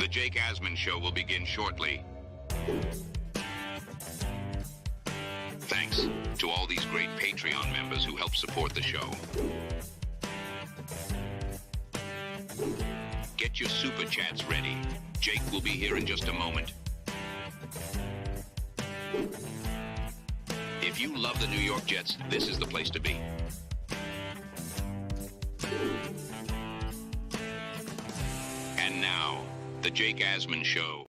Jake Asman Show will begin shortly. Thanks to all these great Patreon members who help support the show. Get your SuperChats ready. Jake will be here in just a moment. If you love the New York Jets, this is the place to be. And now, the Jake Asman Show.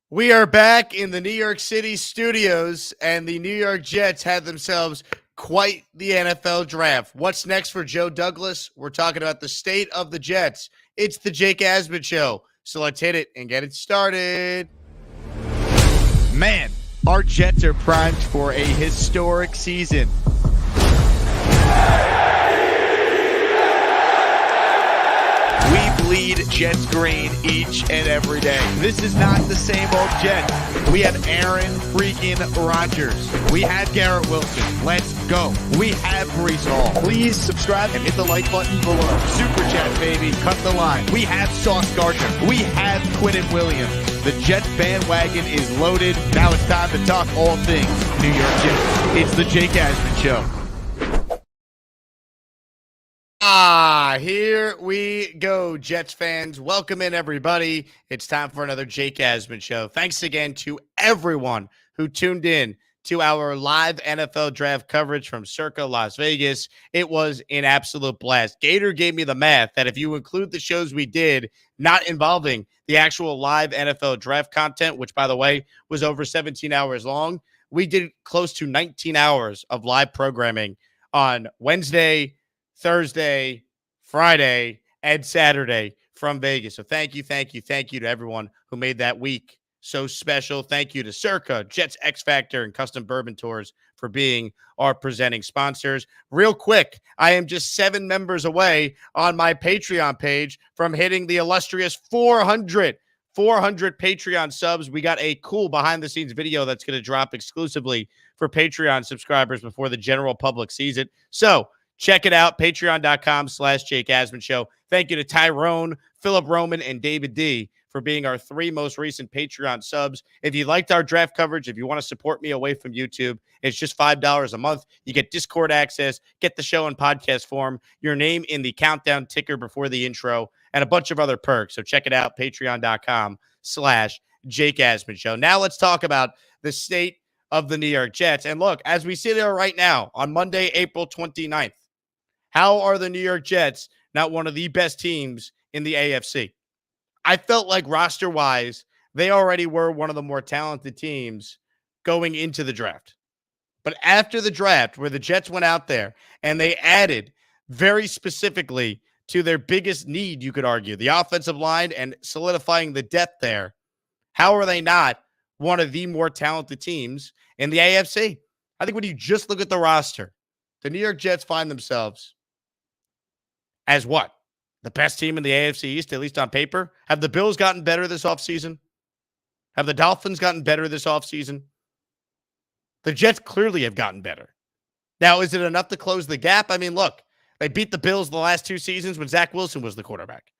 We are back in the New York City studios, and the New York Jets had themselves quite the NFL draft. What's next for Joe Douglas? We're talking about the state of the Jets. It's the Jake Asman Show. So let's hit it and get it started. Man, our Jets are primed for a historic season. We bleed Jets green each and every day. This is not the same old Jets. We have Aaron freaking Rodgers. We have Garrett Wilson. Let's go. We have Brees Hall. Please subscribe and hit the like button below. Super Chat, baby. Cut the line. We have Sauce Gardner. We have Quinnen Williams. The Jets bandwagon is loaded. Now it's time to talk all things New York Jets. It's the Jake Asman Show. Here we go, Jets fans. Welcome in, everybody. It's time for another Jake Asman Show. Thanks again to everyone who tuned in to our live NFL draft coverage from Circa Las Vegas. It was an absolute blast. Gator gave me the math that if you include the shows we did not involving the actual live NFL draft content, which, by the way, was over 17 hours long, we did close to 19 hours of live programming on Wednesday, Thursday, Friday, and Saturday from Vegas. So thank you to everyone who made that week so special. Thank you to Circa, Jets X Factor, and Custom Bourbon Tours for being our presenting sponsors. Real quick, I am just 7 members away on my Patreon page from hitting the illustrious 400 Patreon subs. We got a cool behind-the-scenes video that's going to drop exclusively for Patreon subscribers before the general public sees it. So check it out, patreon.com/Jake Asman Show. Thank you to Tyrone, Philip Roman, and David D for being our 3 most recent Patreon subs. If you liked our draft coverage, if you want to support me away from YouTube, it's just $5 a month. You get Discord access, get the show in podcast form, your name in the countdown ticker before the intro, and a bunch of other perks. So check it out, patreon.com/Jake Asman Show. Now let's talk about the state of the New York Jets. And look, as we sit here right now on Monday, April 29th, how are the New York Jets not one of the best teams in the AFC? I felt like roster-wise, they already were one of the more talented teams going into the draft. But after the draft, where the Jets went out there and they added very specifically to their biggest need, you could argue, the offensive line and solidifying the depth there, how are they not one of the more talented teams in the AFC? I think when you just look at the roster, the New York Jets find themselves as what? The best team in the AFC East, at least on paper? Have the Bills gotten better this offseason? Have the Dolphins gotten better this offseason? The Jets clearly have gotten better. Now, is it enough to close the gap? I mean, look, they beat the Bills the last 2 seasons when Zach Wilson was the quarterback.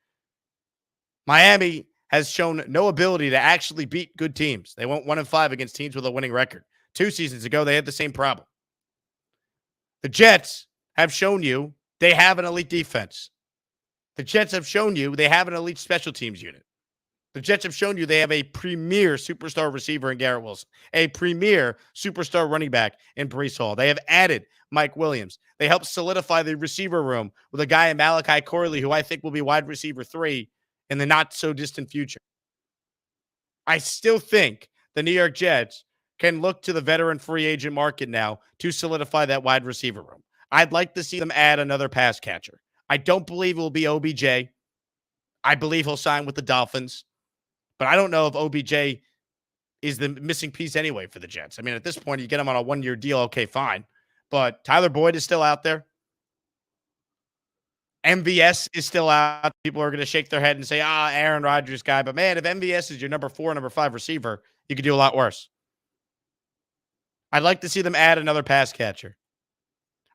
Miami has shown no ability to actually beat good teams. They went 1-5 against teams with a winning record. 2 seasons ago, they had the same problem. The Jets have shown you they have an elite defense. The Jets have shown you they have an elite special teams unit. The Jets have shown you they have a premier superstar receiver in Garrett Wilson, a premier superstar running back in Brees Hall. They have added Mike Williams. They helped solidify the receiver room with a guy in Malachi Corley, who I think will be wide receiver 3 in the not-so-distant future. I still think the New York Jets can look to the veteran free agent market now to solidify that wide receiver room. I'd like to see them add another pass catcher. I don't believe it will be OBJ. I believe he'll sign with the Dolphins. But I don't know if OBJ is the missing piece anyway for the Jets. I mean, at this point, you get him on a 1-year deal, okay, fine. But Tyler Boyd is still out there. MVS is still out. People are going to shake their head and say, Aaron Rodgers guy. But, man, if MVS is your number 4, number 5 receiver, you could do a lot worse. I'd like to see them add another pass catcher.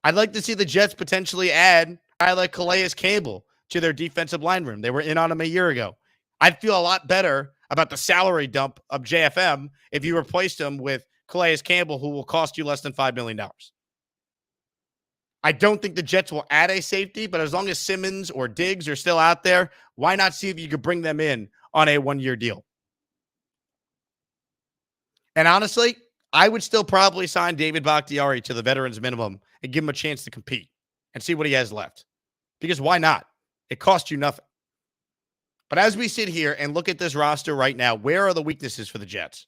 I'd like to see the Jets potentially add a guy like Calais Campbell to their defensive line room. They were in on him a year ago. I'd feel a lot better about the salary dump of JFM if you replaced him with Calais Campbell, who will cost you less than $5 million. I don't think the Jets will add a safety, but as long as Simmons or Diggs are still out there, why not see if you could bring them in on a one-year deal? And honestly, I would still probably sign David Bakhtiari to the veterans minimum and give him a chance to compete and see what he has left. Because why not? It costs you nothing. But as we sit here and look at this roster right now, where are the weaknesses for the Jets?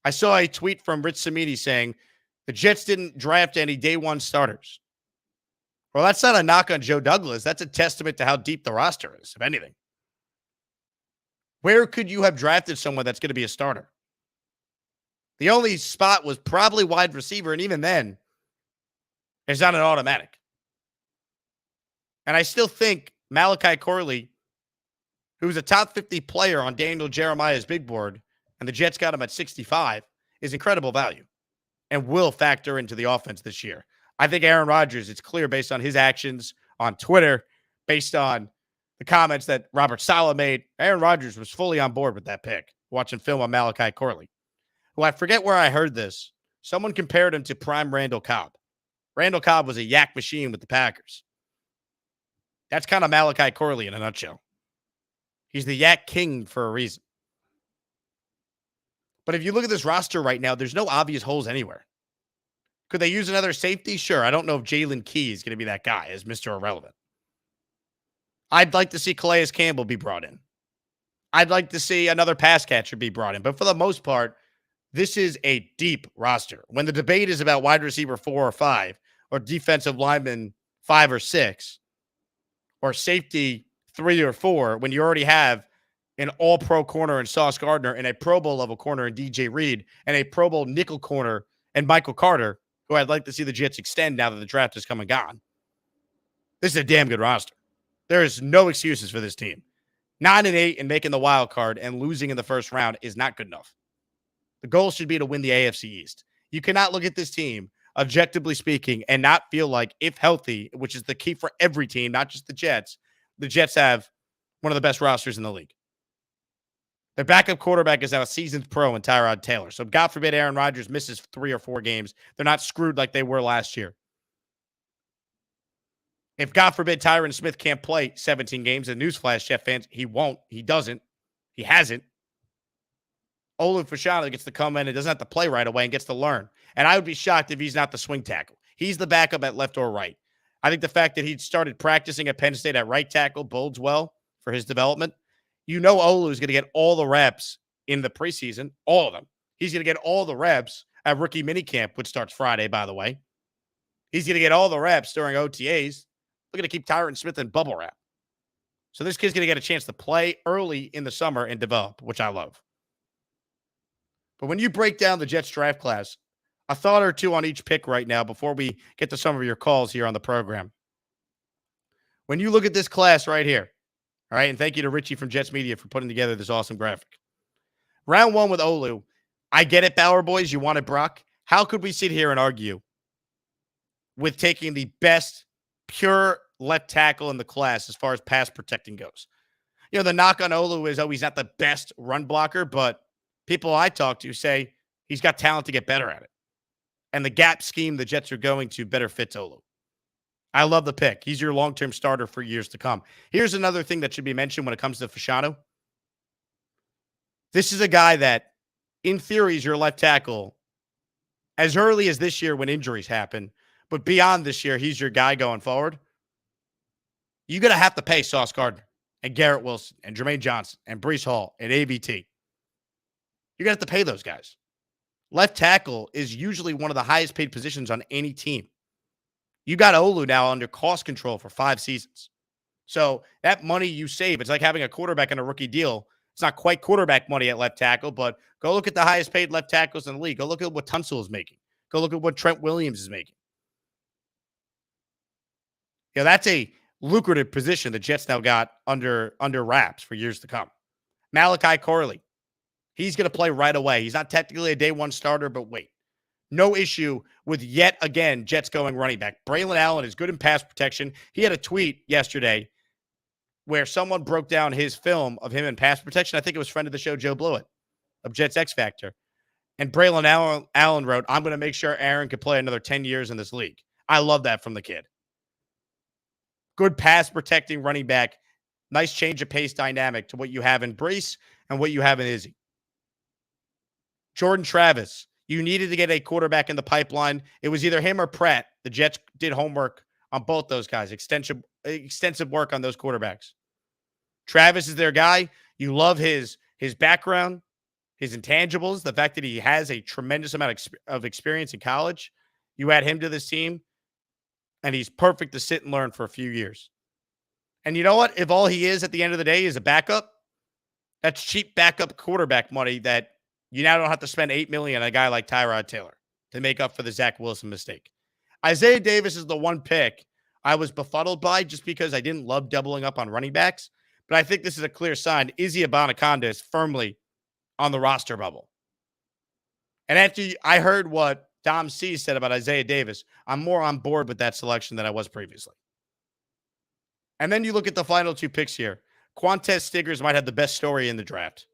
I saw a tweet from Rich Samiti saying the Jets didn't draft any day one starters. Well, that's not a knock on Joe Douglas. That's a testament to how deep the roster is, if anything. Where could you have drafted someone that's going to be a starter? The only spot was probably wide receiver, and even then, it's not an automatic. And I still think Malachi Corley, who's a top 50 player on Daniel Jeremiah's big board, and the Jets got him at 65, is incredible value and will factor into the offense this year. I think Aaron Rodgers, it's clear based on his actions on Twitter, based on the comments that Robert Saleh made, Aaron Rodgers was fully on board with that pick, watching film on Malachi Corley, who I forget where I heard this. Someone compared him to prime Randall Cobb. Randall Cobb was a yak machine with the Packers. That's kind of Malachi Corley in a nutshell. He's the yak king for a reason. But if you look at this roster right now, there's no obvious holes anywhere. Could they use another safety? Sure. I don't know if Jalen Key is going to be that guy as Mr. Irrelevant. I'd like to see Calais Campbell be brought in. I'd like to see another pass catcher be brought in. But for the most part, this is a deep roster. When the debate is about wide receiver 4 or 5, or defensive lineman 5 or 6, or safety 3 or 4, when you already have an all-pro corner in Sauce Gardner and a Pro Bowl level corner in DJ Reed and a Pro Bowl nickel corner and Michael Carter, who I'd like to see the Jets extend now that the draft has come and gone. This is a damn good roster. There is no excuses for this team. 9-8 and making the wild card and losing in the first round is not good enough. The goal should be to win the AFC East. You cannot look at this team, objectively speaking, and not feel like, if healthy, which is the key for every team, not just the Jets have one of the best rosters in the league. Their backup quarterback is now a seasoned pro in Tyrod Taylor. So God forbid Aaron Rodgers misses 3 or 4 games. They're not screwed like they were last year. If God forbid Tyron Smith can't play 17 games, and newsflash, Jet fans, he won't. He doesn't. He hasn't. Olu Fashanu gets to come in and doesn't have to play right away and gets to learn. And I would be shocked if he's not the swing tackle. He's the backup at left or right. I think the fact that he started practicing at Penn State at right tackle bodes well for his development. You know Olu is going to get all the reps in the preseason, all of them. He's going to get all the reps at rookie minicamp, which starts Friday, by the way. He's going to get all the reps during OTAs. We're going to keep Tyron Smith in bubble wrap. So this kid's going to get a chance to play early in the summer and develop, which I love. But when you break down the Jets draft class, a thought or two on each pick right now before we get to some of your calls here on the program. When you look at this class right here, all right, and thank you to Richie from Jets Media for putting together this awesome graphic. Round 1 with Olu. I get it, Bauer boys. You wanted Brock. How could we sit here and argue with taking the best pure left tackle in the class as far as pass protecting goes? You know, the knock on Olu is, he's not the best run blocker, but people I talk to say he's got talent to get better at it. And the gap scheme the Jets are going to better fits Olu. I love the pick. He's your long-term starter for years to come. Here's another thing that should be mentioned when it comes to Fashanu. This is a guy that, in theory, is your left tackle as early as this year when injuries happen. But beyond this year, he's your guy going forward. You're going to have to pay Sauce Gardner and Garrett Wilson and Jermaine Johnson and Breece Hall and ABT. You're going to have to pay those guys. Left tackle is usually one of the highest paid positions on any team. You got Olu now under cost control for 5 seasons. So that money you save, it's like having a quarterback on a rookie deal. It's not quite quarterback money at left tackle, but go look at the highest paid left tackles in the league. Go look at what Tunsil is making. Go look at what Trent Williams is making. Yeah, that's a lucrative position the Jets now got under wraps for years to come. Malachi Corley, he's going to play right away. He's not technically a day one starter, but wait. No issue with, yet again, Jets going running back. Braylon Allen is good in pass protection. He had a tweet yesterday where someone broke down his film of him in pass protection. I think it was friend of the show, Joe Blewett of Jets X Factor. And Braylon Allen wrote, I'm going to make sure Aaron could play another 10 years in this league. I love that from the kid. Good pass protecting running back. Nice change of pace dynamic to what you have in Brees and what you have in Izzy. Jordan Travis, you needed to get a quarterback in the pipeline. It was either him or Pratt. The Jets did homework on both those guys. Extensive work on those quarterbacks. Travis is their guy. You love his background, his intangibles, the fact that he has a tremendous amount of experience in college. You add him to this team, and he's perfect to sit and learn for a few years. And you know what? If all he is at the end of the day is a backup, that's cheap backup quarterback money that you now don't have to spend $8 million on a guy like Tyrod Taylor to make up for the Zach Wilson mistake. Isaiah Davis is the one pick I was befuddled by just because I didn't love doubling up on running backs. But I think this is a clear sign. Izzy Abanikanda is firmly on the roster bubble. And after I heard what Dom C said about Isaiah Davis, I'm more on board with that selection than I was previously. And then you look at the final two picks here. Quantez Stiggers might have the best story in the draft.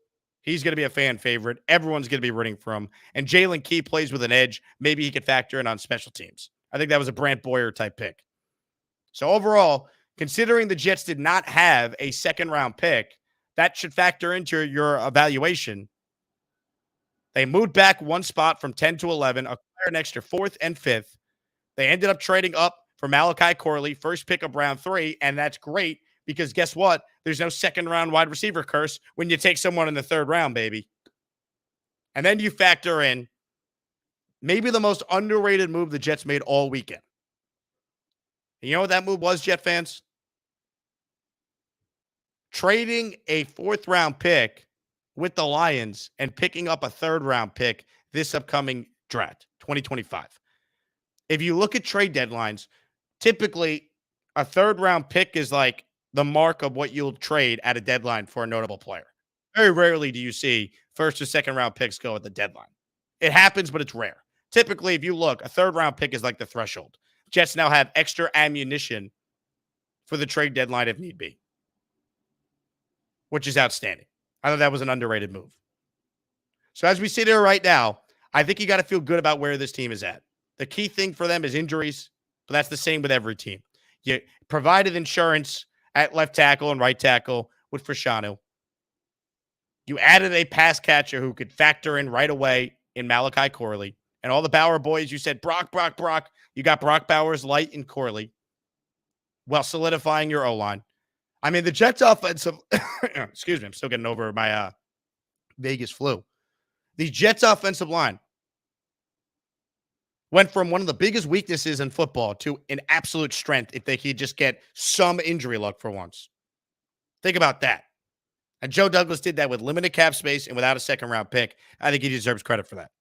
He's going to be a fan favorite. Everyone's going to be rooting for him. And Jalen Key plays with an edge. Maybe he could factor in on special teams. I think that was a Brant Boyer type pick. So overall, considering the Jets did not have a second-round pick, that should factor into your evaluation. They moved back one spot from 10 to 11, acquired an extra 4th and 5th. They ended up trading up for Malachi Corley, first pick of round 3, and that's great because guess what? There's no second-round wide receiver curse when you take someone in the 3rd round, baby. And then you factor in maybe the most underrated move the Jets made all weekend. And you know what that move was, Jet fans? Trading a 4th-round pick with the Lions and picking up a 3rd-round pick this upcoming draft, 2025. If you look at trade deadlines, typically a 3rd-round pick is like the mark of what you'll trade at a deadline for a notable player. Very rarely do you see 1st or 2nd-round picks go at the deadline. It happens, but it's rare. Typically, if you look, a 3rd-round pick is like the threshold. Jets now have extra ammunition for the trade deadline if need be, which is outstanding. I thought that was an underrated move. So as we sit here right now, I think you got to feel good about where this team is at. The key thing for them is injuries, but that's the same with every team. You provided insurance at left tackle and right tackle with Frashanu. You added a pass catcher who could factor in right away in Malachi Corley. And all the Bauer boys, you said, Brock. You got Brock Bowers, Light, and Corley while solidifying your O-line. I mean, the Jets offensive, excuse me, I'm still getting over my Vegas flu. The Jets offensive line went from one of the biggest weaknesses in football to an absolute strength if they could just get some injury luck for once. Think about that. And Joe Douglas did that with limited cap space and without a 2nd-round pick. I think he deserves credit for that.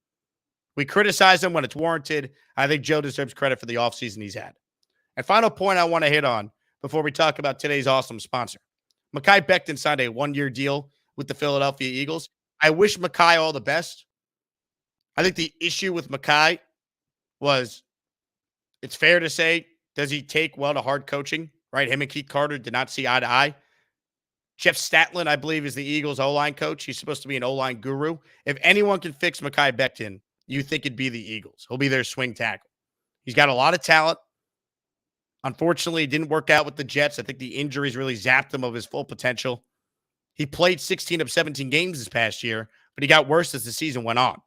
We criticize him when it's warranted. I think Joe deserves credit for the offseason he's had. And final point I want to hit on before we talk about today's awesome sponsor. Mekhi Becton signed a 1-year deal with the Philadelphia Eagles. I wish Mekhi all the best. I think the issue with Mekhi was, it's fair to say, does he take well to hard coaching, right? Him and Keith Carter did not see eye to eye. Jeff Statlin, I believe, is the Eagles' O-line coach. He's supposed to be an O-line guru. If anyone can fix Mekhi Becton, you think it'd be the Eagles. He'll be their swing tackle. He's got a lot of talent. Unfortunately, it didn't work out with the Jets. I think the injuries really zapped him of his full potential. He played 16 of 17 games this past year, but he got worse as the season went on.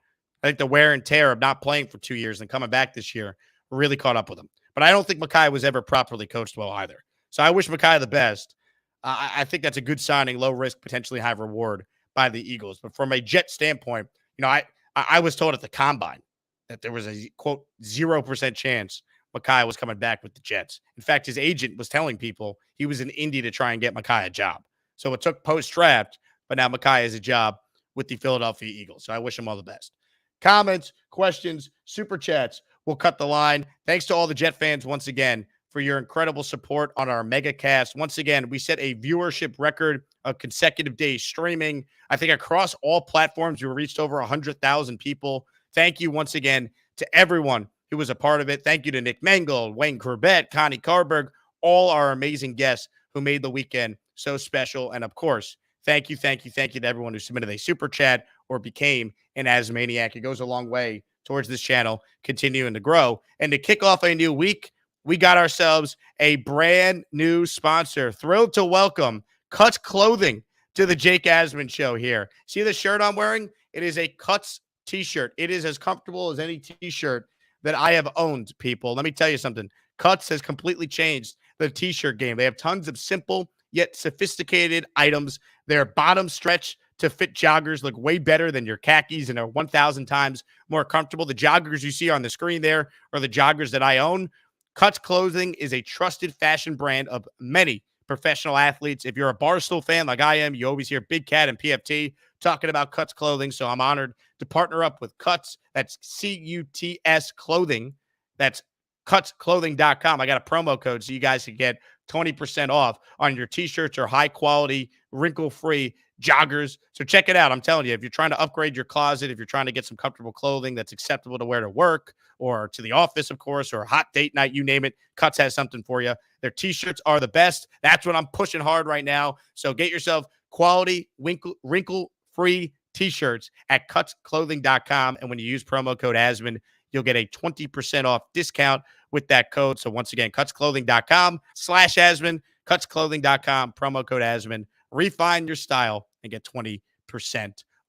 I think the wear and tear of not playing for 2 years and coming back this year really caught up with him. But I don't think Mekhi was ever properly coached well either. So I wish Mekhi the best. I think that's a good signing, low risk, potentially high reward by the Eagles. But from a Jet standpoint, I was told at the Combine that there was a, quote, 0% chance Mekhi was coming back with the Jets. In fact, his agent was telling people he was in Indy to try and get Mekhi a job. So it took post-draft, but now Mekhi has a job with the Philadelphia Eagles. So I wish him all the best. Comments, questions, super chats. We'll cut the line. Thanks to all the Jet fans once again for your incredible support on our mega cast. Once again, we set a viewership record of consecutive days streaming. I think across all platforms, we reached over 100,000 people. Thank you once again to everyone who was a part of it. Thank you to Nick Mangold, Wayne Corbett, Connie Carberg, all our amazing guests who made the weekend so special. And of course, thank you to everyone who submitted a super chat or became an Asmaniac. It goes a long way towards this channel continuing to grow. And to kick off a new week, we got ourselves a brand new sponsor. Thrilled to welcome Cuts Clothing to the Jake Asman Show here. See the shirt I'm wearing? It is a Cuts t-shirt. It is as comfortable as any t-shirt that I have owned, people. Let me tell you something. Cuts has completely changed the t-shirt game. They have tons of simple yet sophisticated items. Their bottom stretch to fit joggers look way better than your khakis and are 1,000 times more comfortable. The joggers you see on the screen there are the joggers that I own. Cuts Clothing is a trusted fashion brand of many professional athletes. If you're a Barstool fan like I am, you always hear Big Cat and PFT talking about Cuts Clothing. So I'm honored to partner up with Cuts. That's CUTS Clothing. That's cutsclothing.com. I got a promo code so you guys can get 20% off on your t-shirts or high quality, wrinkle-free joggers. So check it out. I'm telling you, if you're trying to upgrade your closet, if you're trying to get some comfortable clothing that's acceptable to wear to work or to the office, of course, or a hot date night, you name it, Cuts has something for you. Their t-shirts are the best. That's what I'm pushing hard right now. So get yourself quality, wrinkle-free t-shirts at cutsclothing.com. And when you use promo code Asman, you'll get a 20% off discount with that code. So once again, cutsclothing.com/Asman, cutsclothing.com, promo code Asman. Refine your style and get 20%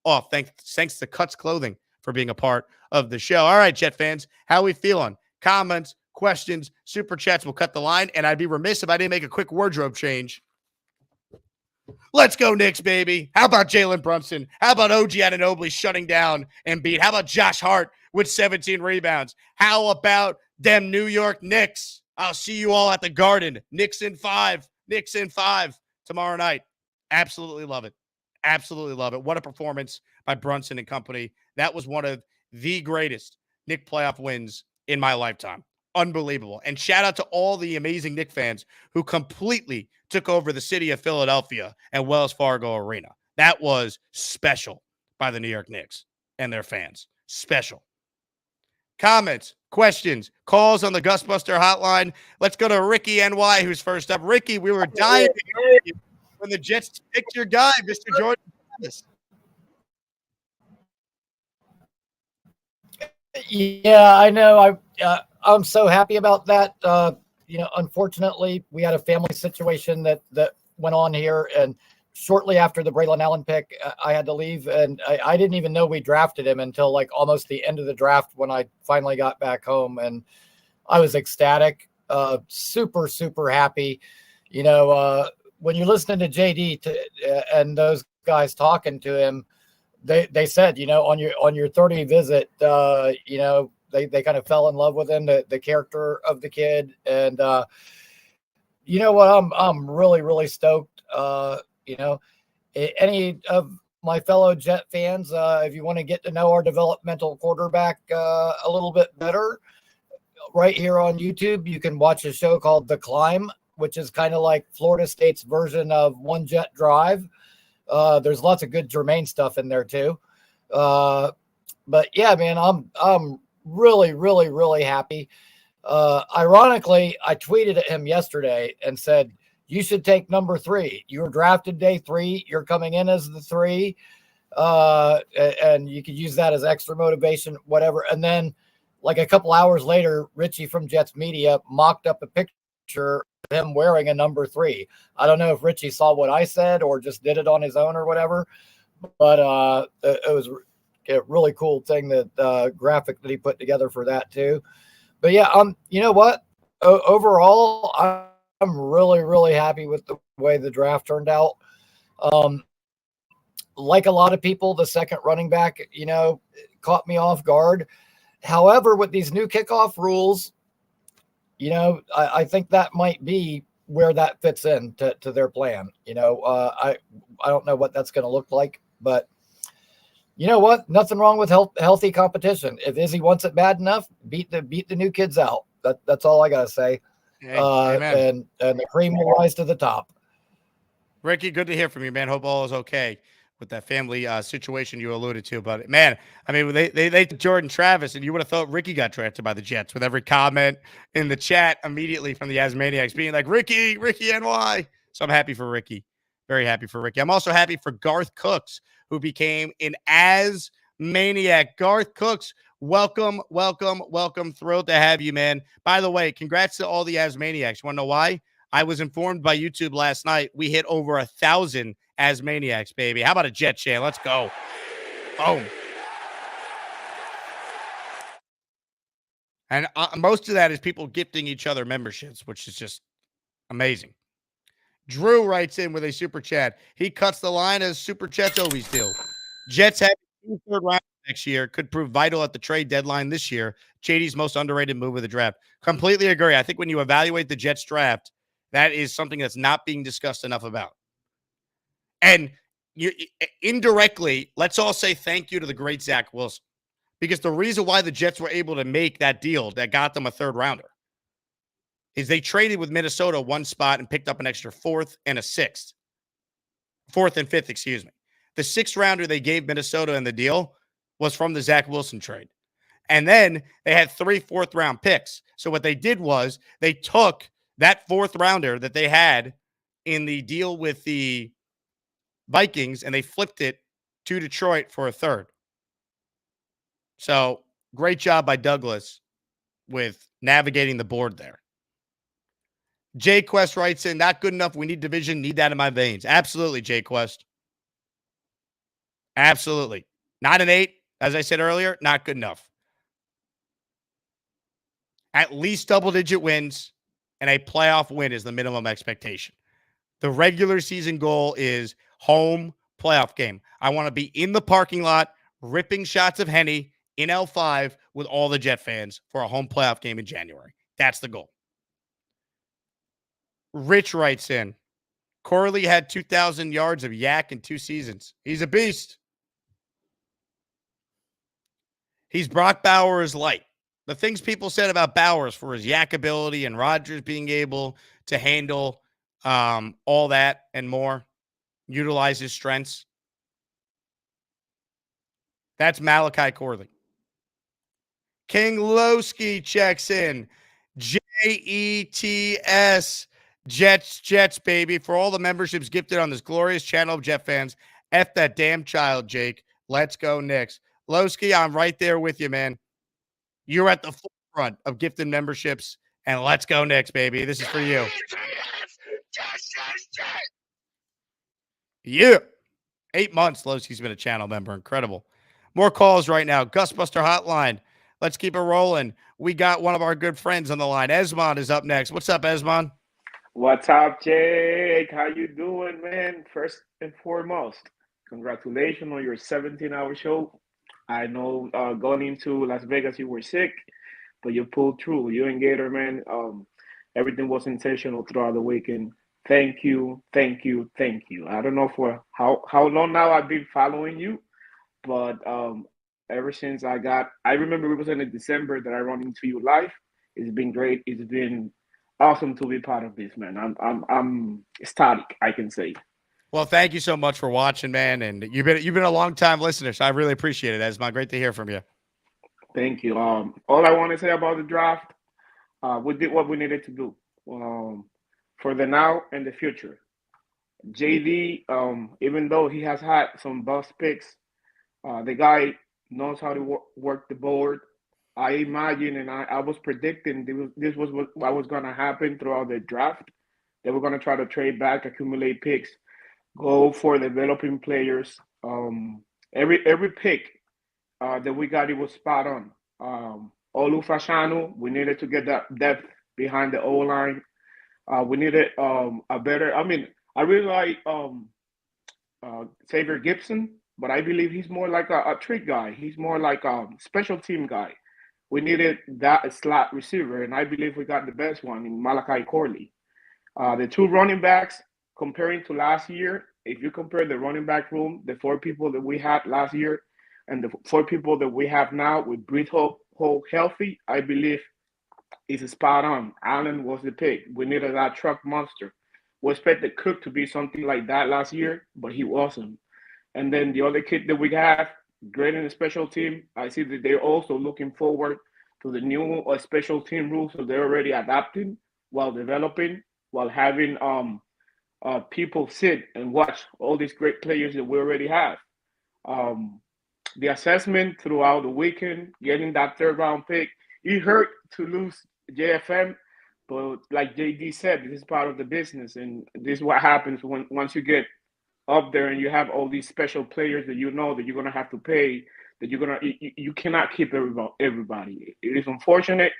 off. Thanks to Cuts Clothing for being a part of the show. All right, Jet fans, how we feeling? Comments, questions, super chats will cut the line. And I'd be remiss if I didn't make a quick wardrobe change. Let's go, Knicks, baby. How about Jalen Brunson? How about OG Anunoby shutting down Embiid? How about Josh Hart with 17 rebounds? How about them New York Knicks? I'll see you all at the Garden. Knicks in 5. Knicks in 5 tomorrow night. Absolutely love it. Absolutely love it. What a performance by Brunson and company. That was one of the greatest Knick playoff wins in my lifetime. Unbelievable. And shout out to all the amazing Knick fans who completely took over the city of Philadelphia and Wells Fargo Arena. That was special by the New York Knicks and their fans. Special. Comments, questions, calls on the Gusbuster hotline. Let's go to Ricky NY, who's first up. Ricky, we were dying to hear you when the Jets picked your guy, Mr. Jordan Travis. Yeah, I know. I'm so happy about that. Unfortunately, we had a family situation that went on here, and shortly after the Braylon Allen pick, I had to leave, and I didn't even know we drafted him until like almost the end of the draft when I finally got back home, and I was ecstatic, super, super happy. When you're listening to JD and those guys talking to him, they said, on your 30 visit, they kind of fell in love with him, the character of the kid. And you know what? I'm really, really stoked. Any of my fellow Jet fans, if you want to get to know our developmental quarterback a little bit better, right here on YouTube, you can watch a show called The Climb, which is kind of like Florida State's version of One Jet Drive. There's lots of good Jermaine stuff in there too. But yeah, man, I'm really, really, really happy. Ironically, I tweeted at him yesterday and said, you should take number 3. You were drafted day 3. You're coming in as the 3. And you could use that as extra motivation, whatever. And then like a couple hours later, Richie from Jets Media mocked up a picture of him wearing a number 3. I don't know if Richie saw what I said or just did it on his own or whatever, but it was a really cool thing, that graphic that he put together for that too. But yeah, you know what? Overall, I'm really, really happy with the way the draft turned out. Like a lot of people, the second running back, caught me off guard. However, with these new kickoff rules, I think that might be where that fits in to their plan. I don't know what that's going to look like, but you know what? Nothing wrong with healthy competition. If Izzy wants it bad enough, beat the new kids out. That's all I gotta say. And the cream will rise to the top. Ricky, good to hear from you, man. Hope all is okay with that family situation you alluded to. But man, I mean, they Jordan Travis, and you would have thought Ricky got drafted by the Jets with every comment in the chat immediately from the Asmaniacs being like, Ricky NY. So I'm happy for Ricky. Very happy for Ricky. I'm also happy for Garth Cooks, who became an As Maniac. Garth Cooks, welcome, welcome, welcome. Thrilled to have you, man. By the way, congrats to all the As Maniacs. Want to know why? I was informed by YouTube last night we hit over 1,000 As Maniacs, baby. How about a jet chant? Let's go. Boom. And most of that is people gifting each other memberships, which is just amazing. Drew writes in with a super chat. He cuts the line as super chats always do. Jets have 2 third rounds next year could prove vital at the trade deadline this year. JD's most underrated move of the draft. Completely agree. I think when you evaluate the Jets draft, that is something that's not being discussed enough about. And you indirectly, let's all say thank you to the great Zach Wilson, because the reason why the Jets were able to make that deal that got them a third rounder is they traded with Minnesota 1 spot and picked up an extra 4th and a 6th. 4th and 5th, excuse me. The 6th rounder they gave Minnesota in the deal was from the Zach Wilson trade. And then they had 3 4th-round picks. So what they did was they took that 4th rounder that they had in the deal with the Vikings and they flipped it to Detroit for a 3rd. So great job by Douglas with navigating the board there. Jay Quest writes in, not good enough. We need division. Need that in my veins. Absolutely, Jay Quest. Absolutely. Not an 8, as I said earlier, not good enough. At least double-digit wins and a playoff win is the minimum expectation. The regular season goal is home playoff game. I want to be in the parking lot, ripping shots of Henny in L5 with all the Jet fans for a home playoff game in January. That's the goal. Rich writes in, Corley had 2,000 yards of yak in 2 seasons. He's a beast. He's Brock Bowers light. The things people said about Bowers for his yak ability and Rodgers being able to handle all that and more, utilize his strengths. That's Malachi Corley. King Lowski checks in. JETS. Jets, baby. For all the memberships gifted on this glorious channel of Jet fans, F that damn child, Jake. Let's go, Knicks. Lowski, I'm right there with you, man. You're at the forefront of gifted memberships, and let's go, Knicks, baby. This is for you. Yeah. 8 months, Lowski's been a channel member. Incredible. More calls right now. Gusbuster Hotline. Let's keep it rolling. We got one of our good friends on the line. Asman is up next. What's up, Asman? What's up, Jake? How you doing, man? First and foremost, congratulations on your 17-hour show. I know going into Las Vegas you were sick, but you pulled through. You and Gator, man, everything was intentional throughout the weekend. Thank you, thank you, thank you. I don't know for how long now I've been following you, but ever since I remember it was in December that I run into you live. It's been great. It's been awesome to be part of this, man. I'm ecstatic, I can say. Well, thank you so much for watching, man. And you've been a long time listener, so I really appreciate it, Asman. Great to hear from you. Thank you. All I want to say about the draft, we did what we needed to do for the now and the future. JD, even though he has had some bust picks, the guy knows how to work the board. I imagine and I was predicting this was what was going to happen throughout the draft. They were going to try to trade back, accumulate picks, go for developing players. Every pick that we got, it was spot on. Olu Fashanu, we needed to get that depth behind the O-line. We needed a better. I mean, I really like Xavier Gibson, but I believe he's more like a trick guy. He's more like a special team guy. We needed that slot receiver, and I believe we got the best one in Malachi Corley. The 2 running backs, comparing to last year, if you compare the running back room, the 4 people that we had last year and the 4 people that we have now with Breed Hall healthy, I believe is spot on. Allen was the pick. We needed that truck monster. We expected Cook to be something like that last year, but he wasn't. And then the other kid that we have, great in the special team. I see that they're also looking forward to the new special team rules, so they're already adapting while developing, while having people sit and watch all these great players that we already have. Um, the assessment throughout the weekend, getting that third round pick, it hurt to lose JFM, but like JD said, this is part of the business, and this is what happens when once you get up there and you have all these special players that you know that you're gonna have to pay. That you cannot keep everybody. It is unfortunate.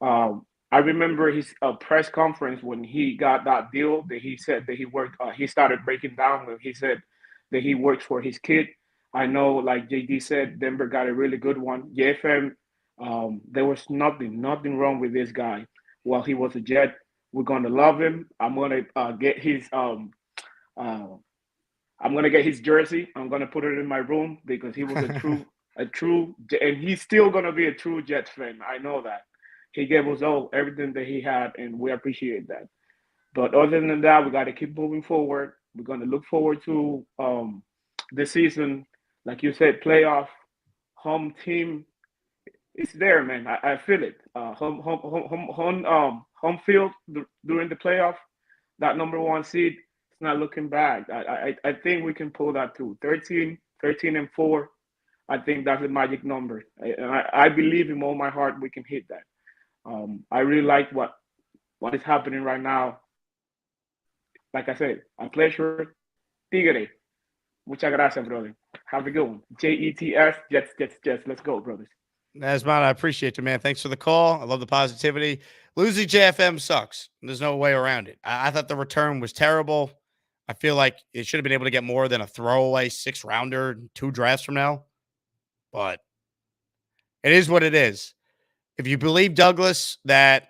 I remember his press conference when he got that deal that he said that he worked. He started breaking down when he said that he works for his kid. I know, like JD said, Denver got a really good one. JFM, there was nothing wrong with this guy. While he was a Jet, we're gonna love him. Uh, I'm gonna get his jersey. I'm gonna put it in my room because he was a true, and he's still gonna be a true Jets fan. I know that. He gave us all everything that he had, and we appreciate that. But other than that, we got to keep moving forward. We're gonna look forward to this season, like you said, playoff home team. It's there, man. I feel it. Home field during the playoff. That number one seed. It's not looking bad. I think we can pull that through. 13-4. I think that's the magic number. I believe in all my heart we can hit that. I really like what is happening right now. Like I said, a pleasure. Tigre. Muchas gracias, brother. Have a good one. JETS, Jets. Let's go, brothers. Asman, I appreciate you, man. Thanks for the call. I love the positivity. Losing JFM sucks. There's no way around it. I thought the return was terrible. I feel like it should have been able to get more than a throwaway 6-rounder 2 drafts from now. But it is what it is. If you believe Douglas that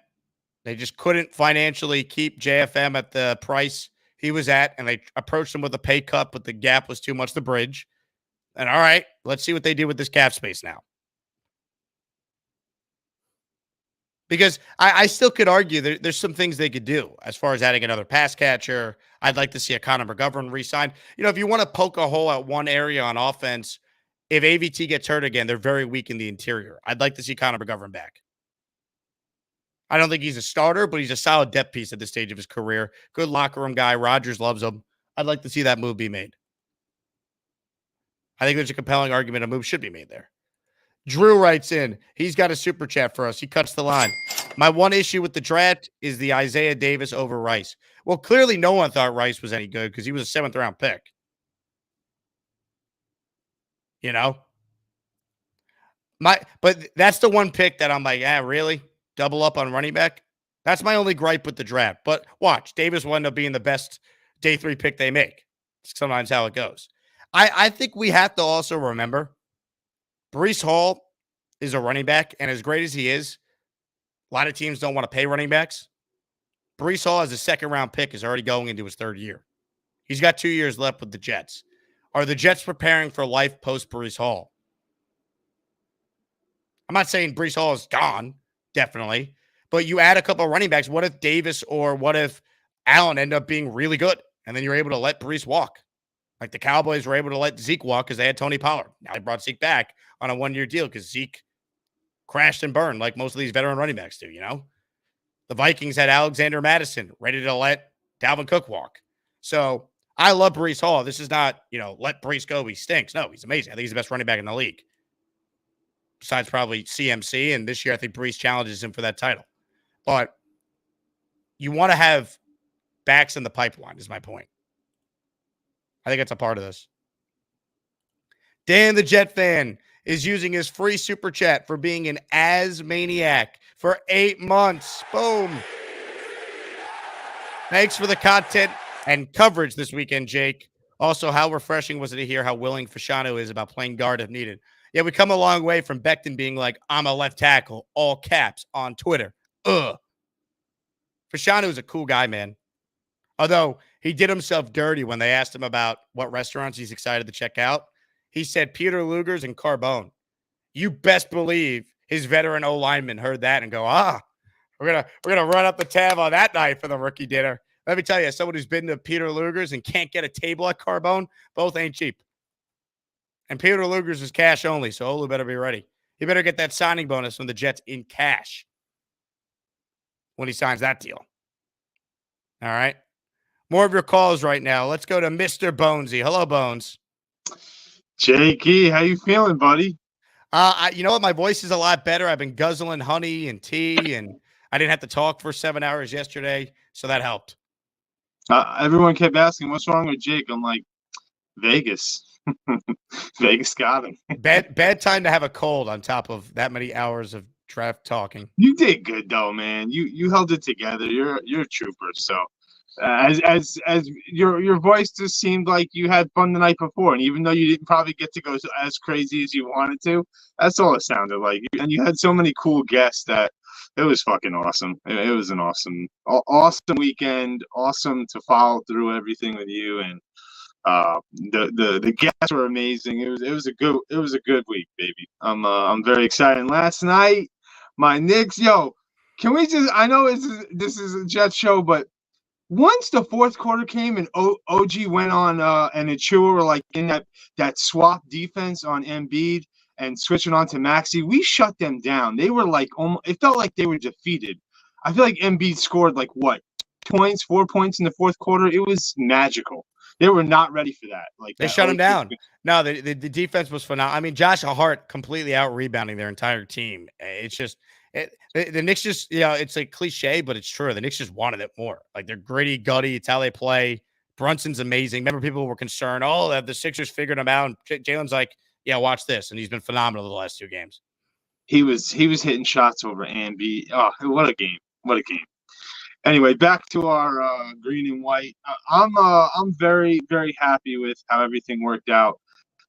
they just couldn't financially keep JFM at the price he was at, and they approached him with a pay cut, but the gap was too much to bridge. And all right, let's see what they do with this cap space now. Because I still could argue there's some things they could do as far as adding another pass catcher. I'd like to see a Connor McGovern re-sign. You know, if you want to poke a hole at one area on offense, if AVT gets hurt again, they're very weak in the interior. I'd like to see Connor McGovern back. I don't think he's a starter, but he's a solid depth piece at this stage of his career. Good locker room guy. Rodgers loves him. I'd like to see that move be made. I think there's a compelling argument a move should be made there. Drew writes in. He's got a super chat for us. He cuts the line. My one issue with the draft is the Isaiah Davis over Rice. Well, clearly no one thought Rice was any good because he was a 7th-round pick. You know? But that's the one pick that I'm like, really? Double up on running back? That's my only gripe with the draft. But watch, Davis will end up being the best day 3 pick they make. It's sometimes how it goes. I think we have to also remember Breece Hall is a running back, and as great as he is, a lot of teams don't want to pay running backs. Breece Hall, as a 2nd-round pick, is already going into his 3rd year. He's got 2 years left with the Jets. Are the Jets preparing for life post-Breece Hall? I'm not saying Breece Hall is gone, definitely, but you add a couple of running backs. What if Davis or what if Allen end up being really good, and then you're able to let Breece walk? Like the Cowboys were able to let Zeke walk because they had Tony Pollard. Now they brought Zeke back on a 1-year deal because Zeke crashed and burned like most of these veteran running backs do, you know? The Vikings had Alexander Madison ready to let Dalvin Cook walk. So I love Breece Hall. This is not, let Breece go. He stinks. No, he's amazing. I think he's the best running back in the league. Besides probably CMC. And this year, I think Breece challenges him for that title. But you want to have backs in the pipeline is my point. I think that's a part of this. Dan the Jet fan is using his free super chat for being an As Maniac for 8 months. Boom. Thanks for the content and coverage this weekend, Jake. Also, how refreshing was it to hear how willing Fashanu is about playing guard if needed? Yeah, we come a long way from Becton being like, I'm a left tackle, all caps on Twitter. Fashanu is a cool guy, man. Although he did himself dirty when they asked him about what restaurants he's excited to check out. He said Peter Luger's and Carbone. You best believe his veteran O lineman heard that and go, we're gonna run up the tab on that night for the rookie dinner. Let me tell you, someone who's been to Peter Luger's and can't get a table at Carbone, both ain't cheap. And Peter Luger's is cash only, so Olu better be ready. He better get that signing bonus from the Jets in cash when he signs that deal. All right. More of your calls right now. Let's go to Mr. Bonesy. Hello, Bones. Jakey, how you feeling, buddy? You know what? My voice is a lot better. I've been guzzling honey and tea, and I didn't have to talk for 7 hours yesterday, so that helped. Everyone kept asking, what's wrong with Jake? I'm like, Vegas. Vegas got him. Bad time to have a cold on top of that many hours of draft talking. You did good though, man. You held it together. You're a trooper. So as your voice just seemed like you had fun the night before, and even though you didn't probably get to go as crazy as you wanted to, that's all it sounded like. And you had so many cool guests that it was fucking awesome. It was an awesome weekend. Awesome to follow through everything with you, and the guests were amazing. It was a good week, baby. I'm very excited. And last night, my Knicks, can we just? I know this is a Jets show, but once the fourth quarter came and OG went on and Achua were like in that swap defense on Embiid and switching on to Maxey, we shut them down. They were like it felt like they were defeated. I feel like Embiid scored like 4 points in the fourth quarter. It was magical. They were not ready for that. Like they shut him down. No, the defense was phenomenal. I mean, Josh Hart completely out rebounding their entire team. It's just the Knicks just it's a cliche, but it's true. The Knicks just wanted it more. Like they're gritty, gutty. It's how they play. Brunson's amazing. Remember, people were concerned. Oh, the Sixers figured him out. And Jalen's like, yeah, watch this, and he's been phenomenal the last 2 games. He was hitting shots over Embiid. Oh, what a game! What a game! Anyway, back to our green and white. I'm very, very happy with how everything worked out.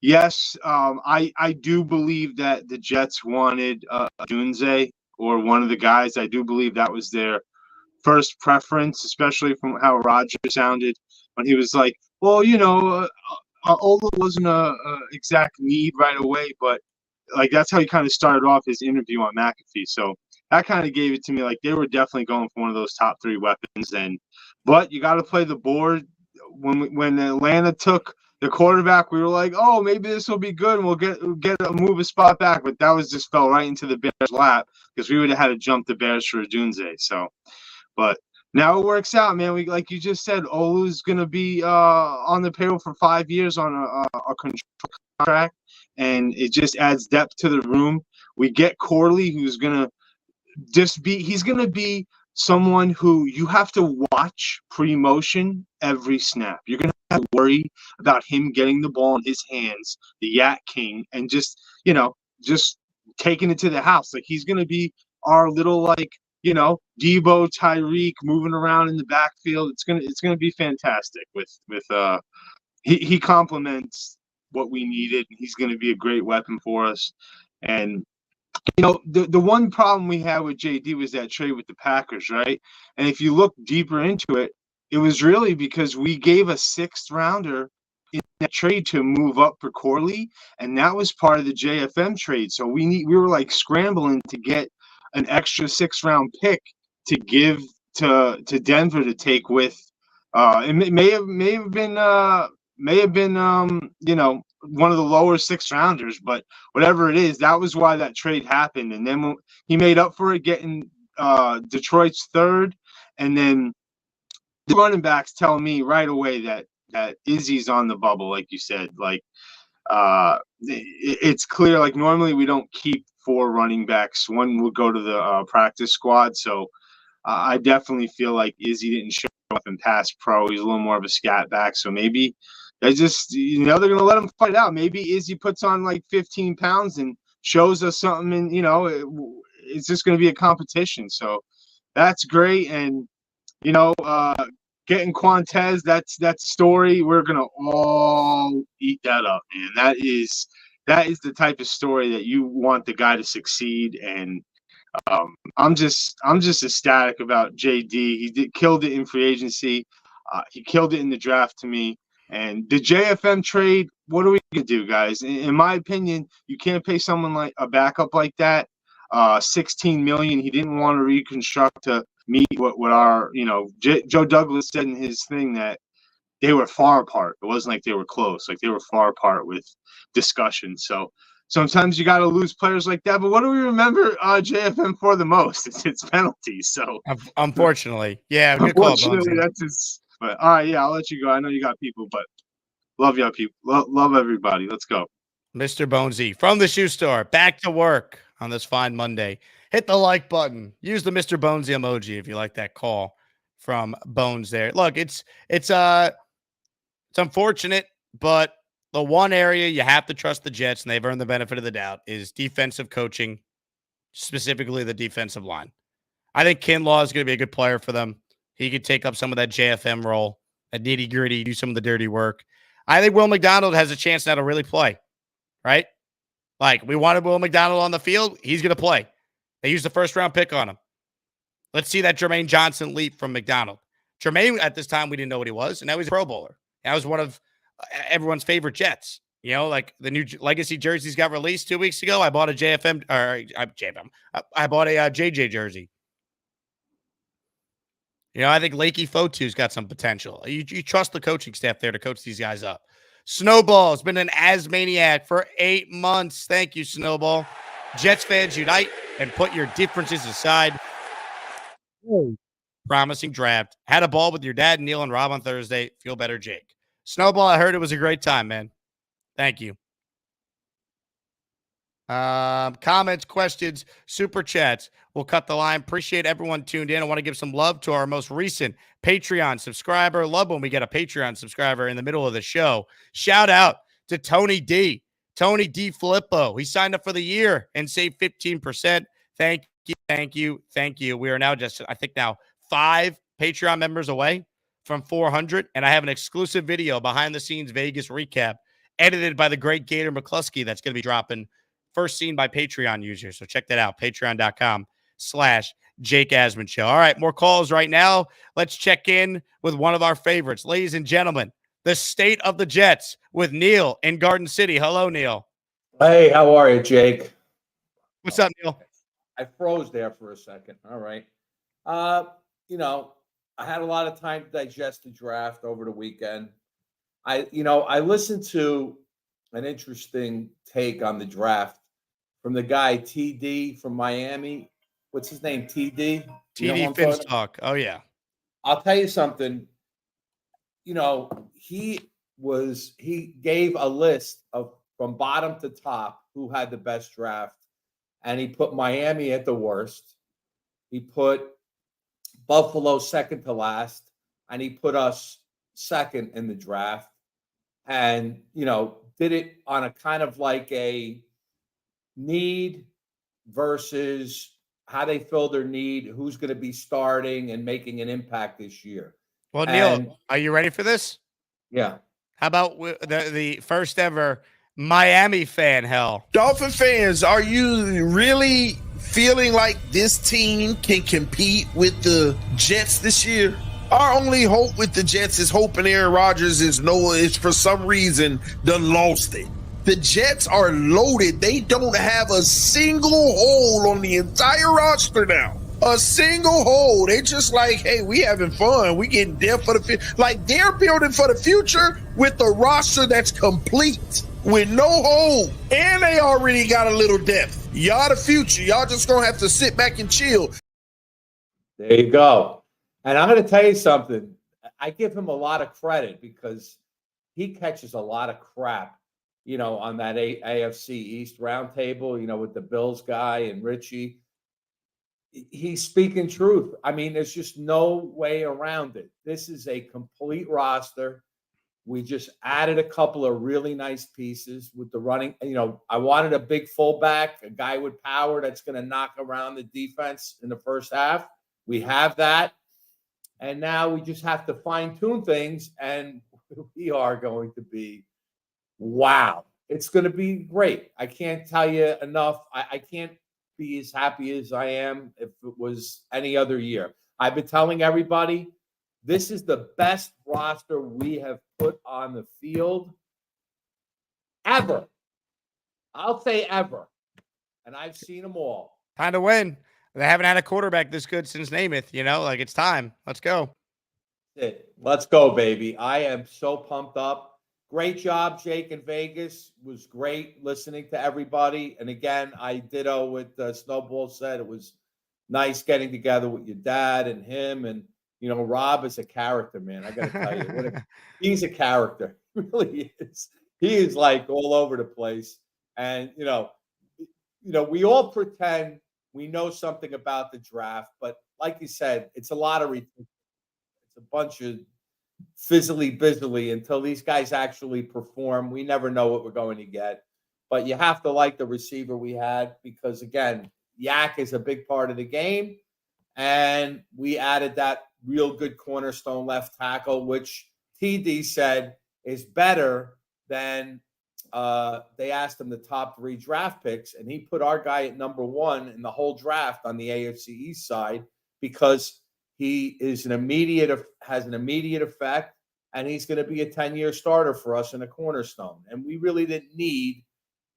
Yes, I do believe that the Jets wanted Dunze or one of the guys. I do believe that was their first preference, especially from how Roger sounded when he was like, well, Ola wasn't a exact need right away, but like that's how he kind of started off his interview on McAfee. So that kind of gave it to me like they were definitely going for one of those top 3 weapons. But you got to play the board. When Atlanta took the quarterback, we were like, oh, maybe this will be good and we'll move a spot back. But that was just fell right into the Bears' lap because we would have had to jump the Bears for Dunze. So, but now it works out, man. We like you just said, Olu's gonna be on the payroll for 5 years on a contract, and it just adds depth to the room. We get Corley, who's gonna he's going to be someone who you have to watch pre-motion every snap. You're going to have to worry about him getting the ball in his hands, the Yak King, and just taking it to the house. Like he's going to be our little Debo, Tyreek moving around in the backfield. It's going to be fantastic he complements what we needed, and he's going to be a great weapon for us. And the one problem we had with JD was that trade with the Packers, right? And if you look deeper into it, it was really because we gave a 6th rounder in that trade to move up for Corley, and that was part of the JFM trade. So we were like scrambling to get an extra 6th round pick to give to Denver to take with. It may have been one of the lower 6th rounders, but whatever it is, that was why that trade happened. And then he made up for it getting Detroit's 3rd, and then the running backs telling me right away that Izzy's on the bubble, like you said. Like it's clear. Like normally we don't keep 4 running backs. One would go to the practice squad. So I definitely feel like Izzy didn't show up in pass pro. He's a little more of a scat back. So maybe. They just, they're going to let him fight out. Maybe Izzy puts on like 15 pounds and shows us something, and, it's just going to be a competition. So that's great. And, getting Quantez, that story, we're going to all eat that up, man. That is the type of story that you want the guy to succeed. And I'm just ecstatic about JD. He killed it in free agency. He killed it in the draft to me. And the JFM trade, what are we going to do, guys? In my opinion, you can't pay someone like a backup like that $16 million. He didn't want to reconstruct to meet what our, Joe Douglas said in his thing that they were far apart. It wasn't like they were close. Like they were far apart with discussion. So sometimes you got to lose players like that. But what do we remember JFM for the most? It's penalties. So unfortunately, yeah, good call, unfortunately, that's But all right, yeah, I'll let you go. I know you got people, but love y'all people. Love everybody. Let's go. Mr. Bonesy from the shoe store, back to work on this fine Monday. Hit the like button. Use the Mr. Bonesy emoji if you like that call from Bones there. Look, it's unfortunate, but the one area you have to trust the Jets, and they've earned the benefit of the doubt, is defensive coaching, specifically the defensive line. I think Kinlaw is going to be a good player for them. He could take up some of that JFM role, that nitty gritty, do some of the dirty work. I think Will McDonald has a chance now to really play, right? Like, we wanted Will McDonald on the field. He's going to play. They used the first round pick on him. Let's see that Jermaine Johnson leap from McDonald. Jermaine, at this time, we didn't know what he was, and now he's a Pro Bowler. That was one of everyone's favorite Jets. You know, like the new legacy jerseys got released 2 weeks ago. I bought a JFM, or JFM. I bought a JJ jersey. You know, I think Lakey Fotu's got some potential. You trust the coaching staff there to coach these guys up. Snowball has been an Asmaniac for 8 months. Thank you, Snowball. Jets fans unite and put your differences aside. Promising draft. Had a ball with your dad, Neil, and Rob on Thursday. Feel better, Jake. Snowball, I heard it was a great time, man. Thank you. Comments, questions, super chats. We'll cut the line. Appreciate everyone tuned in. I want to give some love to our most recent Patreon subscriber. Love when we get a Patreon subscriber in the middle of the show. Shout out to Tony D. Tony D. Filippo. He signed up for the year and saved 15%. Thank you, thank you, thank you. We are now just, I think now 5 Patreon members away from 400. And I have an exclusive video behind the scenes Vegas recap edited by the great Gator McCluskey that's going to be dropping first seen by Patreon users. So check that out. Patreon.com/Jake Asman Show. All right, more calls right now. Let's check in with one of our favorites. Ladies and gentlemen, the state of the Jets with Neil in Garden City. Hello, Neil. Hey, how are you, Jake? What's up, Neil? I froze there for a second. All right. You know, I had a lot of time to digest the draft over the weekend. I listened to an interesting take on the draft from the guy TD from Miami. What's his name? TD? TD Finstock. Oh, yeah. I'll tell you something. You know, he gave a list of from bottom to top who had the best draft, and he put Miami at the worst. He put Buffalo second to last, and he put us second in the draft. And, you know, did it on a kind of like a need versus how they fill their need, who's going to be starting and making an impact this year. Well, Neil, are you ready for this? Yeah. How about the first ever Miami fan hell? Dolphin fans, are you really feeling like this team can compete with the Jets this year? Our only hope with the Jets is hoping Aaron Rodgers is for some reason done lost it. The Jets are loaded. They don't have a single hole on the entire roster now. A single hole. They just like, hey, we having fun. We getting depth for the future. Like, they're building for the future with a roster that's complete, with no hole. And they already got a little depth. Y'all the future. Y'all just going to have to sit back and chill. There you go. And I'm going to tell you something. I give him a lot of credit because he catches a lot of crap, you know, on that AFC East roundtable, you know, with the Bills guy and Richie. He's speaking truth. I mean, there's just no way around it. This is a complete roster. We just added a couple of really nice pieces with the running. You know, I wanted a big fullback, a guy with power that's going to knock around the defense in the first half. We have that. And now we just have to fine-tune things, and we are going to be, wow. It's going to be great. I can't tell you enough. I can't be as happy as I am if it was any other year. I've been telling everybody, this is the best roster we have put on the field ever. I'll say ever. And I've seen them all. Time to win. They haven't had a quarterback this good since Namath, you know, like it's time. Let's go. Let's go, baby. I am so pumped up. Great job, Jake in Vegas. It was great listening to everybody. And again, I ditto what Snowball said. It was nice getting together with your dad and him. And Rob is a character, man. I got to tell you, he's a character. He really is. He is like all over the place. And, we all pretend we know something about the draft, but like you said, it's a lottery. It's a bunch of fizzly until these guys actually perform. We never know what we're going to get. But you have to like the receiver we had because, again, Yak is a big part of the game. And we added that real good cornerstone left tackle, which TD said is better than they asked him the top 3 draft picks. And he put our guy at number 1 in the whole draft on the AFC East side because he is has an immediate effect, and he's going to be a 10-year starter for us in a cornerstone. And we really didn't need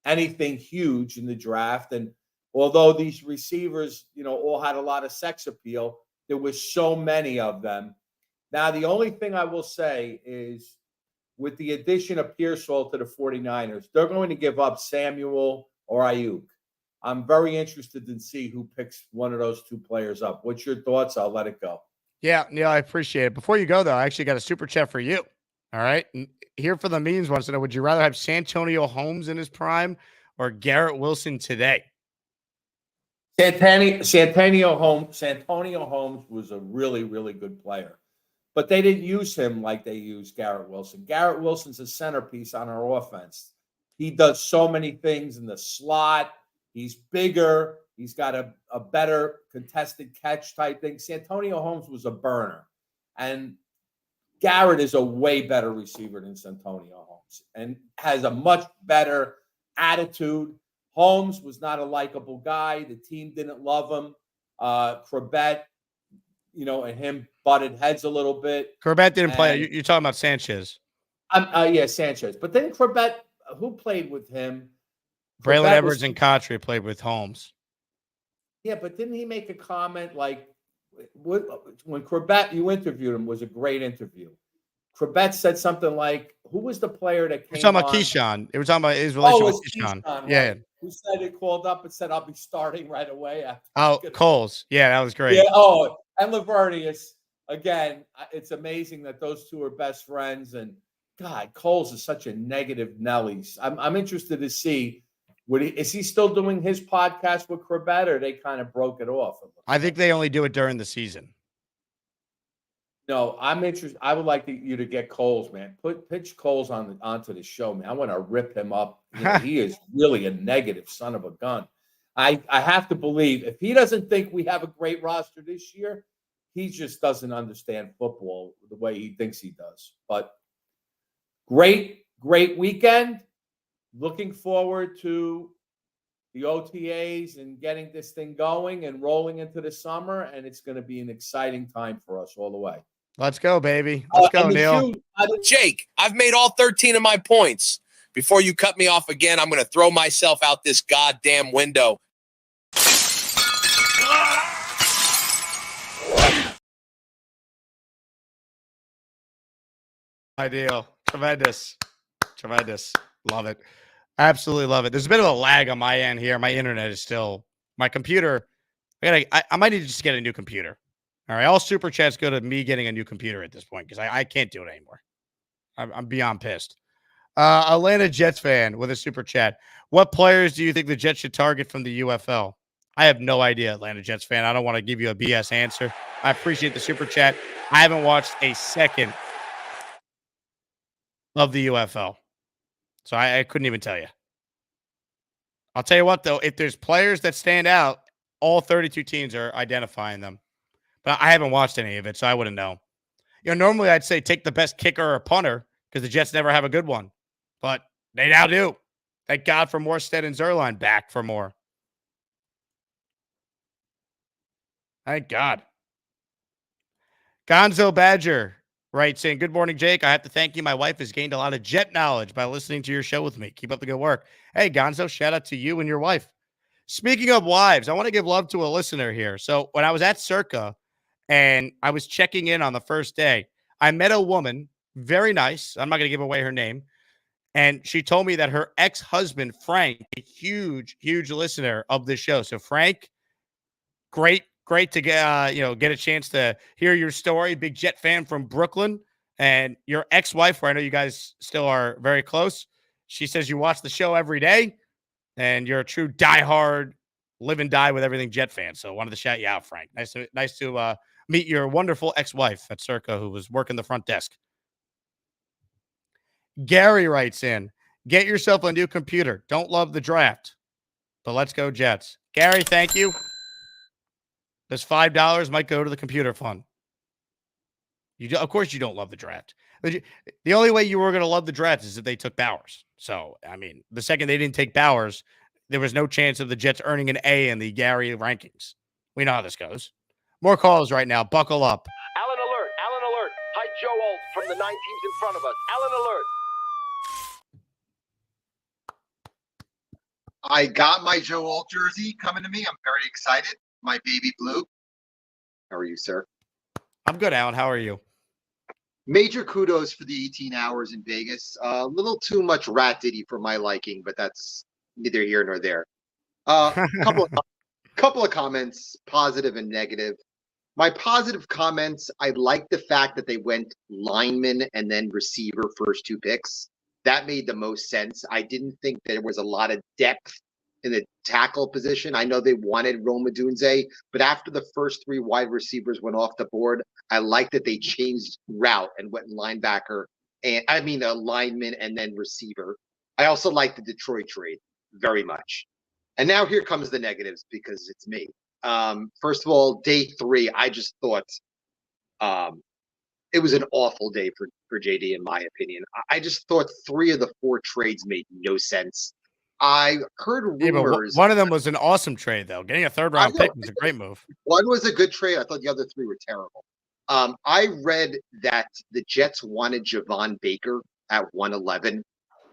anything huge in the draft. And although these receivers, all had a lot of sex appeal, there was so many of them. Now, the only thing I will say is with the addition of Pearsall to the 49ers, they're going to give up Samuel or Ayuk. I'm very interested to see who picks one of those 2 players up. What's your thoughts? I'll let it go. Yeah, Neil, I appreciate it. Before you go, though, I actually got a super chat for you. All right. And here for the memes wants to know, would you rather have Santonio Holmes in his prime or Garrett Wilson today? Santonio Holmes was a really, really good player. But they didn't use him like they used Garrett Wilson. Garrett Wilson's a centerpiece on our offense. He does so many things in the slot. He's bigger. He's got a better contested catch type thing. Santonio Holmes was a burner. And Garrett is a way better receiver than Santonio Holmes and has a much better attitude. Holmes was not a likable guy. The team didn't love him. Corbett, and him butted heads a little bit. Corbett didn't play. You're talking about Sanchez. Yeah, Sanchez. But then Corbett, who played with him? Braylon Edwards and Cottrey played with Holmes. Yeah, but didn't he make a comment like when Corbett, you interviewed him, was a great interview. Corbett said something like, who was the player that came on? We're talking about Keyshawn. It was talking about his relation with Keyshawn. Right. Yeah. Who said it called up and said, I'll be starting right away. Coles. Yeah, that was great. Yeah. And Lavernius. Again, it's amazing that those 2 are best friends. And God, Coles is such a negative Nelly. I'm interested to see, is he still doing his podcast with Corbett, or they kind of broke it off? I think they only do it during the season. No, I'm interested. I would like you to get Coles, man. Pitch Coles onto the show, man. I want to rip him up. He is really a negative son of a gun. I have to believe if he doesn't think we have a great roster this year, he just doesn't understand football the way he thinks he does. But great weekend. Looking forward to the OTAs and getting this thing going and rolling into the summer. And it's going to be an exciting time for us all the way. Let's go, baby. Let's go, Neil. Jake, I've made all 13 of my points. Before you cut me off again, I'm going to throw myself out this goddamn window. Ideal. Tremendous. Love it. Absolutely love it. There's a bit of a lag on my end here. My internet is still, my computer. I might need to just get a new computer. All right. All super chats go to me getting a new computer at this point because I can't do it anymore. I'm beyond pissed. Atlanta Jets fan with a super chat. What players do you think the Jets should target from the UFL? I have no idea, Atlanta Jets fan. I don't want to give you a BS answer. I appreciate the super chat. I haven't watched a second of the UFL. So I couldn't even tell you. I'll tell you what, though, if there's players that stand out, all 32 teams are identifying them. But I haven't watched any of it, so I wouldn't know. Normally I'd say take the best kicker or punter because the Jets never have a good one. But they now do. Thank God for Morstead and Zerline back for more. Thank God. Gonzo Badger writes saying, good morning, Jake. I have to thank you. My wife has gained a lot of Jet knowledge by listening to your show with me. Keep up the good work. Hey, Gonzo, shout out to you and your wife. Speaking of wives, I want to give love to a listener here. So when I was at Circa and I was checking in on the first day, I met a woman, very nice. I'm not going to give away her name. And she told me that her ex-husband, Frank, a huge, huge listener of this show. So Frank, great great to get get a chance to hear your story. Big Jet fan from Brooklyn, and your ex-wife, where I know you guys still are very close. She says you watch the show every day, and you're a true diehard, live and die with everything Jet fan. So wanted to shout you out, Frank. Nice to meet your wonderful ex-wife at Circa, who was working the front desk. Gary writes in, get yourself a new computer. Don't love the draft, but let's go Jets. Gary, thank you. This $5 might go to the computer fund. Of course, you don't love the draft. The only way you were going to love the draft is if they took Bowers. So, I mean, the second they didn't take Bowers, there was no chance of the Jets earning an A in the Gary rankings. We know how this goes. More calls right now. Buckle up. Allen alert. Allen alert. Hi, Joe Alt from the 9 teams in front of us. Allen alert. I got my Joe Alt jersey coming to me. I'm very excited. My baby blue. How are you, sir? I'm good, Alan. How are you? Major kudos for the 18 hours in Vegas. A little too much rat ditty for my liking, but that's neither here nor there. Couple of comments, positive and negative. My positive comments, I like the fact that they went lineman and then receiver first 2 picks. That made the most sense. I didn't think there was a lot of depth in the tackle position. I know they wanted Rome Odunze, but after the first 3 wide receivers went off the board, I like that they changed route and went linebacker, and a lineman and then receiver. I also like the Detroit trade very much. And now here comes the negatives because it's me. First of all, day 3, I just thought it was an awful day for JD, in my opinion. I just thought 3 of the 4 trades made no sense. I heard rumors. But one of them was an awesome trade, though. Getting a 3rd-round pick was a great move. One was a good trade. I thought the other 3 were terrible. I read that the Jets wanted Javon Baker at 111,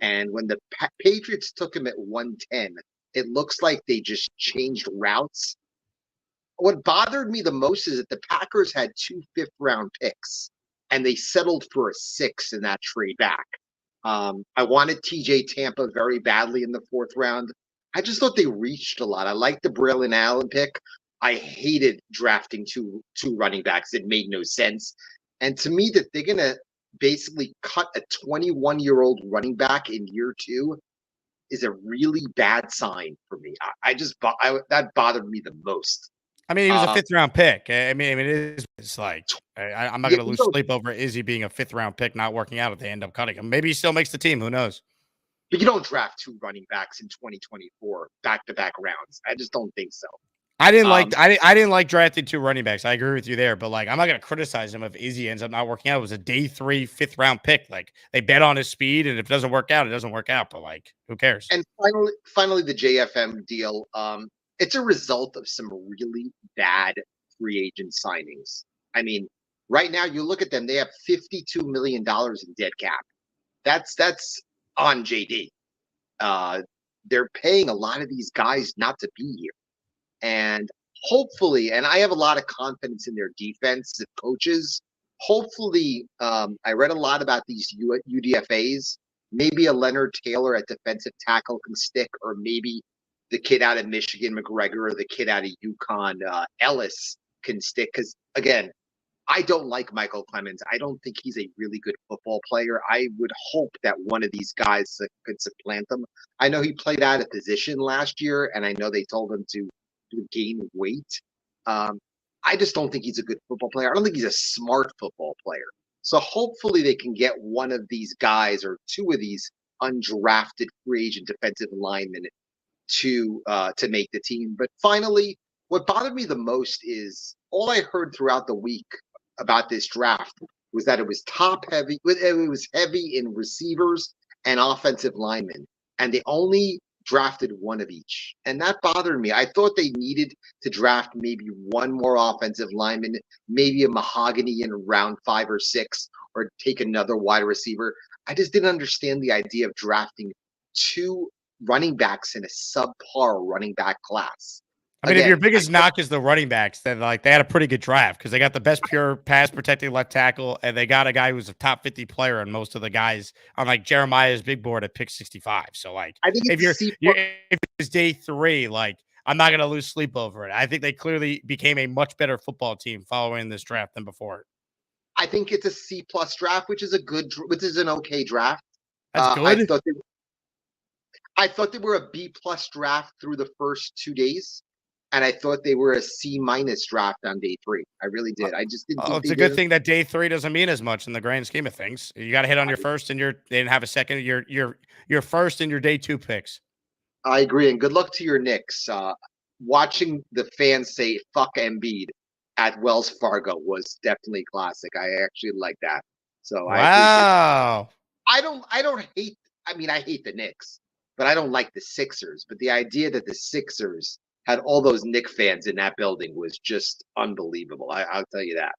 and when the Patriots took him at 110, it looks like they just changed routes. What bothered me the most is that the Packers had 2 5th-round picks, and they settled for a 6 in that trade back. I wanted TJ Tampa very badly in the 4th round. I just thought they reached a lot. I liked the Braylon Allen pick. I hated drafting two running backs. It made no sense. And to me, that they're going to basically cut a 21-year-old running back in year 2 is a really bad sign for me. That bothered me the most. I mean, he was a 5th-round pick. I mean, it's like I'm not going to lose sleep over Izzy being a 5th-round pick not working out if they end up cutting him. Maybe he still makes the team. Who knows? But you don't draft 2 running backs in 2024 back-to-back rounds. I just don't think so. I didn't like drafting 2 running backs. I agree with you there, but like I'm not going to criticize him if Izzy ends up not working out. It was a day 3 5th-round pick. Like they bet on his speed, and if it doesn't work out, it doesn't work out. But like, who cares? And finally, the JFM deal. It's a result of some really bad free agent signings. I mean, right now you look at them; they have $52 million in dead cap. That's on JD. They're paying a lot of these guys not to be here. And hopefully, and I have a lot of confidence in their defensive coaches. Hopefully, I read a lot about these UDFAs. Maybe a Leonard Taylor at defensive tackle can stick, or maybe the kid out of Michigan, McGregor, or the kid out of UConn, Ellis, can stick. Because, again, I don't like Michael Clemens. I don't think he's a really good football player. I would hope that one of these guys could supplant him. I know he played out of position last year, and I know they told him to gain weight. I just don't think he's a good football player. I don't think he's a smart football player. So hopefully they can get one of these guys or 2 of these undrafted free agent defensive linemen to make the team. But finally, what bothered me the most is all I heard throughout the week about this draft was that it was top heavy. It was heavy in receivers and offensive linemen, and they only drafted 1 of each. And that bothered me. I thought they needed to draft maybe 1 more offensive lineman, maybe a mahogany in round 5 or 6, or take another wide receiver. I just didn't understand the idea of drafting 2 running backs in a subpar running back class. I mean, if your biggest knock is the running backs, then like they had a pretty good draft because they got the best pure pass protecting left tackle, and they got a guy who's a top 50 player, and most of the guys on like Jeremiah's big board at pick 65. So like, I think if it's day 3, like I'm not going to lose sleep over it. I think they clearly became a much better football team following this draft than before. I think it's a C plus draft, which is which is an okay draft. That's good. I thought they were a B plus draft through the first 2 days, and I thought they were a C minus draft on day 3. I really did. I just didn't. It's a good thing that day 3 doesn't mean as much in the grand scheme of things. You got to hit on your first, and they didn't have a second. Your first and your day 2 picks. I agree, and good luck to your Knicks. Watching the fans say "fuck Embiid" at Wells Fargo was definitely classic. I actually like that. So wow. I don't hate. I mean, I hate the Knicks, but I don't like the Sixers. But the idea that the Sixers had all those Knicks fans in that building was just unbelievable. I'll tell you that.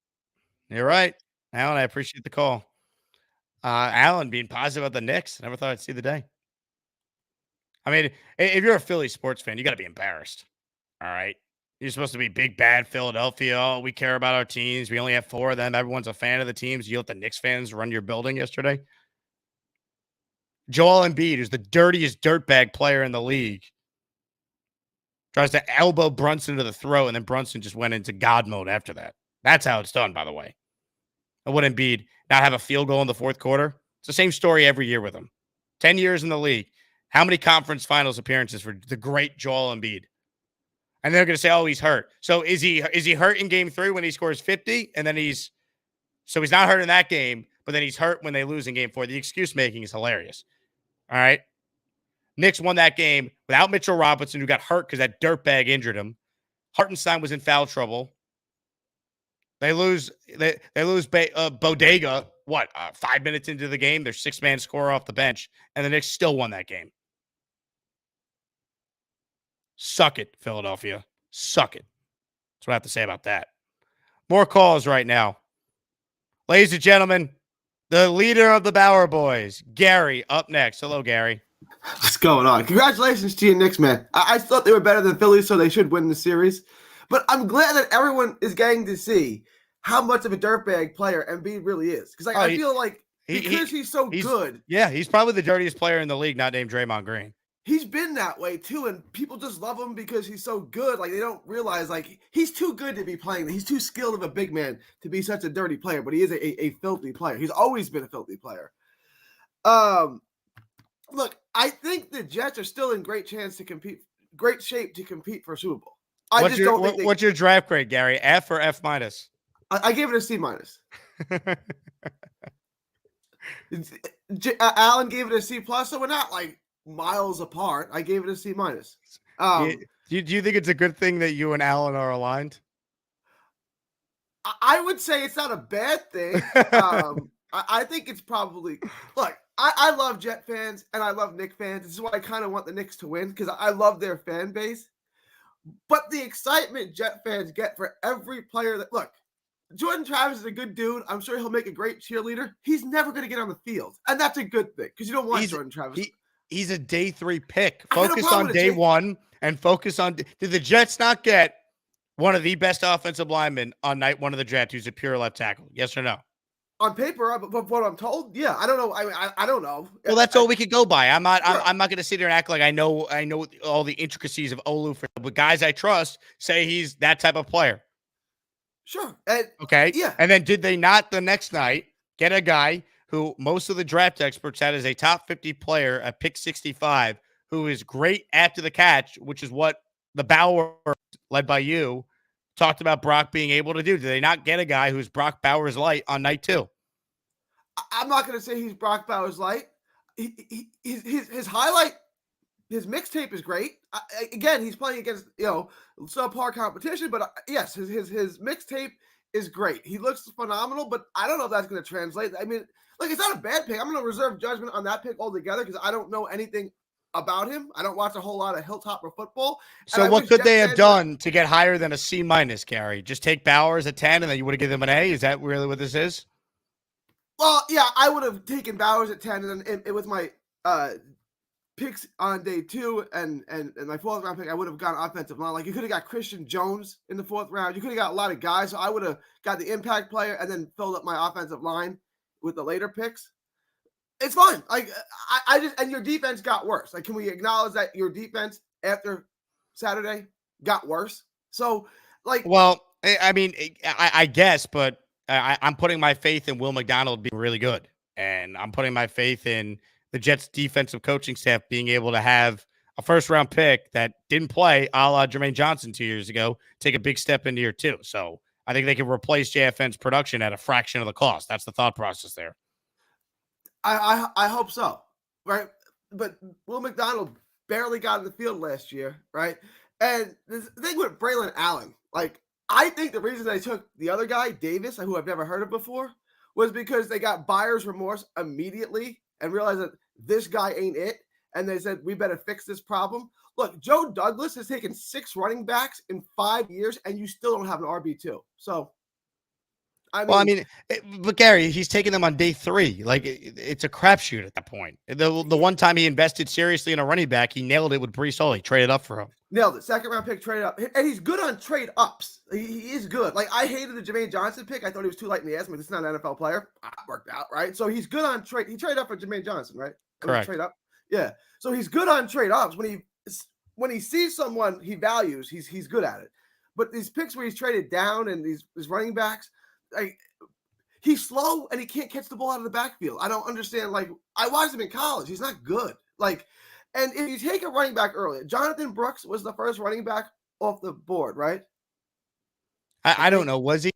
You're right, Alan. I appreciate the call. Alan being positive about the Knicks. Never thought I'd see the day. I mean, if you're a Philly sports fan, you got to be embarrassed. All right. You're supposed to be big, bad Philadelphia. Oh, we care about our teams. We only have 4 of them. Everyone's a fan of the teams. You let the Knicks fans run your building yesterday. Joel Embiid, who's the dirtiest dirtbag player in the league, tries to elbow Brunson to the throat, and then Brunson just went into God mode after that. That's how it's done, by the way. And would Embiid not have a field goal in the fourth quarter? It's the same story every year with him. 10 years in the league. How many conference finals appearances for the great Joel Embiid? And they're going to say, oh, he's hurt. So is he hurt in game 3 when he scores 50? And then he's not hurt in that game, but then he's hurt when they lose in game 4. The excuse making is hilarious. All right. Knicks won that game without Mitchell Robinson, who got hurt because that dirtbag injured him. Hartenstein was in foul trouble. They lose Bodega, 5 minutes into the game? Their 6-man scorer off the bench, and the Knicks still won that game. Suck it, Philadelphia. Suck it. That's what I have to say about that. More calls right now. Ladies and gentlemen, the leader of the Bauer boys, Gary, up next. Hello, Gary. What's going on? Congratulations to you, Knicks, man. I thought they were better than Philly, so they should win the series. But I'm glad that everyone is getting to see how much of a dirtbag player Embiid really is. Because I feel like he's so good. Yeah, he's probably the dirtiest player in the league, not named Draymond Green. He's been that way, too, and people just love him because he's so good. Like, they don't realize, like, he's too good to be playing. He's too skilled of a big man to be such a dirty player, but he is a filthy player. He's always been a filthy player. Look, I think the Jets are still in great shape to compete for Super Bowl. What's your draft grade, Gary? F or F minus? I gave it a C minus. Alan gave it a C plus, so we're not like miles apart. I gave it a C minus. Do you think it's a good thing that you and Alan are aligned? I would say it's not a bad thing. I think it's probably look. I love Jet fans and I love Knicks fans. This is why I kind of want the Knicks to win because I love their fan base. But the excitement Jet fans get for every player that look, Jordan Travis is a good dude. I'm sure he'll make a great cheerleader. He's never going to get on the field, and that's a good thing because you don't want Jordan Travis. He's a day 3 pick. Focus on day 1 and focus on. Did the Jets not get one of the best offensive linemen on night 1 of the draft who's a pure left tackle? Yes or no? On paper, but what I'm told, yeah, I don't know. I don't know. Well, that's all we could go by. I'm not going to sit here and act like I know all the intricacies of Olu. But guys I trust say he's that type of player. Sure. Okay. Yeah. And then did they not the next night get a guy who most of the draft experts had as a top 50 player at pick 65, who is great after the catch, which is what the Bauer, led by you, talked about Brock being able to do? Did they not get a guy who's Brock Bowers light on night 2? I'm not going to say he's Brock Bowers light. His highlight, his mixtape is great. Again, he's playing against subpar competition, but yes, his mixtape is great. He looks phenomenal, but I don't know if that's going to translate. I mean, it's not a bad pick. I'm going to reserve judgment on that pick altogether because I don't know anything about him. I don't watch a whole lot of Hilltopper football. So what could they have done to get higher than a C minus, Gary? Just take Bowers at 10 and then you would have given him an A? Is that really what this is? Well, yeah, I would have taken Bowers at 10 and then with my picks on day 2 and my 4th round pick, I would have gone offensive line. Like you could have got Christian Jones in the 4th round. You could have got a lot of guys. So I would have got the impact player and then filled up my offensive line with the later picks. It's fine. Like I just, and your defense got worse. Like, can we acknowledge that your defense after Saturday got worse. So, like, Well, I mean, I guess, but I'm putting my faith in Will McDonald being really good, and I'm putting my faith in the Jets' defensive coaching staff being able to have a first-round pick that didn't play, a la Jermaine Johnson 2 years ago, take a big step into year two. So I think they can replace JFN's production at a fraction of the cost. That's the thought process there. I hope so, right? But Will McDonald barely got in the field last year, right? And the thing with Braylon Allen, like, I think the reason they took the other guy, Davis, who I've never heard of before, was because they got buyer's remorse immediately and realized that this guy ain't it. And they said, we better fix this problem. Look, Joe Douglas has taken 6 running backs in 5 years, and you still don't have an RB2. So, I mean, but Gary, he's taking them on day 3. Like, it's a crapshoot at that point. The one time he invested seriously in a running back, he nailed it with Brees Hall. He traded up for him. Nailed it. Second round pick, traded up. And he's good on trade ups. He is good. Like, I hated the Jermaine Johnson pick. I thought he was too light in the ass. But this is not an NFL player. Worked out, right? So he's good on trade. He traded up for Jermaine Johnson, right? Correct. Trade up. Yeah. So he's good on trade ups. When he sees someone he values, he's good at it. But these picks where he's traded down and these running backs, like, he's slow and he can't catch the ball out of the backfield. I don't understand. Like, I watched him in college. He's not good. Like, and if you take a running back early, Jonathan Brooks was the first running back off the board, right? I don't know. Was he?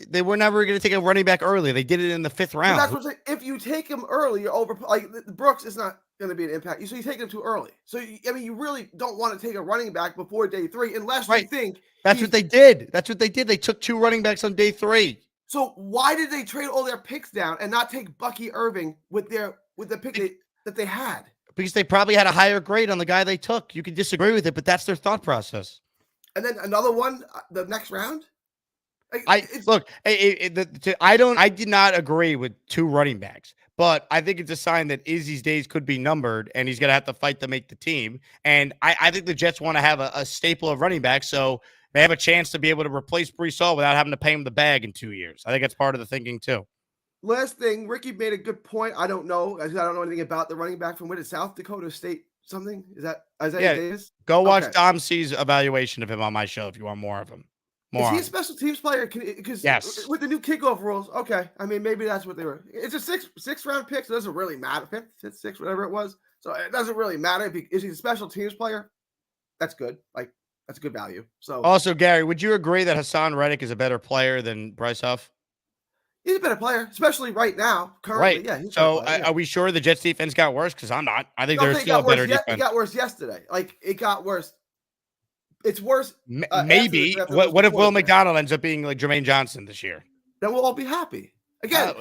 They were never going to take a running back early. They did it in the 5th round. But that's what I'm saying. If you take him early, you're over. Like, Brooks is not going to be an impact. So you take him too early. So, I mean, you really don't want to take a running back before day 3 unless you think. That's what they did. That's what they did. They took 2 running backs on day 3. So why did they trade all their picks down and not take Bucky Irving with the pick that they had? Because they probably had a higher grade on the guy they took. You can disagree with it, but that's their thought process. And then another one, the next round. I did not agree with 2 running backs, but I think it's a sign that Izzy's days could be numbered, and he's going to have to fight to make the team. And I think the Jets want to have a staple of running backs, so they have a chance to be able to replace Brees Hall without having to pay him the bag in 2 years. I think that's part of the thinking too. Last thing, Ricky made a good point. I don't know anything about the running back from South Dakota State. Something is that Isaiah Davis? Go watch Dom C's evaluation of him on my show if you want more of him. Is he a special teams player? Because yes, with the new kickoff rules, okay. I mean, maybe that's what they were. It's a six round pick, so it doesn't really matter. 5th, 6th, whatever it was. So it doesn't really matter is he a special teams player? That's good. Like, that's a good value. So also, Gary, would you agree that Hassan Reddick is a better player than Bryce Huff? He's a better player, especially right now. Currently, yeah. So are we sure the Jets defense got worse? Because I'm not. I think they're still a better defense. It got worse yesterday. Like, it got worse. It's worse. Maybe. What if Will McDonald ends up being like Jermaine Johnson this year? Then we'll all be happy. Again,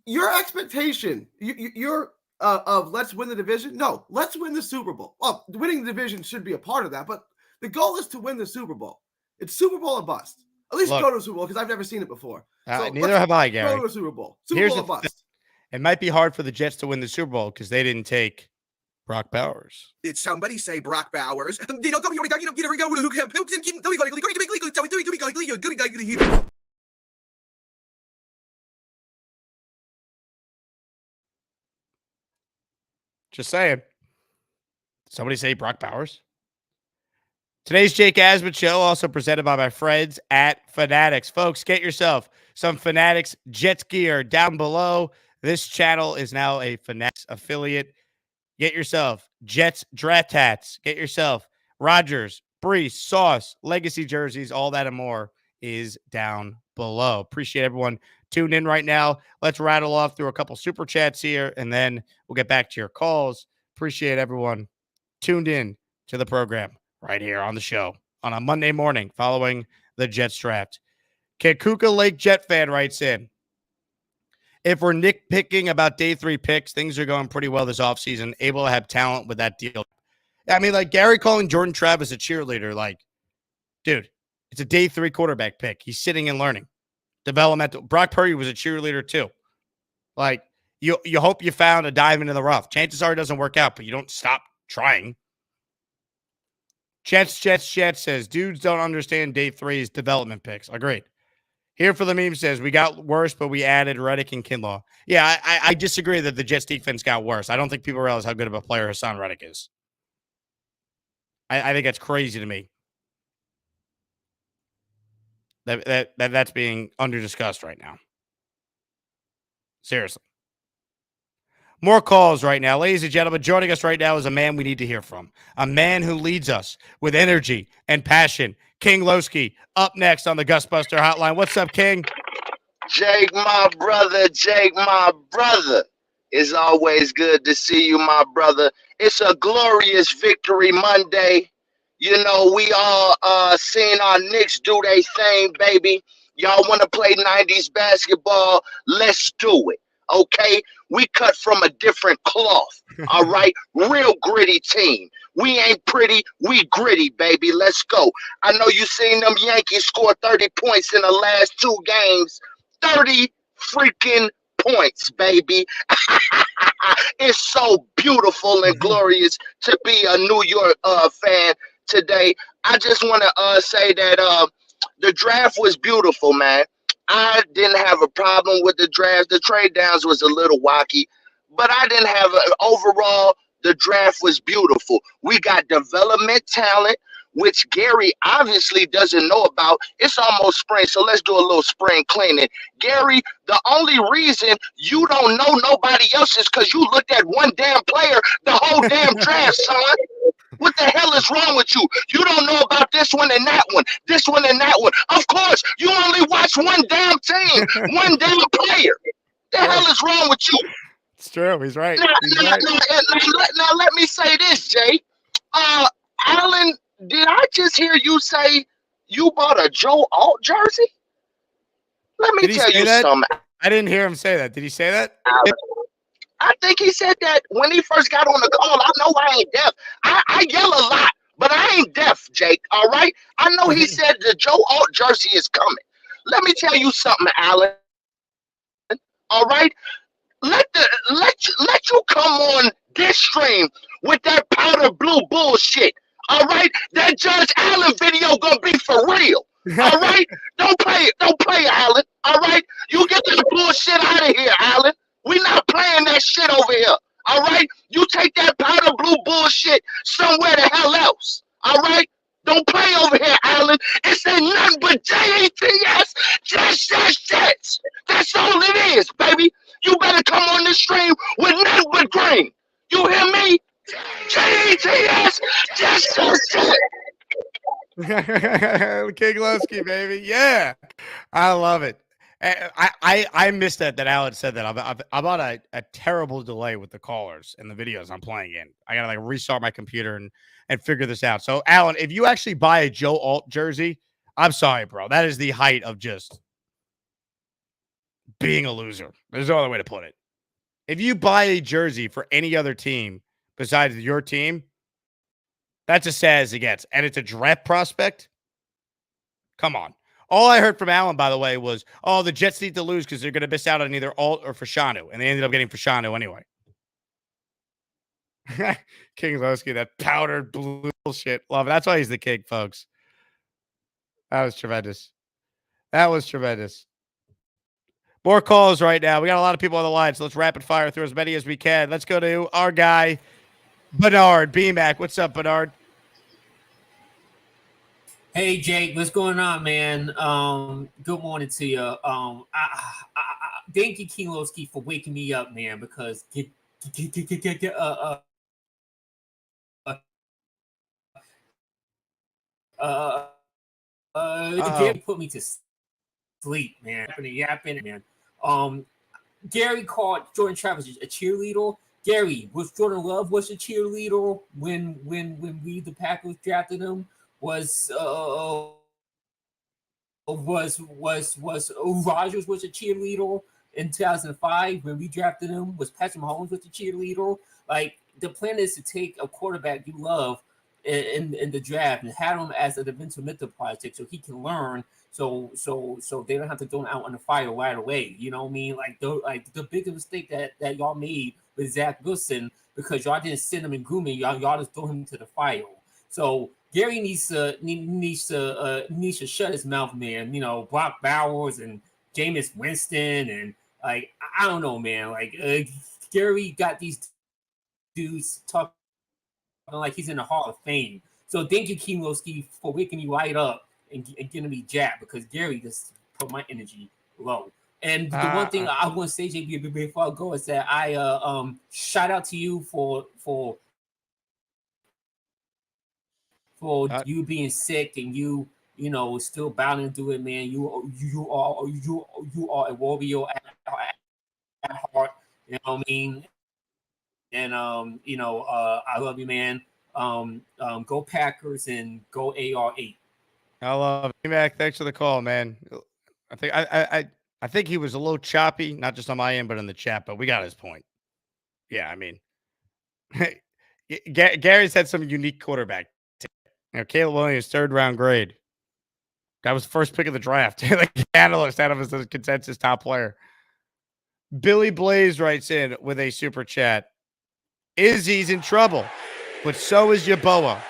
your expectation, you're of let's win the division. No, let's win the Super Bowl. Well, winning the division should be a part of that, but the goal is to win the Super Bowl. It's Super Bowl or bust. At least go to a Super Bowl because I've never seen it before. So neither have I, Gary. Go to a Super Bowl. Super Bowl or bust. It might be hard for the Jets to win the Super Bowl because they didn't take Brock Bowers. Did somebody say Brock Bowers? Just saying. Somebody say Brock Bowers? Today's Jake Asman Show, also presented by my friends at Fanatics. Folks, get yourself some Fanatics Jets gear down below. This channel is now a Fanatics affiliate. Get yourself Jets draft hats. Get yourself Rodgers, Brees, Sauce, Legacy jerseys, all that and more is down below. Appreciate everyone tuned in right now. Let's rattle off through a couple super chats here, and then we'll get back to your calls. Appreciate everyone tuned in to the program right here on the show on a Monday morning following the Jets draft. Kekuka Lake Jet fan writes in, if we're nitpicking about day 3 picks, things are going pretty well this offseason, able to have talent with that deal. I mean, like Gary calling Jordan Travis a cheerleader, like, dude, it's a day 3 quarterback pick. He's sitting and learning. Developmental. Brock Purdy was a cheerleader too. Like, you hope you found a diamond in the rough. Chances are it doesn't work out, but you don't stop trying. Jets says, dudes don't understand day 3's development picks. Agreed. Here for the meme says, we got worse, but we added Reddick and Kinlaw. Yeah, I disagree that the Jets defense got worse. I don't think people realize how good of a player Hassan Reddick is. I think that's crazy to me. That's being under discussed right now. Seriously. More calls right now. Ladies and gentlemen, joining us right now is a man we need to hear from. A man who leads us with energy and passion. King Lowski, up next on the Gustbuster Hotline. What's up, King? Jake, my brother. Jake, my brother. It's always good to see you, my brother. It's a glorious victory Monday. You know, we all seen our Knicks do their thing, baby. Y'all want to play 90s basketball? Let's do it, okay? We cut from a different cloth, all right? Real gritty team. We ain't pretty, we gritty, baby. Let's go. I know you seen them Yankees score 30 points in the last 2 games. 30 freaking points, baby. It's so beautiful and glorious to be a New York fan today. I just want to say that the draft was beautiful, man. I didn't have a problem with the draft. The trade downs was a little wacky, but I didn't have overall. The draft was beautiful. We got development talent, which Gary obviously doesn't know about. It's almost spring, so let's do a little spring cleaning. Gary, the only reason you don't know nobody else is because you looked at one damn player the whole damn draft, son. What the hell is wrong with you? You don't know about this one and that one, this one and that one. Of course, you only watch one damn team, one damn player. The hell is wrong with you? It's true. He's right. Now, let me say this, Jay. Alan, did I just hear you say you bought a Joe Alt jersey? Let me tell you something. I didn't hear him say that. Did he say that? I think he said that when he first got on the call. I know I ain't deaf. I yell a lot, but I ain't deaf, Jake. All right? I know he said the Joe Alt jersey is coming. Let me tell you something, Alan. All right? Let you come on this stream with that powder blue bullshit. All right? That Judge Allen video gonna be for real. All right? Don't play, Alan. All right? You get that bullshit out of here, Alan. We not playing that shit over here. All right? You take that powder blue bullshit somewhere the hell else. All right? Don't play over here, Alan. It's ain't nothing but JATS. Jets. That's all it is, baby. You better come on this stream with nothing but green. You hear me? JATS. Jets. King Lowski, baby. Yeah. I love it. I missed that Alan said that. I'm on a terrible delay with the callers and the videos I'm playing in. I gotta like restart my computer and figure this out. So Alan, if you actually buy a Joe Alt jersey, I'm sorry, bro. That is the height of just being a loser. There's no other way to put it. If you buy a jersey for any other team besides your team, that's as sad as it gets. And it's a draft prospect. Come on. All I heard from Alan, by the way, was, oh, the Jets need to lose because they're going to miss out on either Alt or Fashanu. And they ended up getting Fashanu anyway. King Lowski, that powdered blue shit. Love it. That's why he's the king, folks. That was tremendous. More calls right now. We got a lot of people on the line, so let's rapid fire through as many as we can. Let's go to our guy, Bernard BMAC. What's up, Bernard? Hey Jake, what's going on, man? Good morning to you. Thank you, King Lowski, for waking me up, man. Because Gary put me to sleep, man. Yapping, man. Gary called Jordan Travis a cheerleader. Gary, was Jordan Love a cheerleader when we the Packers drafted him? Was Rogers was a cheerleader in 2005 when we drafted him? Was Patrick Mahomes was a cheerleader? Like, the plan is to take a quarterback you love in the draft and have him as an mental project so he can learn. So they don't have to throw him out on the fire right away. You know what I mean? Like the biggest mistake that y'all made with Zach Wilson, because y'all didn't send him and groom him, y'all just throw him to the fire. So Gary needs to shut his mouth, man. You know, Brock Bowers and Jameis Winston, and like, I don't know, man. Like, Gary got these dudes talking like he's in the Hall of Fame. So thank you, King Lowski, for waking me right up and getting me jabbed because Gary just put my energy low. And the one thing I want to say, JB, before I go is that I shout out to you for you being sick and you know still battling through it, man. You are a warrior at heart. You know what I mean? And I love you, man. Go Packers and go AR8. I love it. Mac, thanks for the call, man. I think I think he was a little choppy, not just on my end, but in the chat. But we got his point. Yeah, I mean, Gary's had some unique quarterback. Caleb Williams, 3rd round grade. That was the first pick of the draft. Like analyst out of his consensus top player. Billy Blaze writes in with a super chat. Izzy's in trouble, but so is Yeboah.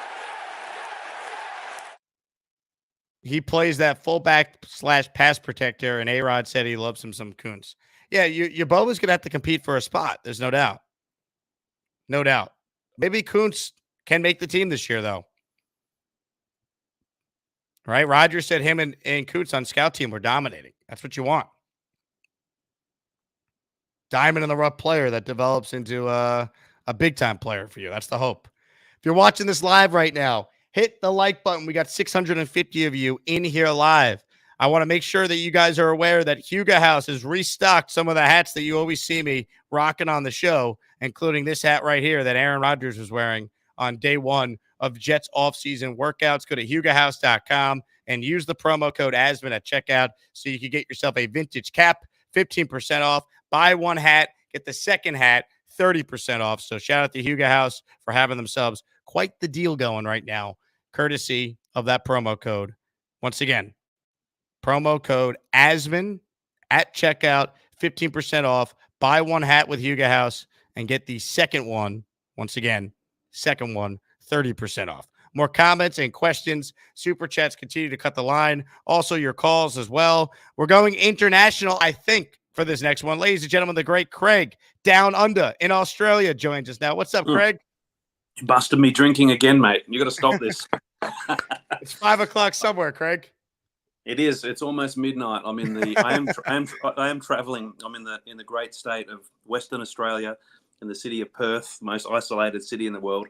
He plays that fullback / pass protector, and A-Rod said he loves him some Kuntz. Yeah, Yeboah's going to have to compete for a spot. There's no doubt. No doubt. Maybe Kuntz can make the team this year, though. Right? Roger said him and Kuntz on scout team were dominating. That's what you want. Diamond in the rough player that develops into a big-time player for you. That's the hope. If you're watching this live right now, hit the like button. We got 650 of you in here live. I want to make sure that you guys are aware that Huga House has restocked some of the hats that you always see me rocking on the show, including this hat right here that Aaron Rodgers was wearing on day 1 of Jets offseason workouts. Go to hugahouse.com and use the promo code Asman at checkout so you can get yourself a vintage cap, 15% off. Buy one hat, get the second hat, 30% off. So shout out to Huga House for having themselves quite the deal going right now, courtesy of that promo code. Once again, promo code Asman at checkout, 15% off. Buy one hat with Huga House and get the second one. Once again, second one, 30% off. More comments and questions. Super chats continue to cut the line. Also, your calls as well. We're going international, I think, for this next one. Ladies and gentlemen, the great Craig down under in Australia joins us now. What's up, Craig? You busted me drinking again, mate. You got to stop this. It's 5 o'clock somewhere, Craig. It is. It's almost midnight. I'm in the. I am traveling. I'm in the great state of Western Australia, in the city of Perth, most isolated city in the world.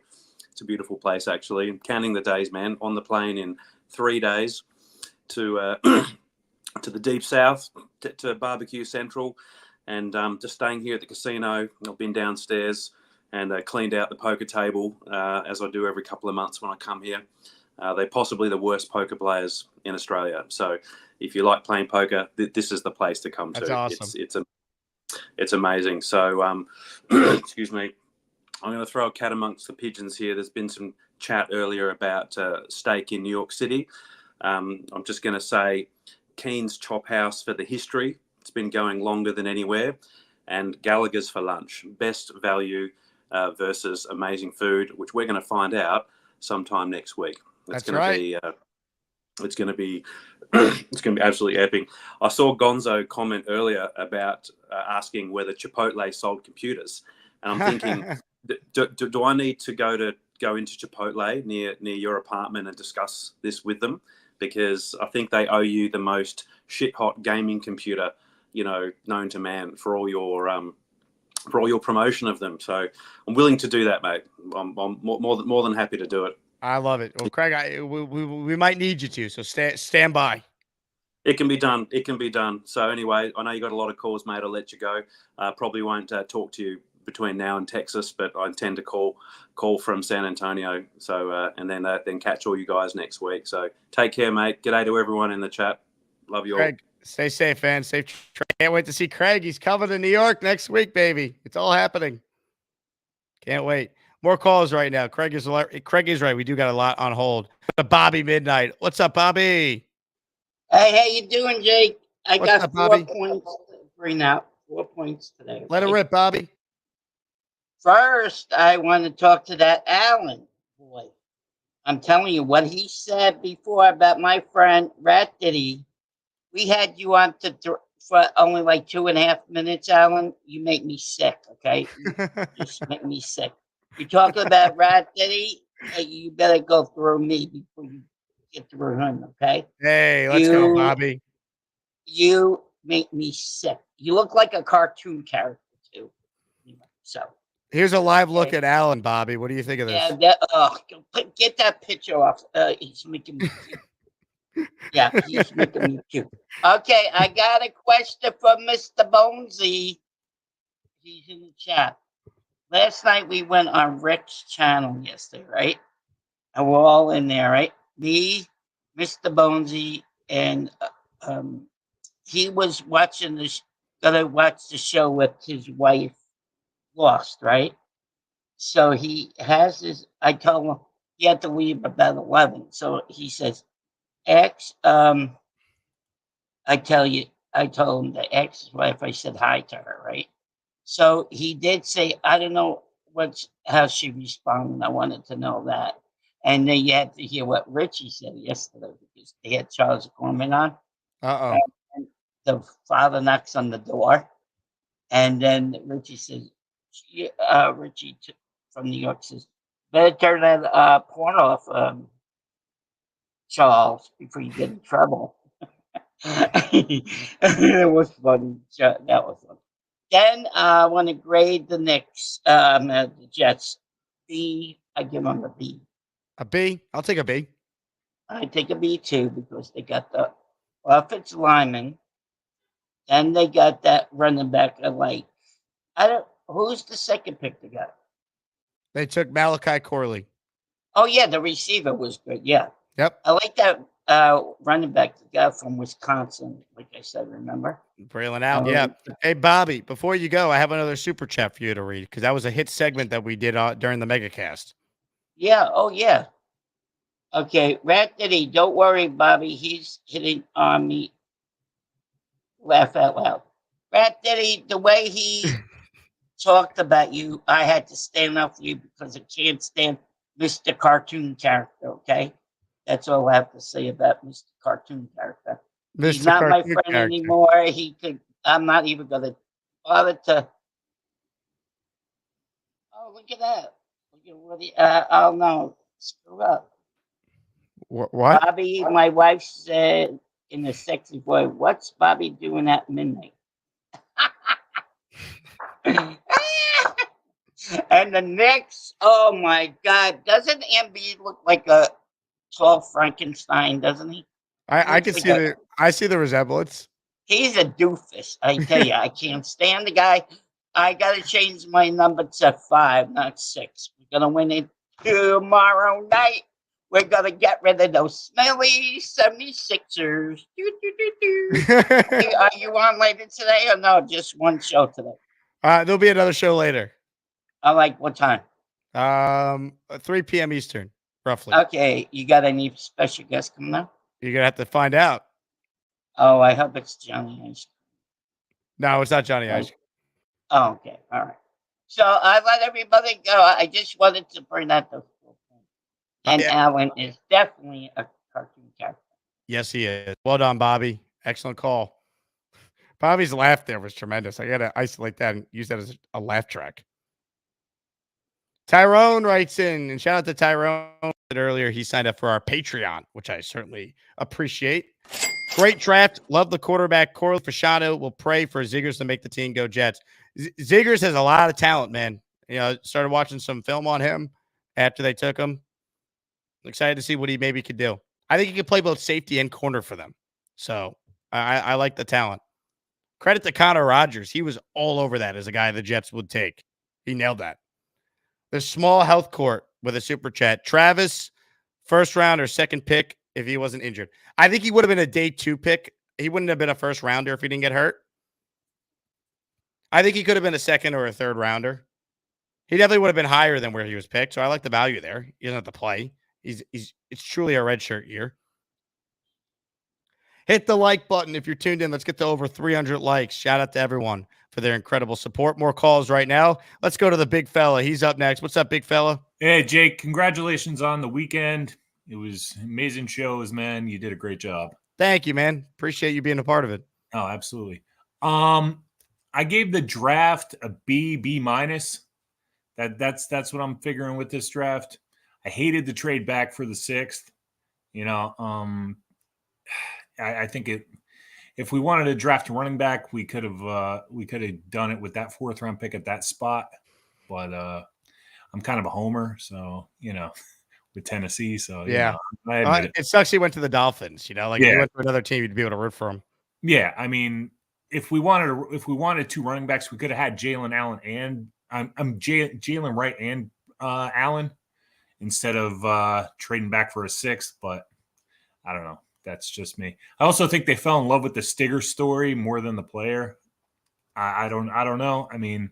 It's a beautiful place, actually. I'm counting the days, man. On the plane in 3 days to to the deep south, to Barbecue Central, and just staying here at the casino. I've been downstairs and cleaned out the poker table, as I do every couple of months when I come here. They're possibly the worst poker players in Australia. So if you like playing poker, this is the place to come to. That's awesome. It's amazing. So, excuse me. I'm going to throw a cat amongst the pigeons here. There's been some chat earlier about steak in New York City. I'm just going to say Keen's Chop House for the history. It's been going longer than anywhere. And Gallagher's for lunch. Best value versus amazing food, which we're going to find out sometime next week. It's going to be absolutely epic. I saw Gonzo comment earlier about asking whether Chipotle sold computers, and I'm thinking, do I need to go into Chipotle near your apartment and discuss this with them? Because I think they owe you the most shit hot gaming computer, known to man for all your promotion of them. So I'm willing to do that, mate. I'm more than happy to do it. I love it. Well, Craig, we might need you to, so stand by. It can be done. It can be done. So anyway, I know you got a lot of calls, mate. I'll let you go. Probably won't talk to you between now and Texas, but I intend to call from San Antonio. So and then catch all you guys next week. So take care, mate. G'day to everyone in the chat. Love you all. Craig, stay safe, man. Safe. Can't wait to see Craig. He's coming to New York next week, baby. It's all happening. Can't wait. More calls right now. Craig is right. We do got a lot on hold. Bobby Midnight. What's up, Bobby? Hey, how you doing, Jake? I What's got up, 4 Bobby? points to bring out. 4 points today. Okay? Let it rip, Bobby. First, I want to talk to that Allen boy. I'm telling you what he said before about my friend Rat Diddy. We had you on for only like 2.5 minutes, Alan. You make me sick, okay? You just make me sick. You're talking about Rat Diddy? Hey, you better go through me before you get through him, okay? Hey, let's go, Bobby. You make me sick. You look like a cartoon character too. So Here's a live look at Alan, Bobby. What do you think of this? get that picture off. He's making me cute. Yeah, he's making me cute. Okay, I got a question for Mr. Bonesy. He's in the chat. Last night we went on Rick's channel yesterday, right? And we're all in there, right? Me, Mr. Bonesy, and he was watching gonna watch the show with his wife, Lost, right? So he has his. I told him he had to leave about 11. So he says, "X, I told him the ex-wife. I said hi to her, right? So he did say, I don't know how she responded. I wanted to know that. And then you had to hear what Richie said yesterday because they had Charles Gorman on. Uh-oh. And the father knocks on the door. And then Richie says, Richie from New York says, better turn that porn off, Charles, before you get in trouble. It was funny. That was funny. Then I want to grade the Knicks, the Jets. B, I give them a B. A B? I'll take a B. I take a B too because they got the offensive lineman. Then they got that running back. Who's the second pick they got? They took Malachi Corley. Oh yeah, the receiver was good. Yeah. Yep. I like that running back, the guy from Wisconsin. Like I said, remember? Braylon out. Yeah. Hey, Bobby, before you go, I have another super chat for you to read because that was a hit segment that we did during the megacast. Yeah. Oh, yeah. Okay. Rat Diddy, don't worry, Bobby. He's hitting on me. Laugh out loud. Rat Diddy, the way he talked about you, I had to stand up for you because I can't stand Mr. Cartoon character, okay? That's all I have to say about Mr. Cartoon character. He's not my friend anymore. I'm not even going to bother to. Oh, look at that. Look at oh, no. Screw up. What? Bobby, my wife said in a sexy voice, what's Bobby doing at midnight? And the Knicks, oh my God. Doesn't Embiid look like a tall Frankenstein, doesn't he? I can see I see the resemblance. He's a doofus. I tell you, I can't stand the guy. I got to change my number to 5, not 6. We're going to win it tomorrow night. We're going to get rid of those smelly 76ers. Are you on later today or no? Just one show today? There'll be another show later. I like what time? 3 p.m. Eastern, roughly. Okay. You got any special guests coming up? You're going to have to find out. Oh, I hope it's Johnny Ice. No, it's not Johnny Ice. Oh, okay. All right. So I let everybody go. I just wanted to bring that to. And Alan is definitely a cartoon character. Yes, he is. Well done, Bobby. Excellent call. Bobby's laugh there was tremendous. I got to isolate that and use that as a laugh track. Tyrone writes in, and shout out to Tyrone. Earlier, he signed up for our Patreon, which I certainly appreciate. Great draft. Love the quarterback. Corley Fasciano will pray for Ziggers to make the team go Jets. Ziggers has a lot of talent, man. You know, started watching some film on him after they took him. Excited to see what he maybe could do. I think he could play both safety and corner for them. So I like the talent. Credit to Connor Rogers. He was all over that as a guy the Jets would take. He nailed that. The small health court with a super chat. Travis, first round or second pick if he wasn't injured. I think he would have been a day 2 pick. He wouldn't have been a first rounder if he didn't get hurt. I think he could have been a second or a third rounder. He definitely would have been higher than where he was picked. So I like the value there. He doesn't have to play. It's truly a redshirt year. Hit the like button if you're tuned in. Let's get to over 300 likes. Shout out to everyone for their incredible support. More calls right now. Let's go to the big fella. He's up next. What's up, big fella? Hey, Jake. Congratulations on the weekend. It was amazing shows, man. You did a great job. Thank you, man. Appreciate you being a part of it. Oh, absolutely. I gave the draft a B minus. That's what I'm figuring with this draft. I hated the trade back for the 6th. I think if we wanted to draft a running back, we could have done it with that 4th round pick at that spot. But I'm kind of a homer, so with Tennessee. So Yeah. I admit it. It sucks he went to the Dolphins. Like if he went to another team, you'd be able to root for him. Yeah, I mean, if we wanted 2 running backs, we could have had Jalen Allen and Jalen Wright and Allen instead of trading back for a 6th. But I don't know. That's just me. I also think they fell in love with the Stigger story more than the player. I don't know. I mean,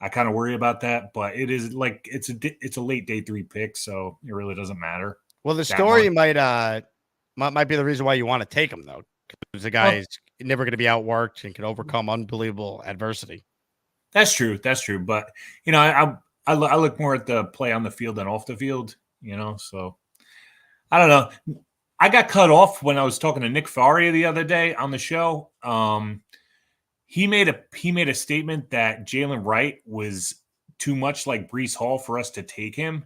I kind of worry about that, but it is like it's a late day 3 pick, so it really doesn't matter. Well, the story might be the reason why you want to take him though, because the guy is never going to be outworked and can overcome unbelievable adversity. That's true. But I look more at the play on the field than off the field. So I don't know. I got cut off when I was talking to Nick Faria the other day on the show. He made a statement that Jalen Wright was too much like Breece Hall for us to take him.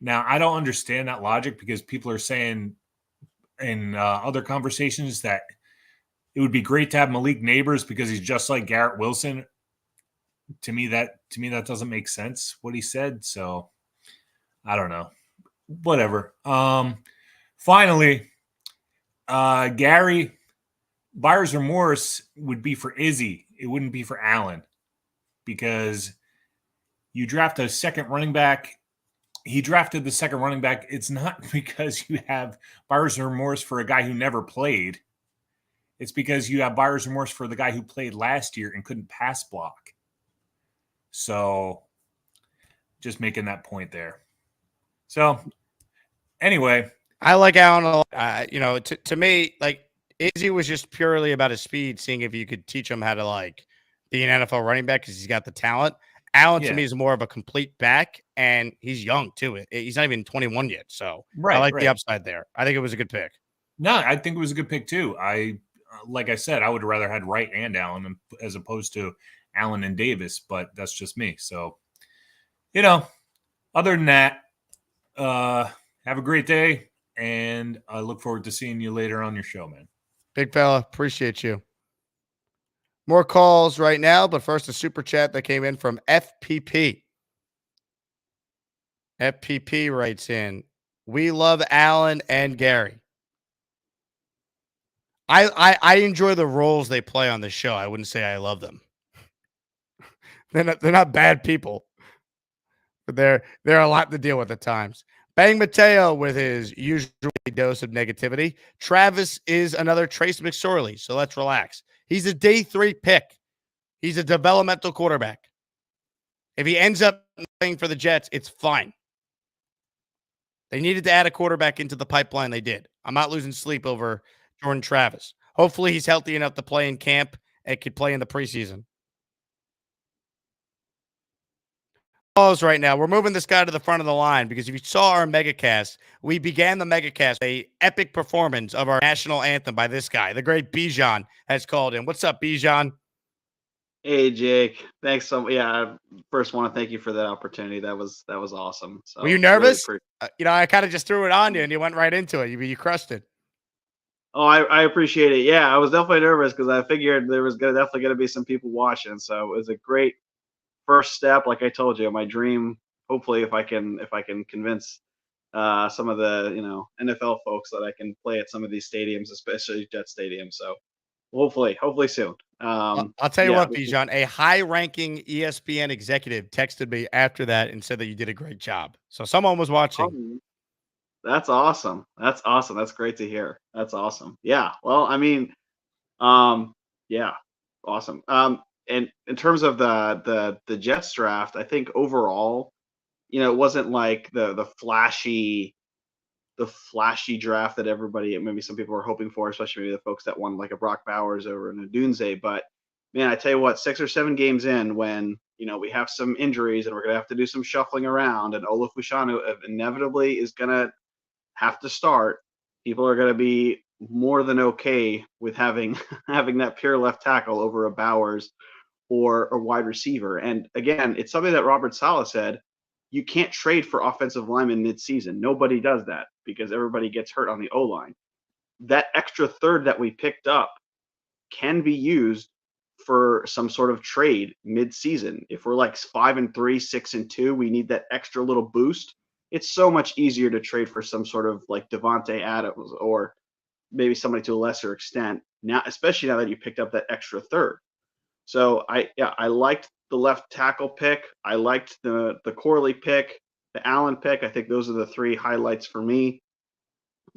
Now, I don't understand that logic because people are saying in other conversations that it would be great to have Malik Neighbors because he's just like Garrett Wilson. To me, that doesn't make sense what he said. So I don't know. Whatever. Finally, Gary, buyer's remorse would be for Izzy. It wouldn't be for Allen because you draft a second running back. He drafted the second running back. It's not because you have buyer's remorse for a guy who never played. It's because you have buyer's remorse for the guy who played last year and couldn't pass block. So just making that point there. So anyway, I like Allen a lot. To me, like Izzy was just purely about his speed, seeing if you could teach him how to be an NFL running back because he's got the talent. Allen to me is more of a complete back, and he's young too. He's not even 21 yet, so I like the upside there. I think it was a good pick. No, I think it was a good pick too. Like I said, I would rather had Wright and Allen as opposed to Allen and Davis, but that's just me. So, other than that, have a great day, and I look forward to seeing you later on your show, man. Big fella, appreciate you. More calls right now, but first a super chat that came in from FPP. FPP writes in, "We love Allen and Gary. I enjoy the roles they play on the show. I wouldn't say I love them. They're not bad people, but they're a lot to deal with at times." Bang Mateo with his usual dose of negativity. Travis is another Trace McSorley, so let's relax. He's a day 3 pick. He's a developmental quarterback. If he ends up playing for the Jets, it's fine. They needed to add a quarterback into the pipeline. They did. I'm not losing sleep over Jordan Travis. Hopefully he's healthy enough to play in camp and could play in the preseason. Pause right now. We're moving this guy to the front of the line because if you saw our megacast, we began the megacast with an epic performance of our national anthem by this guy. The great Bijan has called in. What's up, Bijan? Hey, Jake. Thanks I first want to thank you for that opportunity. That was awesome. So were you nervous? I kind of just threw it on you and you went right into it. You crushed it. Oh, I appreciate it. Yeah, I was definitely nervous because I figured there was definitely going to be some people watching. So it was a great first step. Like I told you, my dream. Hopefully, if I can convince some of the NFL folks that I can play at some of these stadiums, especially Jet Stadium. So hopefully soon. I'll tell you what, Bijan, a high-ranking ESPN executive texted me after that and said that you did a great job. So someone was watching. Oh, that's awesome. That's great to hear. That's awesome. Yeah. Well, I mean, yeah, awesome. And in terms of the Jets draft, I think overall, it wasn't like the flashy draft that everybody, maybe some people were hoping for, especially maybe the folks that won like a Brock Bowers over in a Dunze. But man, I tell you what, 6 or 7 games in, when we have some injuries and we're gonna have to do some shuffling around, and Olaf Bushanu inevitably is gonna have to start, people are gonna be more than okay with having that pure left tackle over a Bowers or a wide receiver. And again, it's something that Robert Saleh said. You can't trade for offensive linemen mid-season. Nobody does that. because everybody gets hurt on the O-line. That extra third that we picked up can be used for some sort of trade mid-season. If we're like 5-3, 6-2, we need that extra little boost. It's so much easier to trade for some sort of like Devontae Adams or maybe somebody to a lesser extent now, especially now that you picked up that extra third. So I liked the left tackle pick. I liked the Corley pick, the Allen pick. I think those are the three highlights for me.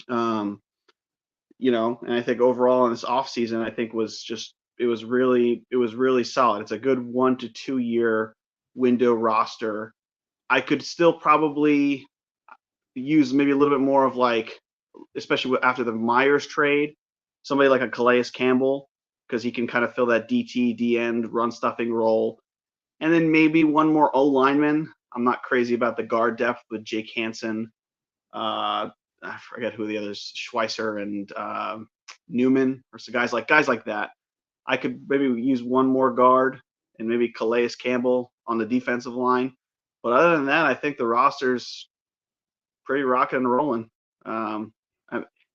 You know, and I think overall in this offseason, I think it was really solid. It's a good 1 to 2 year window roster. I could still probably use maybe a little bit more of like, especially after the Myers trade, somebody like a Calais Campbell, because he can kind of fill that DT, D-end, run stuffing role. And then maybe one more O-lineman. I'm not crazy about the guard depth with Jake Hansen. I forget who the others, Schweitzer and Newman, or some guys like that. I could maybe use one more guard and maybe Calais Campbell on the defensive line. But other than that, I think the roster's pretty rocking and rolling.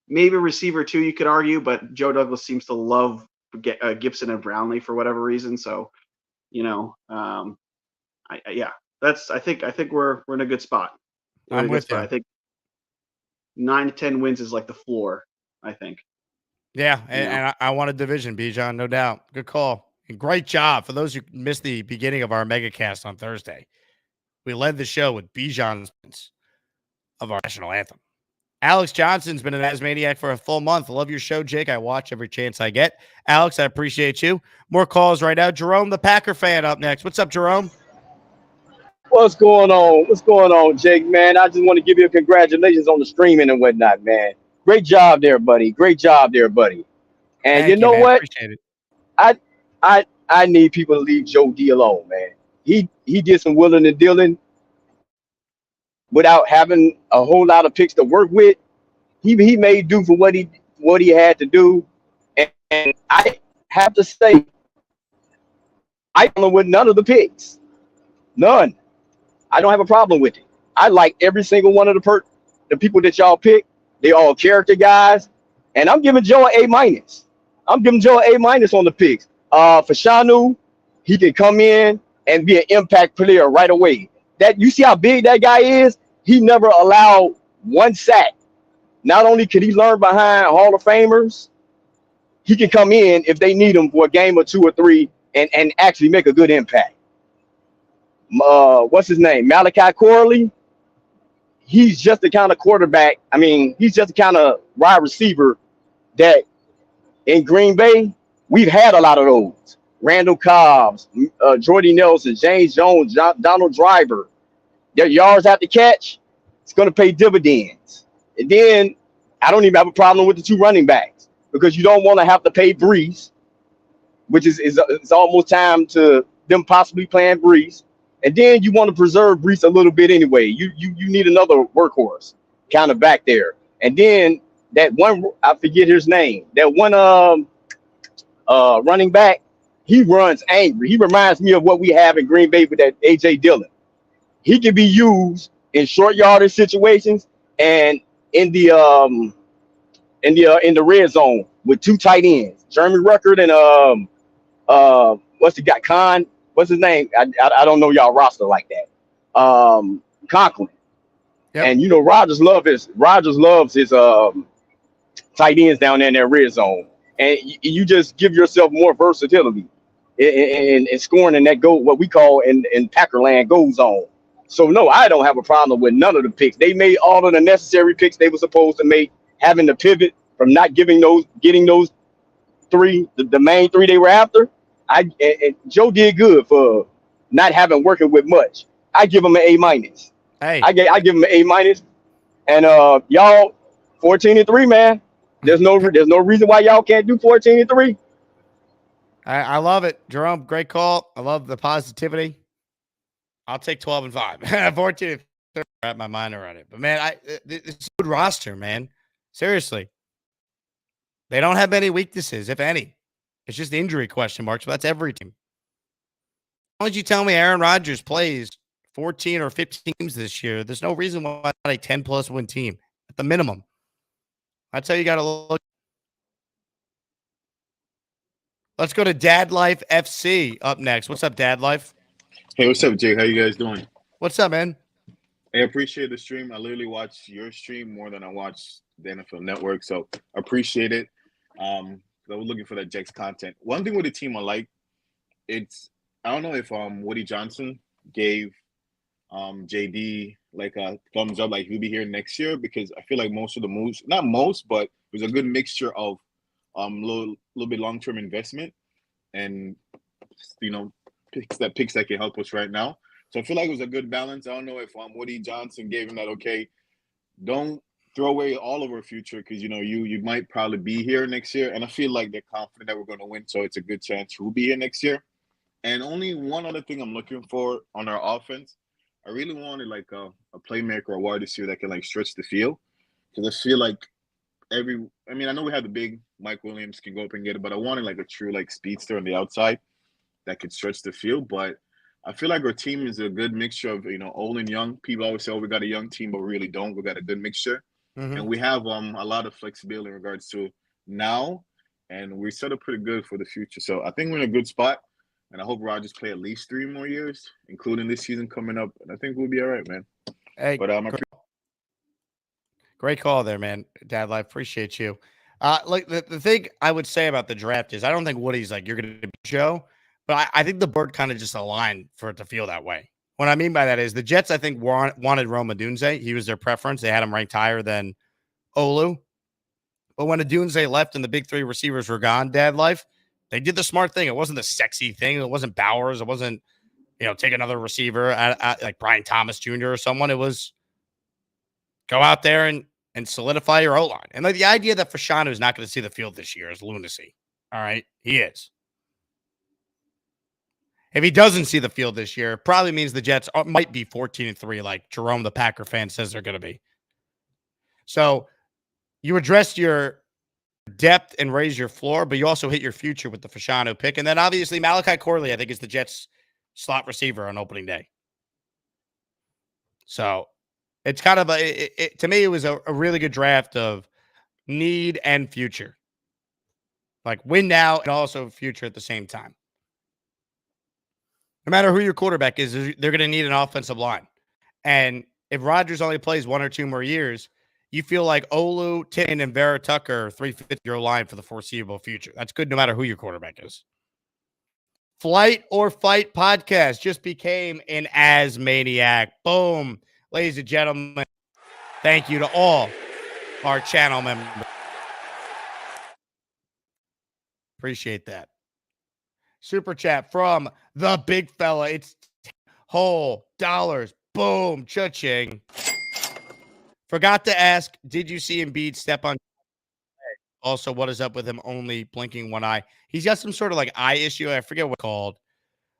Maybe a receiver too, you could argue, but Joe Douglas seems to love Gibson and Brownlee for whatever reason. So, you know, I think we're in a good spot. I'm with you. I think 9 to 10 wins is like the floor, I think. Yeah, and I want a division, Bijan, no doubt. Good call. And great job. For those who missed the beginning of our megacast on Thursday, we led the show with Bijan's of our national anthem. Alex Johnson's been an Asmaniac for a full month. Love your show, Jake. I watch every chance I get. Alex, I appreciate you. More calls right now. Jerome, the Packer fan, up next. What's up, Jerome? What's going on? What's going on, Jake, man? I just want to give you a congratulations on the streaming and whatnot, man. Great job there, buddy. Great job there, buddy. And you know what? Appreciate it. I need people to leave Joe D alone, man. He did some willing and dealing without having a whole lot of picks to work with. He made do for what he had to do. And I have to say, I don't know with none of the picks. None. I don't have a problem with it. I like every single one of the people that y'all pick. They all character guys. And I'm giving Joe an A-. I'm giving Joe an A- on the picks. For Shanu, he can come in and be an impact player right away. That you see how big that guy is? He never allowed one sack. Not only could he learn behind Hall of Famers, he can come in if they need him for a game or 2 or 3 and actually make a good impact. What's his name? Malachi Corley. He's just the kind of quarterback. I mean, he's just the kind of wide receiver that in Green Bay, we've had a lot of those. Randall Cobbs, Jordy Nelson, James Jones, Donald Driver. Their yards after catch, it's going to pay dividends. And then I don't even have a problem with the 2 running backs because you don't want to have to pay Brees, which is it's almost time to them possibly playing Brees. And then you want to preserve Brees a little bit anyway. You need another workhorse kind of back there. And then that one, I forget his name, that one running back, he runs angry. He reminds me of what we have in Green Bay with that A.J. Dillon. He can be used in short yardage situations and in the red zone with 2 tight ends, Jeremy Ruckert and what's the guy, Khan? What's his name? I don't know y'all roster like that. Conklin. Yep. And you know Rodgers loves his tight ends down there in that red zone. And you just give yourself more versatility in scoring in that goal, what we call in Packerland goal zone. So no, I don't have a problem with none of the picks. They made all of the necessary picks they were supposed to make, having to pivot from not getting those 3, the main 3 they were after. And Joe did good for not having working with much. I give him an A-. Hey, I give him an A-. And y'all 14-3, man. There's no reason why y'all can't do 14-3. I love it, Jerome. Great call. I love the positivity. I'll take 12-5. 14. Wrap my mind around it, but man, it's a good roster, man. Seriously, they don't have any weaknesses, if any. It's just injury question marks, but that's every team. Why don't you tell me Aaron Rodgers plays 14 or 15 games this year? There's no reason why not a 10-plus win team. at the minimum. That's how you got to look. Let's go to Dad Life FC up next. What's up, Dad Life? Hey, what's up, Jake? How you guys doing? What's up, man? I appreciate the stream. I literally watch your stream more than I watch the NFL Network, so I appreciate it. I was looking for that Jets content. One thing with the team I like, I don't know if Woody Johnson gave JD like a thumbs up, like he'll be here next year, because I feel like most of the moves, not most, but it was a good mixture of little bit long-term investment and picks that can help us right now. So I feel like it was a good balance. I don't know if Woody Johnson gave him that, okay, don't throw away all of our future, because you might probably be here next year, and I feel like they're confident that we're going to win, so it's a good chance we'll be here next year. And only one other thing I'm looking for on our offense, I really wanted like a playmaker or wide receiver that can like stretch the field, because I feel like I know we have the big Mike Williams can go up and get it, but I wanted like a true like speedster on the outside that could stretch the field. But I feel like our team is a good mixture of old and young. People always say, "Oh, we got a young team," but we really don't. We got a good mixture, and we have a lot of flexibility in regards to now, and we're set up pretty good for the future. So I think we're in a good spot, and I hope Rodgers play at least 3 more years, including this season coming up, and I think we'll be all right, man. Hey, but great call there, man. Dad Life, appreciate you. Like the thing I would say about the draft is I don't think Woody's like you're going to be Joe, but I think the board kind of just aligned for it to feel that way. What I mean by that is the Jets, I think, wanted Rome Odunze. He was their preference. They had him ranked higher than Olu. But when Odunze left and the big 3 receivers were gone, Dad Life, they did the smart thing. It wasn't the sexy thing. It wasn't Bowers. It wasn't, take another receiver like Brian Thomas Jr. or someone. It was go out there and solidify your O-line. And like the idea that Fashanu is not going to see the field this year is lunacy. All right. He is. If he doesn't see the field this year, it probably means the Jets might be 14-3, like Jerome, the Packer fan, says they're going to be. So you addressed your depth and raise your floor, but you also hit your future with the Fashanu pick. And then obviously Malachi Corley, I think, is the Jets slot receiver on opening day. So it's kind of to me, it was a really good draft of need and future. Like win now and also future at the same time. No matter who your quarterback is, they're going to need an offensive line. And if Rodgers only plays 1 or 2 more years, you feel like Olu, Tin, and Vera Tucker are 350-year line for the foreseeable future. That's good no matter who your quarterback is. Flight or Fight podcast just became an As Maniac. Boom. Ladies and gentlemen, thank you to all our channel members. Appreciate that. Super chat from the big fella. It's whole dollars. Boom. Cha-ching. Forgot to ask, did you see Embiid step on? Also, what is up with him only blinking one eye? He's got some sort of like eye issue. I forget what it's called.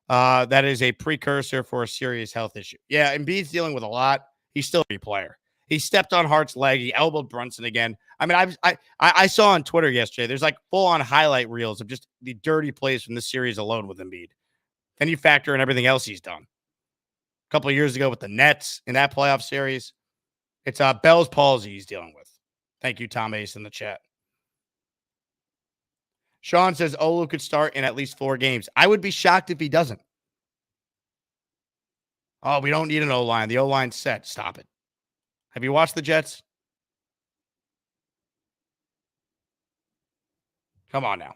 That is a precursor for a serious health issue. Yeah, Embiid's dealing with a lot. He's still a player. He stepped on Hart's leg. He elbowed Brunson again. I mean, I saw on Twitter yesterday, there's like full-on highlight reels of just the dirty plays from this series alone with Embiid. Then you factor in everything else he's done. A couple of years ago with the Nets in that playoff series. It's Bell's palsy he's dealing with. Thank you, Tom Ace, in the chat. Sean says Olu could start in at least 4 games. I would be shocked if he doesn't. Oh, we don't need an O-line. The O-line's set. Stop it. Have you watched the Jets? Come on now.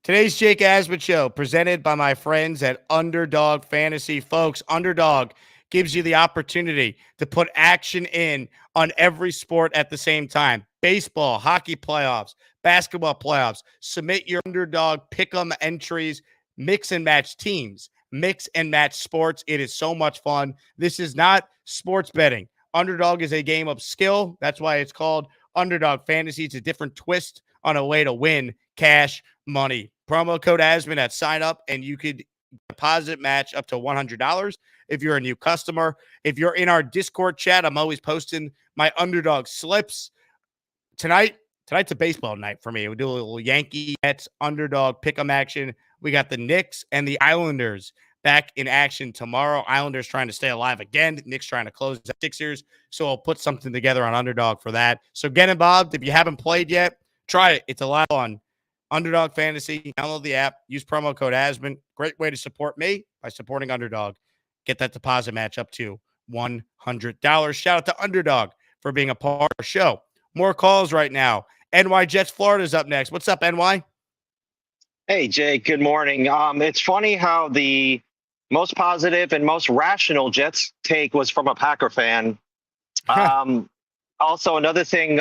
Today's Jake Asman Show, presented by my friends at Underdog Fantasy. Folks, Underdog gives you the opportunity to put action in on every sport at the same time. Baseball, hockey playoffs, basketball playoffs. Submit your Underdog pick'em entries, mix and match teams, mix and match sports. It is so much fun. This is not sports betting. Underdog is a game of skill. That's why it's called Underdog Fantasy. It's a different twist on a way to win cash money. Promo code Asman at sign up, and you could deposit match up to $100 if you're a new customer. If you're in our Discord chat, I'm always posting my Underdog slips. Tonight's a baseball night for me. We do a little Yankee Mets Underdog pick'em action. We got the Knicks and the Islanders back in action tomorrow. Islanders trying to stay alive again. Knicks trying to close the Sixers. So I'll put something together on Underdog for that. So get involved. If you haven't played yet, try it. It's a lot of fun. Underdog Fantasy. Download the app. Use promo code Asman. Great way to support me by supporting Underdog. Get that deposit match up to $100. Shout out to Underdog for being a part of our show. More calls right now. NY Jets Florida is up next. What's up, NY? Hey, Jake, good morning. It's funny how the most positive and most rational Jets take was from a Packer fan. Also, another thing,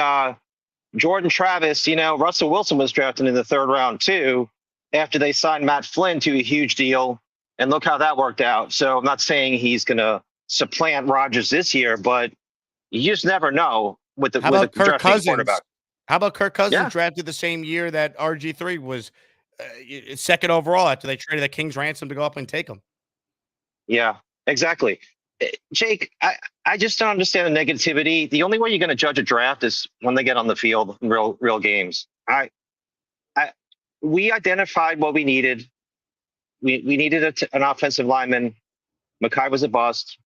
Jordan Travis, Russell Wilson was drafted in the 3rd round too, after they signed Matt Flynn to a huge deal. And look how that worked out. So I'm not saying he's going to supplant Rodgers this year, but you just never know with the Kirk Cousins? quarterback. How about Kirk Cousins drafted the same year that RG3 was 2nd overall after they traded the King's ransom to go up and take him? Yeah, exactly. Jake, I just don't understand the negativity. The only way you're going to judge a draft is when they get on the field in real games. We identified what we needed. We needed an offensive lineman. Mackay was a bust.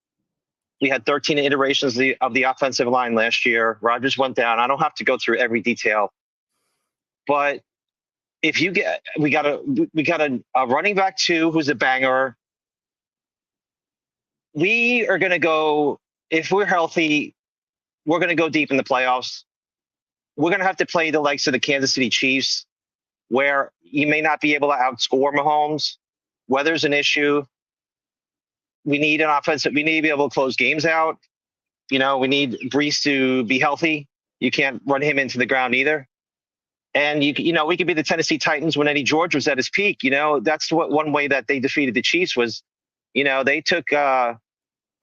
We had 13 iterations of the offensive line last year. Rodgers went down. I don't have to go through every detail, but if you get, we got a running back 2 who's a banger. We are going to go, if we're healthy, we're going to go deep in the playoffs. We're going to have to play the likes of the Kansas City Chiefs, where you may not be able to outscore Mahomes. Weather's an issue. We need an offensive. We need to be able to close games out. We need Brees to be healthy. You can't run him into the ground either. And we could be the Tennessee Titans when Eddie George was at his peak. That's one way that they defeated the Chiefs was, they took the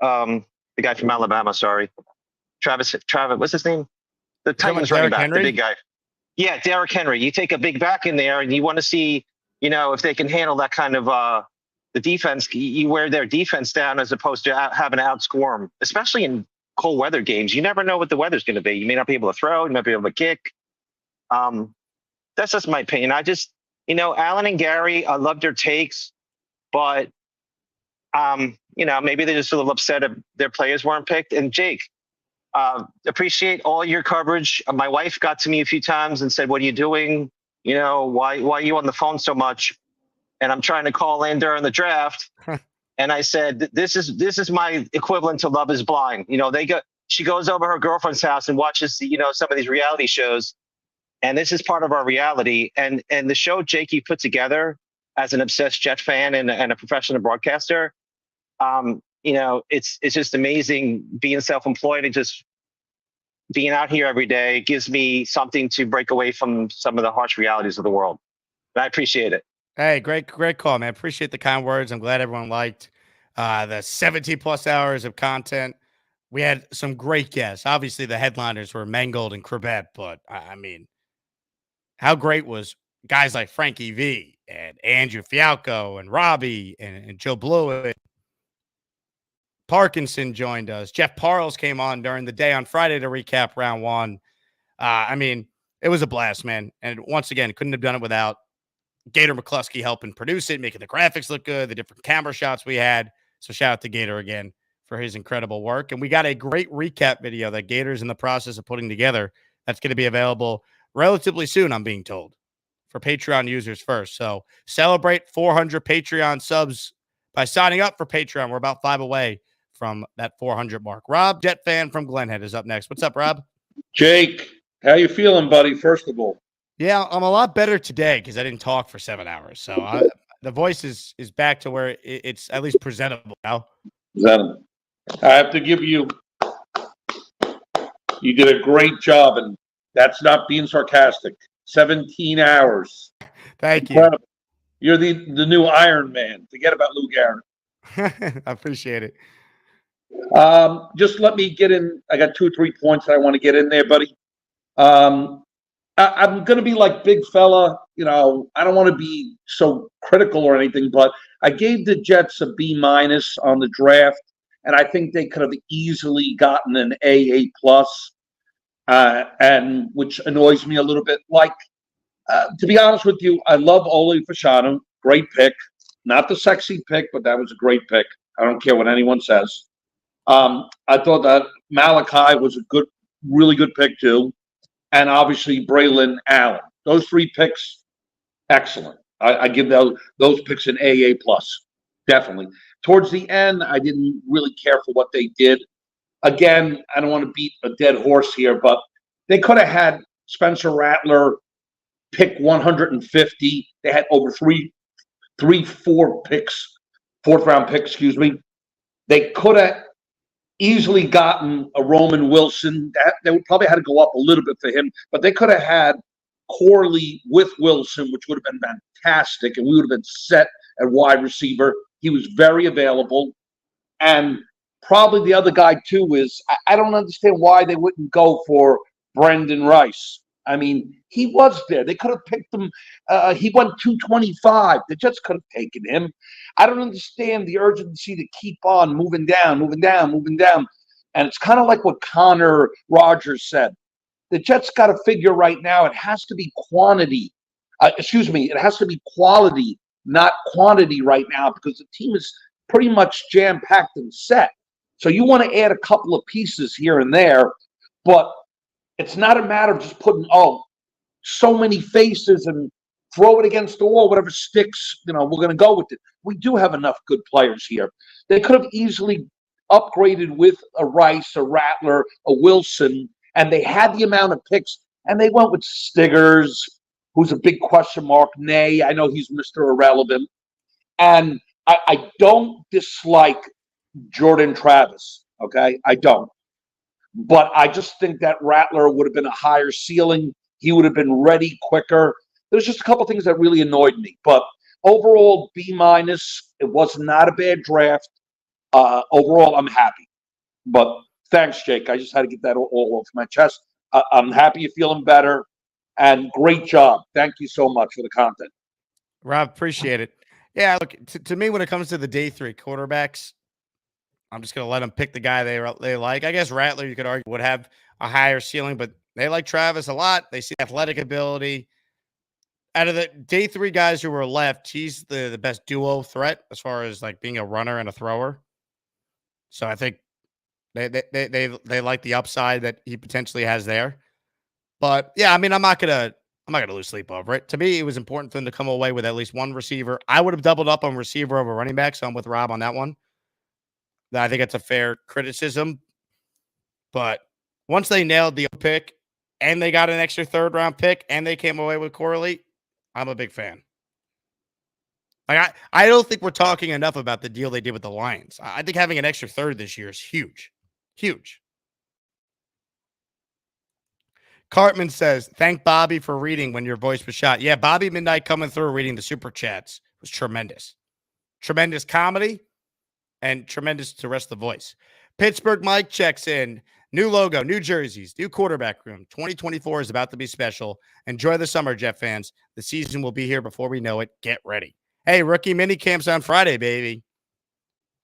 guy from Alabama. Sorry, Travis. What's his name? The Titans running back, the big guy. Yeah, Derrick Henry. You take a big back in there, and you want to see, if they can handle that kind of the defense. You wear their defense down as opposed to having to outscore them, especially in cold weather games. You never know what the weather's going to be. You may not be able to throw. You might be able to kick. That's just my opinion. I just, Alan and Gary, I love their takes, but, maybe they're just a little upset if their players weren't picked. And Jake, appreciate all your coverage. My wife got to me a few times and said, "What are you doing? Why are you on the phone so much?" And I'm trying to call in during the draft. And I said, this is my equivalent to Love is Blind. She goes over her girlfriend's house and watches, some of these reality shows. And this is part of our reality. And the show Jake you put together as an obsessed Jet fan and a professional broadcaster, it's just amazing being self-employed and just being out here every day gives me something to break away from some of the harsh realities of the world. And I appreciate it. Hey, great call, man. Appreciate the kind words. I'm glad everyone liked the 17 plus hours of content. We had some great guests. Obviously, the headliners were Mangold and Corbett, but I mean, how great was guys like Frankie V and Andrew Fialco and Robbie and Joe Blewett. Parkinson joined us. Jeff Parles came on during the day on Friday to recap round 1. I mean, it was a blast, man. And once again, couldn't have done it without Gator McCluskey helping produce it, making the graphics look good, the different camera shots we had. So shout out to Gator again for his incredible work. And we got a great recap video that Gator's in the process of putting together that's going to be available relatively soon, I'm being told, for Patreon users first. So celebrate 400 Patreon subs by signing up for Patreon. We're about 5 away from that 400 mark. Rob, Jet fan from Glenhead, is up next. What's up, Rob? Jake, how you feeling, buddy, first of all? Yeah, I'm a lot better today because I didn't talk for 7 hours. So the voice is back to where it's at least presentable now. Presentable. I have to give you did a great job, and that's not being sarcastic. 17 hours. Thank you. Incredible. You're the new Iron Man. Forget about Lou Gehrig. I appreciate it. Just let me get in. I got 2 or 3 points that I want to get in there, buddy. I'm going to be like big fella. I don't want to be so critical or anything, but I gave the Jets a B- on the draft, and I think they could have easily gotten an A+, and which annoys me a little bit. To be honest with you, I love Ole Fashanu. Great pick. Not the sexy pick, but that was a great pick. I don't care what anyone says. I thought that Malachi was a good, really good pick too, and obviously Braylon Allen. Those three picks, excellent. I give those picks an AA plus, definitely. Towards the end, I didn't really care for what they did. Again, I don't want to beat a dead horse here, but they could have had Spencer Rattler pick 150. They had over four picks, fourth round picks, excuse me. They could have easily gotten a Roman Wilson. That they would probably had to go up a little bit for him, but they could have had Corley with Wilson, which would have been fantastic, and we would have been set at wide receiver. He was very available. And probably the other guy too is I don't understand why they wouldn't go for Brendan Rice. I mean, he was there. They could have picked him. He went 225. They just could have taken him. I don't understand the urgency to keep on moving down. And it's kind of like what Connor Rogers said. The Jets got to figure right now it has to be quantity. It has to be quality, not quantity right now, because the team is pretty much jam-packed and set. So you want to add a couple of pieces here and there, but it's not a matter of just putting, so many faces and throw it against the wall, whatever sticks, we're going to go with it. We do have enough good players here. They could have easily upgraded with a Rice, a Rattler, a Wilson, and they had the amount of picks, and they went with Stiggers, who's a big question mark. Nay, I know he's Mr. Irrelevant. And I don't dislike Jordan Travis, okay? I don't. But I just think that Rattler would have been a higher ceiling. He would have been ready quicker. There's just a couple things that really annoyed me. But overall, B-. It was not a bad draft. Overall, I'm happy. But thanks, Jake. I just had to get that all off my chest. I'm happy you're feeling better. And great job. Thank you so much for the content. Rob, appreciate it. Yeah, look, to me, when it comes to the day three quarterbacks, I'm just going to let them pick the guy they like. I guess Rattler, you could argue, would have a higher ceiling, but they like Travis a lot. They see athletic ability. Out of the day three guys who were left, he's the best duo threat as far as like being a runner and a thrower. So I think they like the upside that he potentially has there. But yeah, I mean, I'm not gonna lose sleep over it. To me, it was important for them to come away with at least one receiver. I would have doubled up on receiver over running back, so I'm with Rob on that one. I think it's a fair criticism. But once they nailed the pick and they got an extra third round pick and they came away with Corley, I'm a big fan. Like I don't think we're talking enough about the deal they did with the Lions. I think having an extra third this year is huge. Huge. Cartman says, thank Bobby for reading when your voice was shot. Yeah, Bobby Midnight coming through reading the super chats was tremendous. Tremendous comedy and tremendous to rest the voice. Pittsburgh Mike checks in. New logo, new jerseys, new quarterback room. 2024 is about to be special. Enjoy the summer, Jet fans. The season will be here before we know it. Get ready. Hey, rookie mini camps on Friday, baby.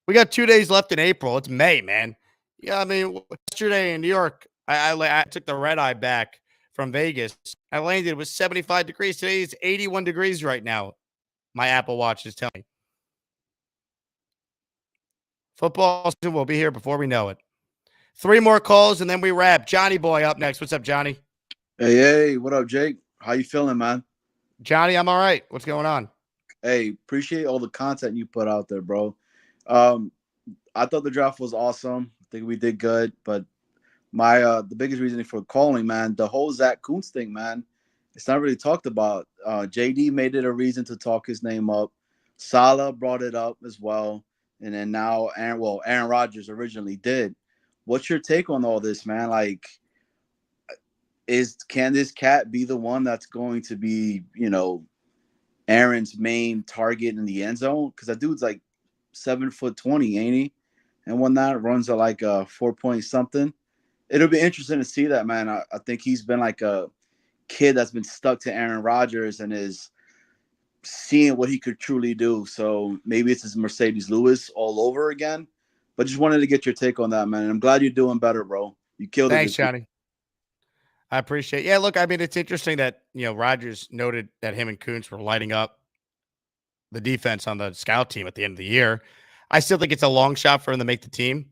We got 2 days left in April. It's May, man. Yeah, I mean, yesterday in New York, I took the red eye back from Vegas. I landed, it was 75 degrees. Today it's 81 degrees right now. My Apple Watch is telling me. Football season will be here before we know it. 3 more calls and then we wrap. Johnny Boy up next. What's up, Johnny? Hey, what up, Jake? How you feeling, man? Johnny, I'm all right. What's going on? Hey, appreciate all the content you put out there, bro. I thought the draft was awesome. I think we did good, but my the biggest reason for calling, man, the whole Zach Kuntz thing, man, it's not really talked about. JD made it a reason to talk his name up. Salah brought it up as well, and then now Aaron Rodgers originally did. What's your take on all this, man? Like, can this cat be the one that's going to be, Aaron's main target in the end zone? Because that dude's like 7'20", ain't he? And whatnot, runs at like 4 something. It'll be interesting to see that, man. I think he's been like a kid that's been stuck to Aaron Rodgers and is seeing what he could truly do. So maybe it's his Mercedes Lewis all over again. But just wanted to get your take on that, man. And I'm glad you're doing better, bro. You killed it. Thanks, Johnny. I appreciate it. Yeah, look, I mean, it's interesting that, Rodgers noted that him and Kuntz were lighting up the defense on the scout team at the end of the year. I still think it's a long shot for him to make the team.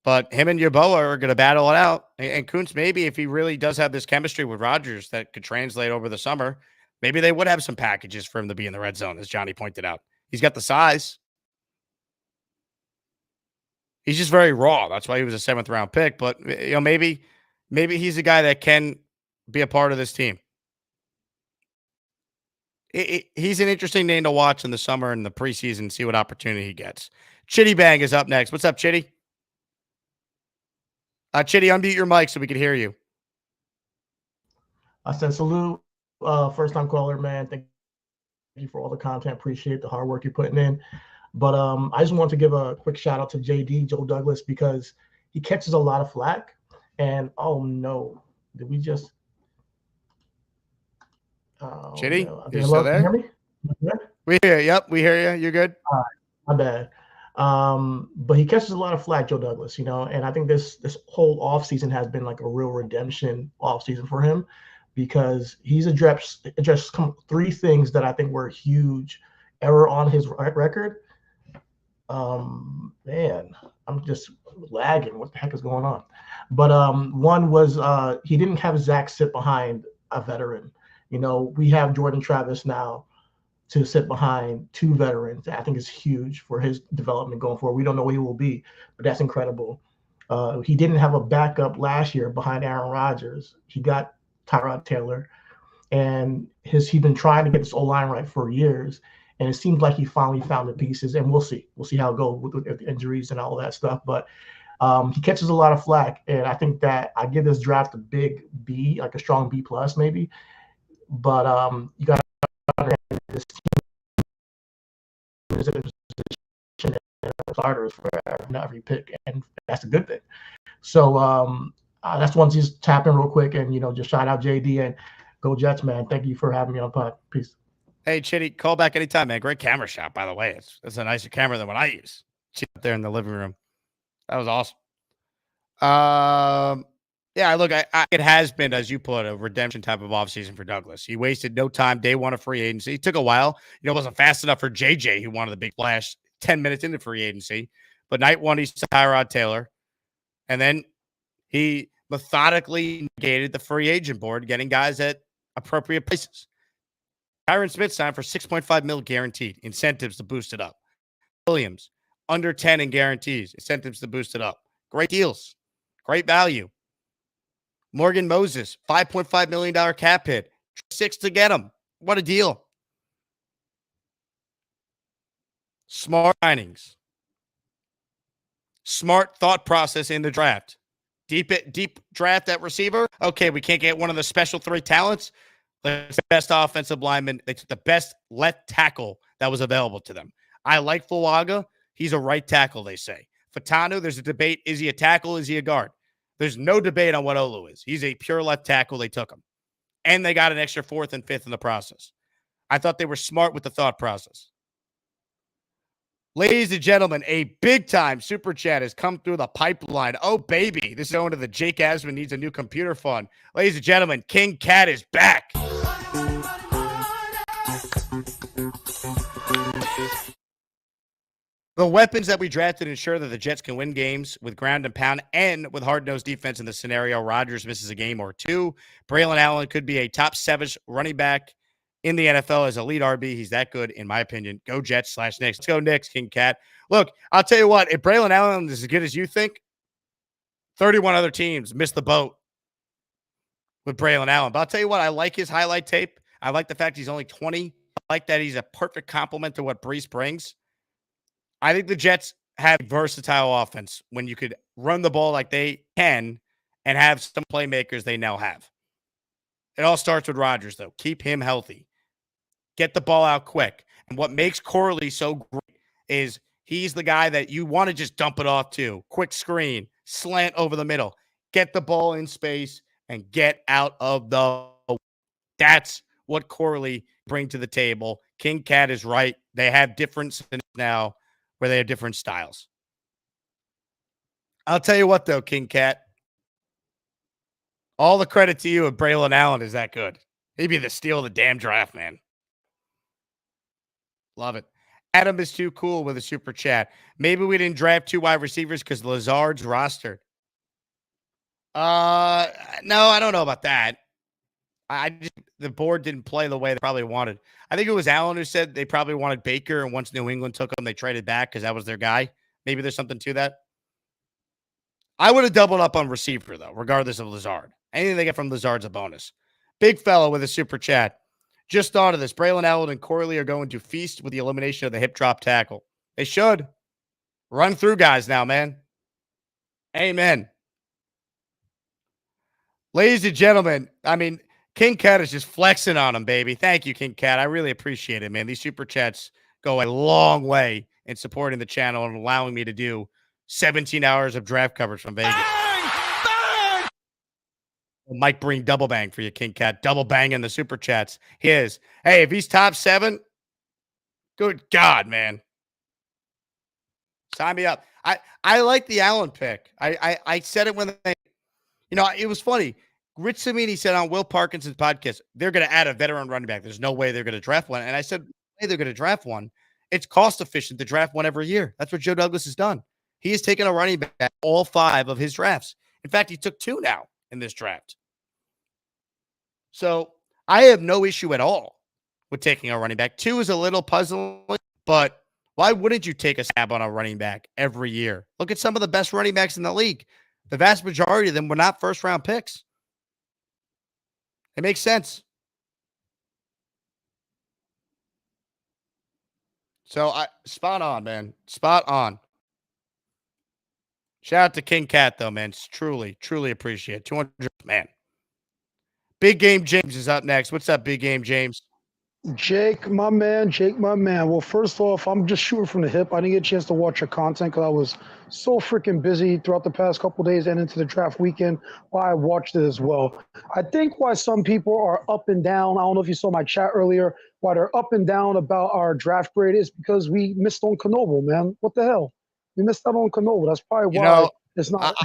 But him and Yeboah are going to battle it out. And Kuntz, maybe if he really does have this chemistry with Rodgers that could translate over the summer, maybe they would have some packages for him to be in the red zone, as Johnny pointed out. He's got the size. He's just very raw. That's why he was a 7th-round pick. But maybe he's a guy that can be a part of this team. He's an interesting name to watch in the summer and the preseason, see what opportunity he gets. Chitty Bang is up next. What's up, Chitty? Chitty, unmute your mic so we can hear you. I said salute, first-time caller, man. Thank you for all the content. Appreciate the hard work you're putting in. But I just want to give a quick shout-out to JD, Joe Douglas, because he catches a lot of flack. And, oh, no. Did we just... Chitty, no. you still there? Can you hear me? We hear you. Yep, we hear you. You're good. All right, my bad. But he catches a lot of flack, Joe Douglas, and I think this whole offseason has been like a real redemption offseason for him, because he's addressed 3 things that I think were a huge error on his record. Man, I'm just lagging. What the heck is going on? But one was he didn't have Zach sit behind a veteran. We have Jordan Travis now to sit behind 2 veterans. I think is huge for his development going forward. We don't know where he will be, but that's incredible. He didn't have a backup last year behind Aaron Rodgers. He got Tyrod Taylor, and he's been trying to get this O-line right for years, and it seems like he finally found the pieces, and we'll see. We'll see how it goes with the injuries and all that stuff, but he catches a lot of flack, and I think that I give this draft a big B, like a strong B+ maybe, but you got to understand this team is in a position of starters for every pick, and that's a good thing. So that's one to just tap in real quick and just shout out JD and go Jets, man. Thank you for having me on pod. Peace. Hey, Chitty, call back anytime, man. Great camera shot, by the way. It's a nicer camera than what I use. Up there in the living room. That was awesome. Yeah, look, it has been, as you put, a redemption type of offseason for Douglas. He wasted no time. Day 1 of free agency. It took a while. It wasn't fast enough for JJ, who wanted the big flash 10 minutes into free agency. But night 1, he's Tyrod Taylor. And then he methodically negated the free agent board, getting guys at appropriate places. Tyron Smith signed for $6.5 million guaranteed. Incentives to boost it up. Williams, under 10 in guarantees. Incentives to boost it up. Great deals. Great value. Morgan Moses, $5.5 million cap hit. 6 to get him. What a deal. Smart signings. Smart thought process in the draft. Deep draft at receiver. Okay, we can't get one of the special 3 talents. It's the best offensive lineman. They took the best left tackle that was available to them. I like Fuaga. He's a right tackle, they say. Fatanu, there's a debate. Is he a tackle? Is he a guard? There's no debate on what Olu is. He's a pure left tackle. They took him. And they got an extra 4th and 5th in the process. I thought they were smart with the thought process. Ladies and gentlemen, a big-time super chat has come through the pipeline. Oh, baby. This is going to the Jake Asman needs a new computer fund. Ladies and gentlemen, King Cat is back. The weapons that we drafted ensure that the Jets can win games with ground and pound and with hard-nosed defense in the scenario Rodgers misses a game or 2. Braylon Allen could be a top 7 running back in the NFL as a lead RB. He's that good, in my opinion. Go Jets /Knicks. Let's go Knicks, King Cat. Look, I'll tell you what. If Braylon Allen is as good as you think, 31 other teams missed the boat with Braylon Allen. But I'll tell you what. I like his highlight tape. I like the fact he's only 20. I like that he's a perfect complement to what Brees brings. I think the Jets have versatile offense when you could run the ball like they can and have some playmakers they now have. It all starts with Rodgers, though. Keep him healthy. Get the ball out quick. And what makes Corley so great is he's the guy that you want to just dump it off to. Quick screen, slant over the middle. Get the ball in space and get out of the... That's what Corley bring to the table. King Cat is right. They have different now where they have different styles. I'll tell you what, though, King Cat. All the credit to you if Braylon Allen is that good. He'd be the steal of the damn draft, man. Love it. Adam is too cool with a super chat. Maybe we didn't draft 2 wide receivers because Lazard's rostered. No, I don't know about that. The board didn't play the way they probably wanted. I think it was Allen who said they probably wanted Baker, and once New England took him, they traded back because that was their guy. Maybe there's something to that. I would have doubled up on receiver, though, regardless of Lazard. Anything they get from Lazard's a bonus. Big fella with a super chat. Just thought of this. Braylon Allen and Corley are going to feast with the elimination of the hip drop tackle. They should. Run through guys now, man. Amen. Ladies and gentlemen, I mean, King Cat is just flexing on him, baby. Thank you, King Cat. I really appreciate it, man. These super chats go a long way in supporting the channel and allowing me to do 17 hours of draft coverage from Vegas. Mike bring double bang for you, King Cat. Double bang in the super chats. He is. Hey, if he's top 7, good God, man. Sign me up. I like the Allen pick. I said it when they, it was funny. Rich Samini said on Will Parkinson's podcast, they're going to add a veteran running back. There's no way they're going to draft one. And I said, hey, they're going to draft one. It's cost efficient to draft one every year. That's what Joe Douglas has done. He has taken a running back all 5 of his drafts. In fact, he took 2 now in this draft. So I have no issue at all with taking a running back. 2 is a little puzzling, but why wouldn't you take a stab on a running back every year? Look at some of the best running backs in the league. The vast majority of them were not first-round picks. It makes sense. So spot on, man. Spot on. Shout out to King Cat, though, man. It's truly, truly appreciate it. 200, man. Big Game James is up next. What's up, Big Game James? Jake, my man. Well, first off, I'm just shooting from the hip. I didn't get a chance to watch your content because I was so freaking busy throughout the past couple of days and into the draft weekend while I watched it as well. I think why some people are up and down, I don't know if you saw my chat earlier, why they're up and down about our draft grade is because we missed on Knoble, man. What the hell? We missed out on Knoble. That's probably why it's not.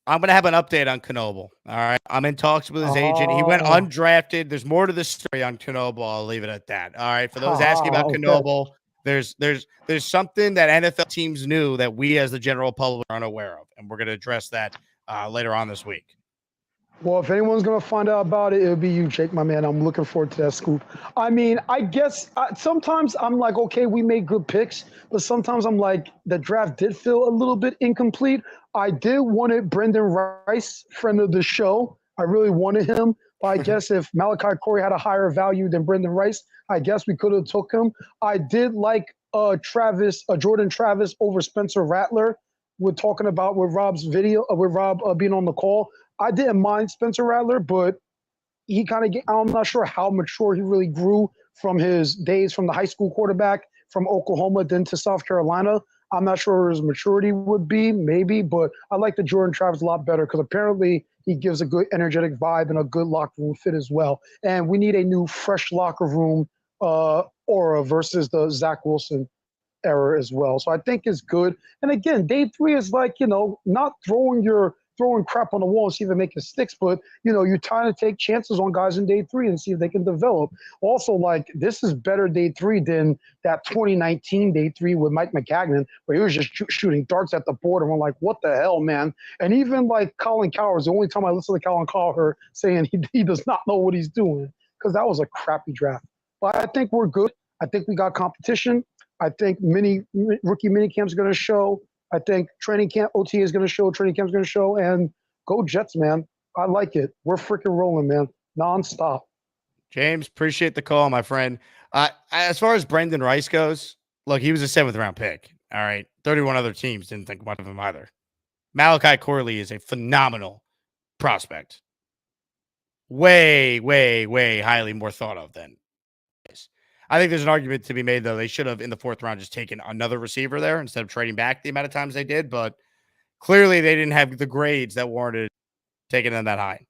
I'm going to have an update on Knoble. All right. I'm in talks with his agent. He went undrafted. There's more to the story on Knoble. I'll leave it at that. All right. For those asking about Knoble, there's something that NFL teams knew that we as the general public are unaware of. And we're going to address that later on this week. Well, if anyone's going to find out about it, it'll be you, Jake, my man. I'm looking forward to that scoop. I mean, I guess sometimes I'm like, okay, we made good picks, but sometimes I'm like, the draft did feel a little bit incomplete. I did want Brendan Rice, friend of the show. I really wanted him. But I guess if Malachi Corey had a higher value than Brendan Rice, I guess we could have took him. I did like Jordan Travis over Spencer Rattler. We're talking about with Rob's video, with Rob being on the call. I didn't mind Spencer Rattler, but he kind of I'm not sure how mature he really grew from his days from the high school quarterback from Oklahoma then to South Carolina. I'm not sure where his maturity would be, maybe, but I like the Jordan Travis a lot better because apparently he gives a good energetic vibe and a good locker room fit as well. And we need a new fresh locker room aura versus the Zach Wilson era as well. So I think it's good. And again, day 3 is like, not throwing crap on the wall and see if it makes it sticks, but you're trying to take chances on guys in day 3 and see if they can develop. Also, like, this is better day 3 than that 2019 day 3 with Mike McCagnon, where he was just shooting darts at the board, and we're like, what the hell, man? And even like Colin Cowherd's the only time I listen to Colin Cowherd saying he does not know what he's doing, because that was a crappy draft. But I think we're good. I think we got competition. I think rookie minicamp is going to show. I think training camp OT is going to show, training camp is going to show, and go Jets, man. I like it. We're freaking rolling, man. Nonstop. James, appreciate the call, my friend. As far as Brendan Rice goes, look, he was a 7th round pick. All right. 31 other teams didn't think much of him either. Malachi Corley is a phenomenal prospect. Way, way, way highly more thought of than this. I think there's an argument to be made, though. They should have, in the 4th round, just taken another receiver there instead of trading back the amount of times they did. But clearly, they didn't have the grades that warranted taking them that high.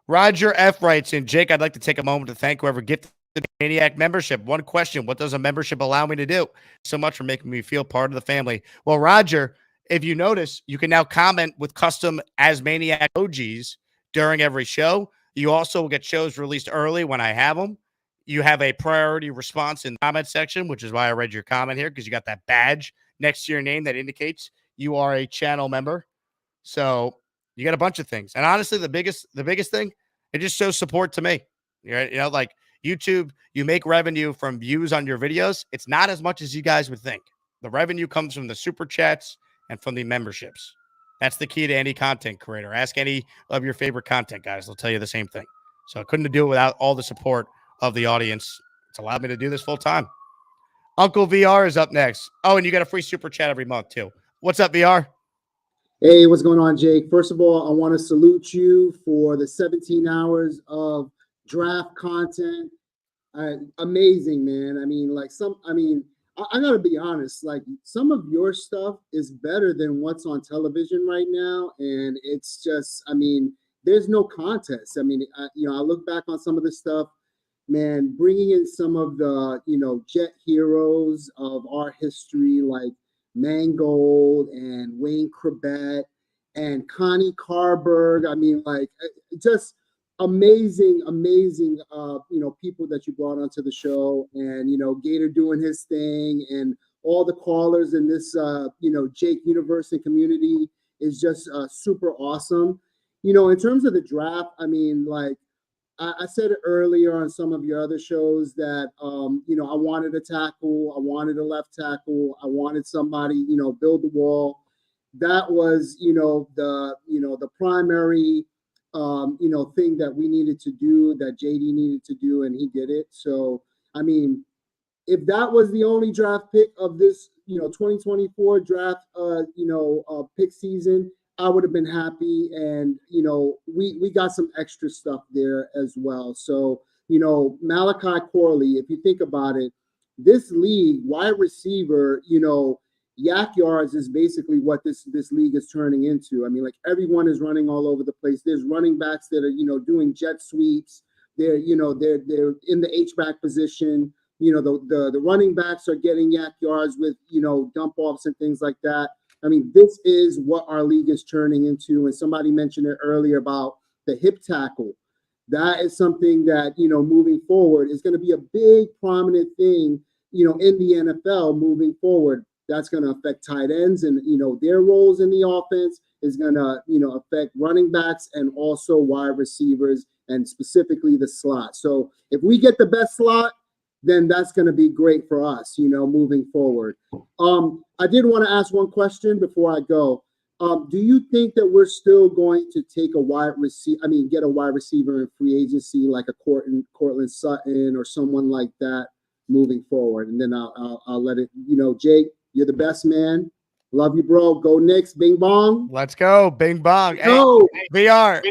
Roger F. writes in, Jake, I'd like to take a moment to thank whoever gifted the Maniac membership. One question, what does a membership allow me to do? So much for making me feel part of the family. Well, Roger, if you notice, you can now comment with custom as Maniac OGs during every show. You also will get shows released early when I have them. You have a priority response in the comment section, which is why I read your comment here, because you got that badge next to your name that indicates you are a channel member. So you got a bunch of things. And honestly, the biggest thing, it just shows support to me. Like YouTube, you make revenue from views on your videos. It's not as much as you guys would think. The revenue comes from the super chats and from the memberships. That's the key to any content creator. Ask any of your favorite content guys. They'll tell you the same thing. So I couldn't do it without all the support of the audience. It's allowed me to do this full time. Uncle VR is up next. Oh, and you got a free super chat every month too. What's up, VR? Hey, what's going on, Jake? First of all, I want to salute you for the 17 hours of draft content. Amazing, man. I mean, I gotta be honest, like some of your stuff is better than what's on television right now. And it's just, there's no contest. I look back on some of this stuff, man, bringing in some of the, Jet heroes of our history, like Mangold and Wayne Corbett and Connie Carberg. Just amazing, people that you brought onto the show, and, Gator doing his thing, and all the callers in this, Jake universe and community is just super awesome. In terms of the draft, I said it earlier on some of your other shows that, I wanted a tackle, I wanted a left tackle, I wanted somebody, build the wall. That was, the primary, thing that we needed to do, that JD needed to do, and he did it. So, if that was the only draft pick of this, 2024 draft, pick season, I would have been happy. And, we got some extra stuff there as well. So, Malachi Corley, if you think about it, this league, wide receiver, yak yards is basically what this league is turning into. Everyone is running all over the place. There's running backs that are, doing jet sweeps. They're in the H-back position. The running backs are getting yak yards with, dump offs and things like that. This is what our league is turning into. And somebody mentioned it earlier about the hip tackle. That is something that, moving forward is going to be a big prominent thing, in the NFL moving forward. That's going to affect tight ends and, their roles in the offense is going to, affect running backs and also wide receivers, and specifically the slot. So if we get the best slot, then that's going to be great for us, moving forward. I did want to ask one question before I go. Do you think that we're still going to take get a wide receiver in free agency, like a Cortland Sutton or someone like that moving forward? And then I'll let it, Jake, you're the best, man. Love you, bro. Go Knicks. Bing bong. Let's go. Bing bong. Go. Hey, VR.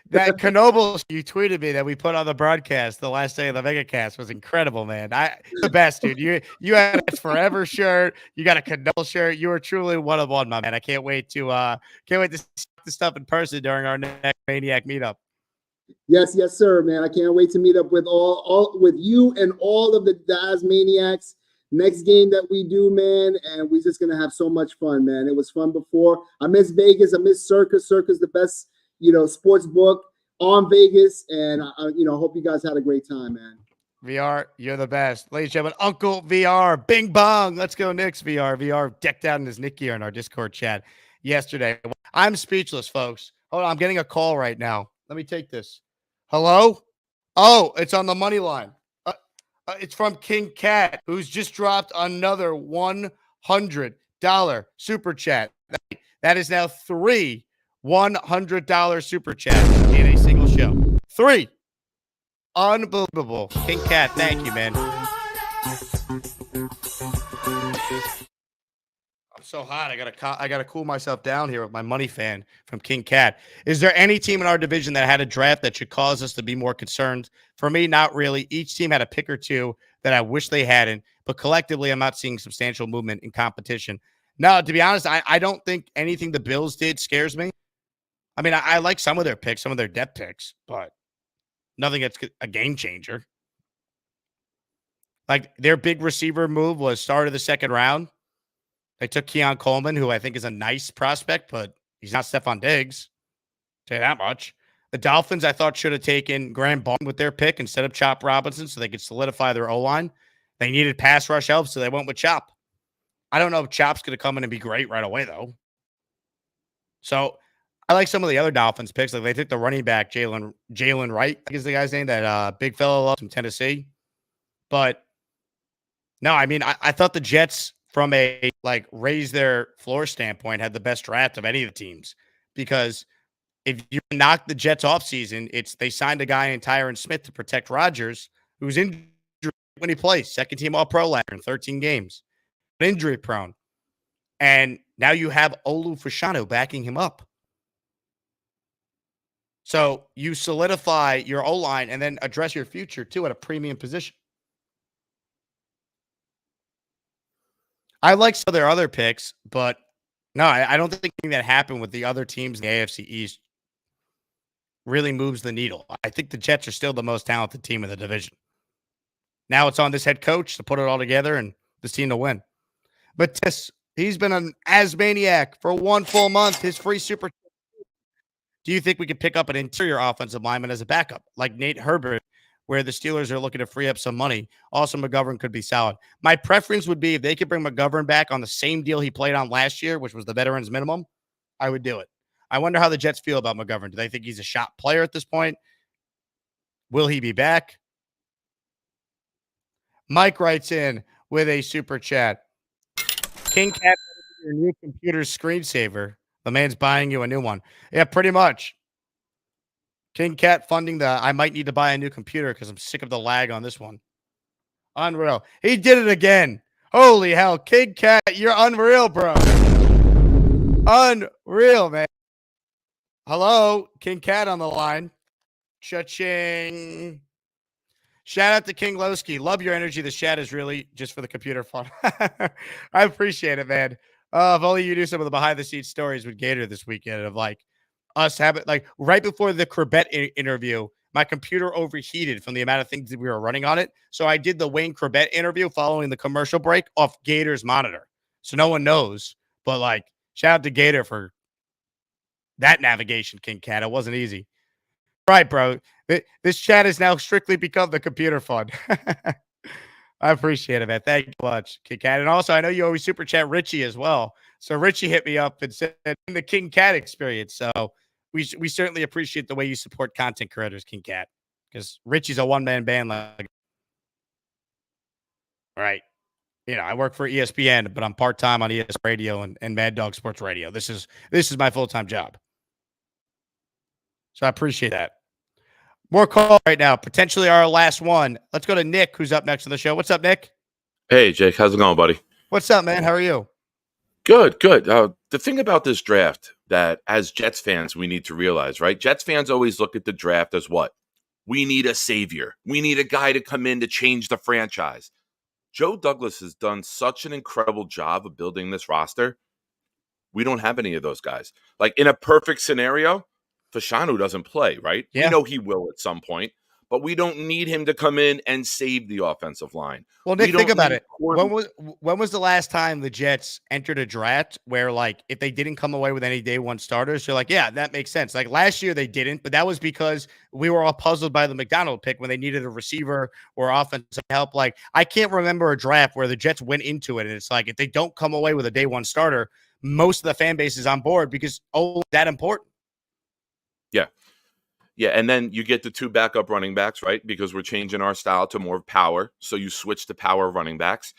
That Knobles you tweeted me that we put on the broadcast the last day of the VegaCast was incredible, man. The best, dude. You had a Forever shirt. You got a Knoble shirt. You are truly one of one, my man. I can't wait to see the stuff in person during our next Maniac meetup. Yes, sir, man. I can't wait to meet up with all with you and all of the Daz Maniacs. Next game that we do, man, and we're just gonna have so much fun, man. It was fun before. I miss Vegas. I miss Circus. Circus, the best, sports book on Vegas, and I hope you guys had a great time, man. VR, you're the best, ladies and gentlemen. Uncle VR, Bing bong. Let's go, Knicks. VR decked out in his Nick gear in our Discord chat yesterday. I'm speechless, folks. Hold on, I'm getting a call right now. Let me take this. Hello? Oh, it's on the money line. It's from King Cat, who's just dropped another $100 super chat. That is now 3 $100 super chats in a single show. 3. Unbelievable. King Cat, thank you, man. I'm so hot. I gotta cool myself down here with my money fan from King Cat. Is there any team in our division that had a draft that should cause us to be more concerned? For me, not really. Each team had a pick or two that I wish they hadn't, but collectively, I'm not seeing substantial movement in competition. No, to be honest, I don't think anything the Bills did scares me. I like some of their picks, some of their depth picks, but nothing that's a game changer. Like their big receiver move was start of the second round. They took Keon Coleman, who I think is a nice prospect, but he's not Stephon Diggs. I'll tell you that much. The Dolphins, I thought, should have taken Graham Barton with their pick instead of Chop Robinson so they could solidify their O-line. They needed pass rush help, so they went with Chop. I don't know if Chop's going to come in and be great right away, though. So I like some of the other Dolphins picks. Like they took the running back, Jalen Wright, I think is the guy's name, that big fellow loves from Tennessee. But no, I mean, I thought the Jets, from a like raise their floor standpoint, had the best draft of any of the teams, because if you knock the Jets off season, it's they signed a guy in Tyron Smith to protect Rodgers, who's injured when he plays, second team All Pro last year in 13 games, injury prone, and now you have Olu Fashanu backing him up. So you solidify your O-line and then address your future too at a premium position. I like some of their other picks, but no, I don't think that happened with the other teams in the AFC East really moves the needle. I think the Jets are still the most talented team in the division. Now it's on this head coach to put it all together and this team to win. But he's been an Asmaniac for 1 full month. His free super. Do you think we could pick up an interior offensive lineman as a backup, like Nate Herbert, where the Steelers are looking to free up some money? Also, McGovern could be solid. My preference would be if they could bring McGovern back on the same deal he played on last year, which was the veterans minimum, I would do it. I wonder how the Jets feel about McGovern. Do they think he's a shot player at this point? Will he be back? Mike writes in with a super chat. King Cat, your new computer screensaver. The man's buying you a new one. Yeah, pretty much. King Cat funding the I might need to buy a new computer because I'm sick of the lag on this one. Unreal. He did it again. Holy hell. King Cat, you're unreal, bro. Unreal, man. Hello, King Cat on the line. Cha-ching. Shout out to King Lowski. Love your energy. The chat is really just for the computer fun. I appreciate it, man. If only you knew some of the behind-the-scenes stories with Gator this weekend of like us having, like, right before the Corbett interview, my computer overheated from the amount of things that we were running on it. So I did the Wayne Corbett interview following the commercial break off Gator's monitor. So no one knows. But like, shout out to Gator for that navigation, King Cat. It wasn't easy. Right, bro. This chat has now strictly become the computer fun. I appreciate it, man. Thank you much, King Cat. And also, I know you always super chat Richie as well. So Richie hit me up and said the King Cat experience. So we certainly appreciate the way you support content creators, King Cat, because Richie's a one-man band. Like, right. You know, I work for ESPN, but I'm part-time on ES Radio and Mad Dog Sports Radio. This is my full-time job. So I appreciate that. More call right now. Potentially our last one. Let's go to Nick, who's up next on the show. What's up, Nick? Hey, Jake. How's it going, buddy? What's up, man? How are you? Good, good. The thing about this draft that as Jets fans, we need to realize, right? Jets fans always look at the draft as what? We need a savior. We need a guy to come in to change the franchise. Joe Douglas has done such an incredible job of building this roster. We don't have any of those guys. Like in a perfect scenario, Fashanu doesn't play, right? Yeah. We know he will at some point, but we don't need him to come in and save the offensive line. Well, Nick, think about it. When was the last time the Jets entered a draft where, like, if they didn't come away with any day one starters, you're like, yeah, that makes sense. Like last year they didn't, but that was because we were all puzzled by the McDonald pick when they needed a receiver or offensive help. Like, I can't remember a draft where the Jets went into it and it's like, if they don't come away with a day one starter, most of the fan base is on board because that important. Yeah. Yeah, and then you get the 2 backup running backs, right? Because we're changing our style to more power. So you switch to power running backs.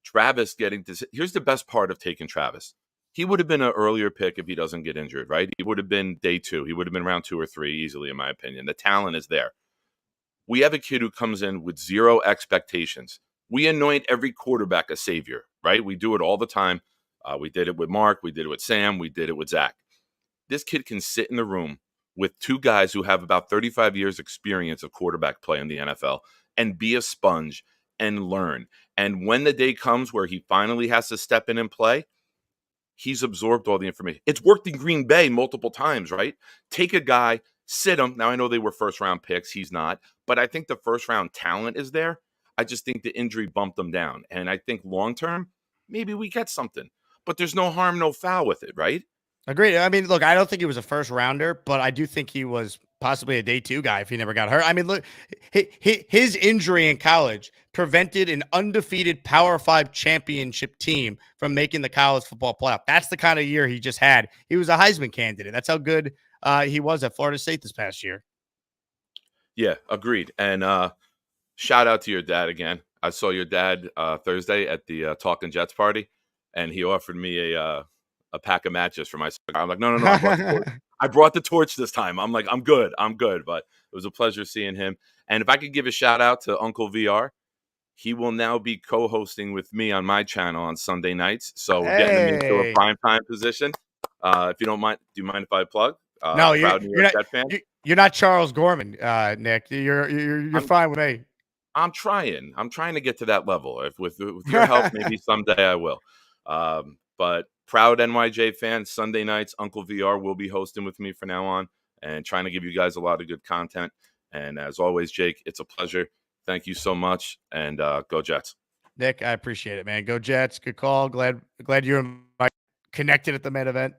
Travis getting to – here's the best part of taking Travis. He would have been an earlier pick if he doesn't get injured, right? He would have been day 2. He would have been round 2 or 3 easily, in my opinion. The talent is there. We have a kid who comes in with 0 expectations. We anoint every quarterback a savior, right? We do it all the time. We did it with Mark. We did it with Sam. We did it with Zach. This kid can sit in the room with 2 guys who have about 35 years experience of quarterback play in the NFL and be a sponge and learn. And when the day comes where he finally has to step in and play, he's absorbed all the information. It's worked in Green Bay multiple times, right? Take a guy, sit him. Now, I know they were first-round picks. He's not. But I think the first-round talent is there. I just think the injury bumped them down. And I think long-term, maybe we get something. But there's no harm, no foul with it, right? Agreed. I mean, look, I don't think he was a first rounder, but I do think he was possibly a day 2 guy if he never got hurt. I mean, look, his injury in college prevented an undefeated Power 5 championship team from making the college football playoff. That's the kind of year he just had. He was a Heisman candidate. That's how good he was at Florida State this past year. Yeah, agreed. And shout out to your dad again. I saw your dad Thursday at the Talking Jets party, and he offered me a pack of matches for my cigar. I'm like, no, I brought the torch. I brought the torch this time. I'm like, I'm good. But it was a pleasure seeing him. And if I could give a shout out to Uncle VR, he will now be co-hosting with me on my channel on Sunday nights. So we're getting him into a prime time position. If you don't mind, do you mind if I plug? No, proud New York Jet fan. You're not Charles Gorman, Nick. You're fine with me. I'm trying to get to that level. If with your help, maybe someday I will. But proud NYJ fan, Sunday nights, Uncle VR will be hosting with me from now on and trying to give you guys a lot of good content. And as always, Jake, it's a pleasure. Thank you so much. And go Jets. Nick, I appreciate it, man. Go Jets. Good call. Glad you're connected at the main event.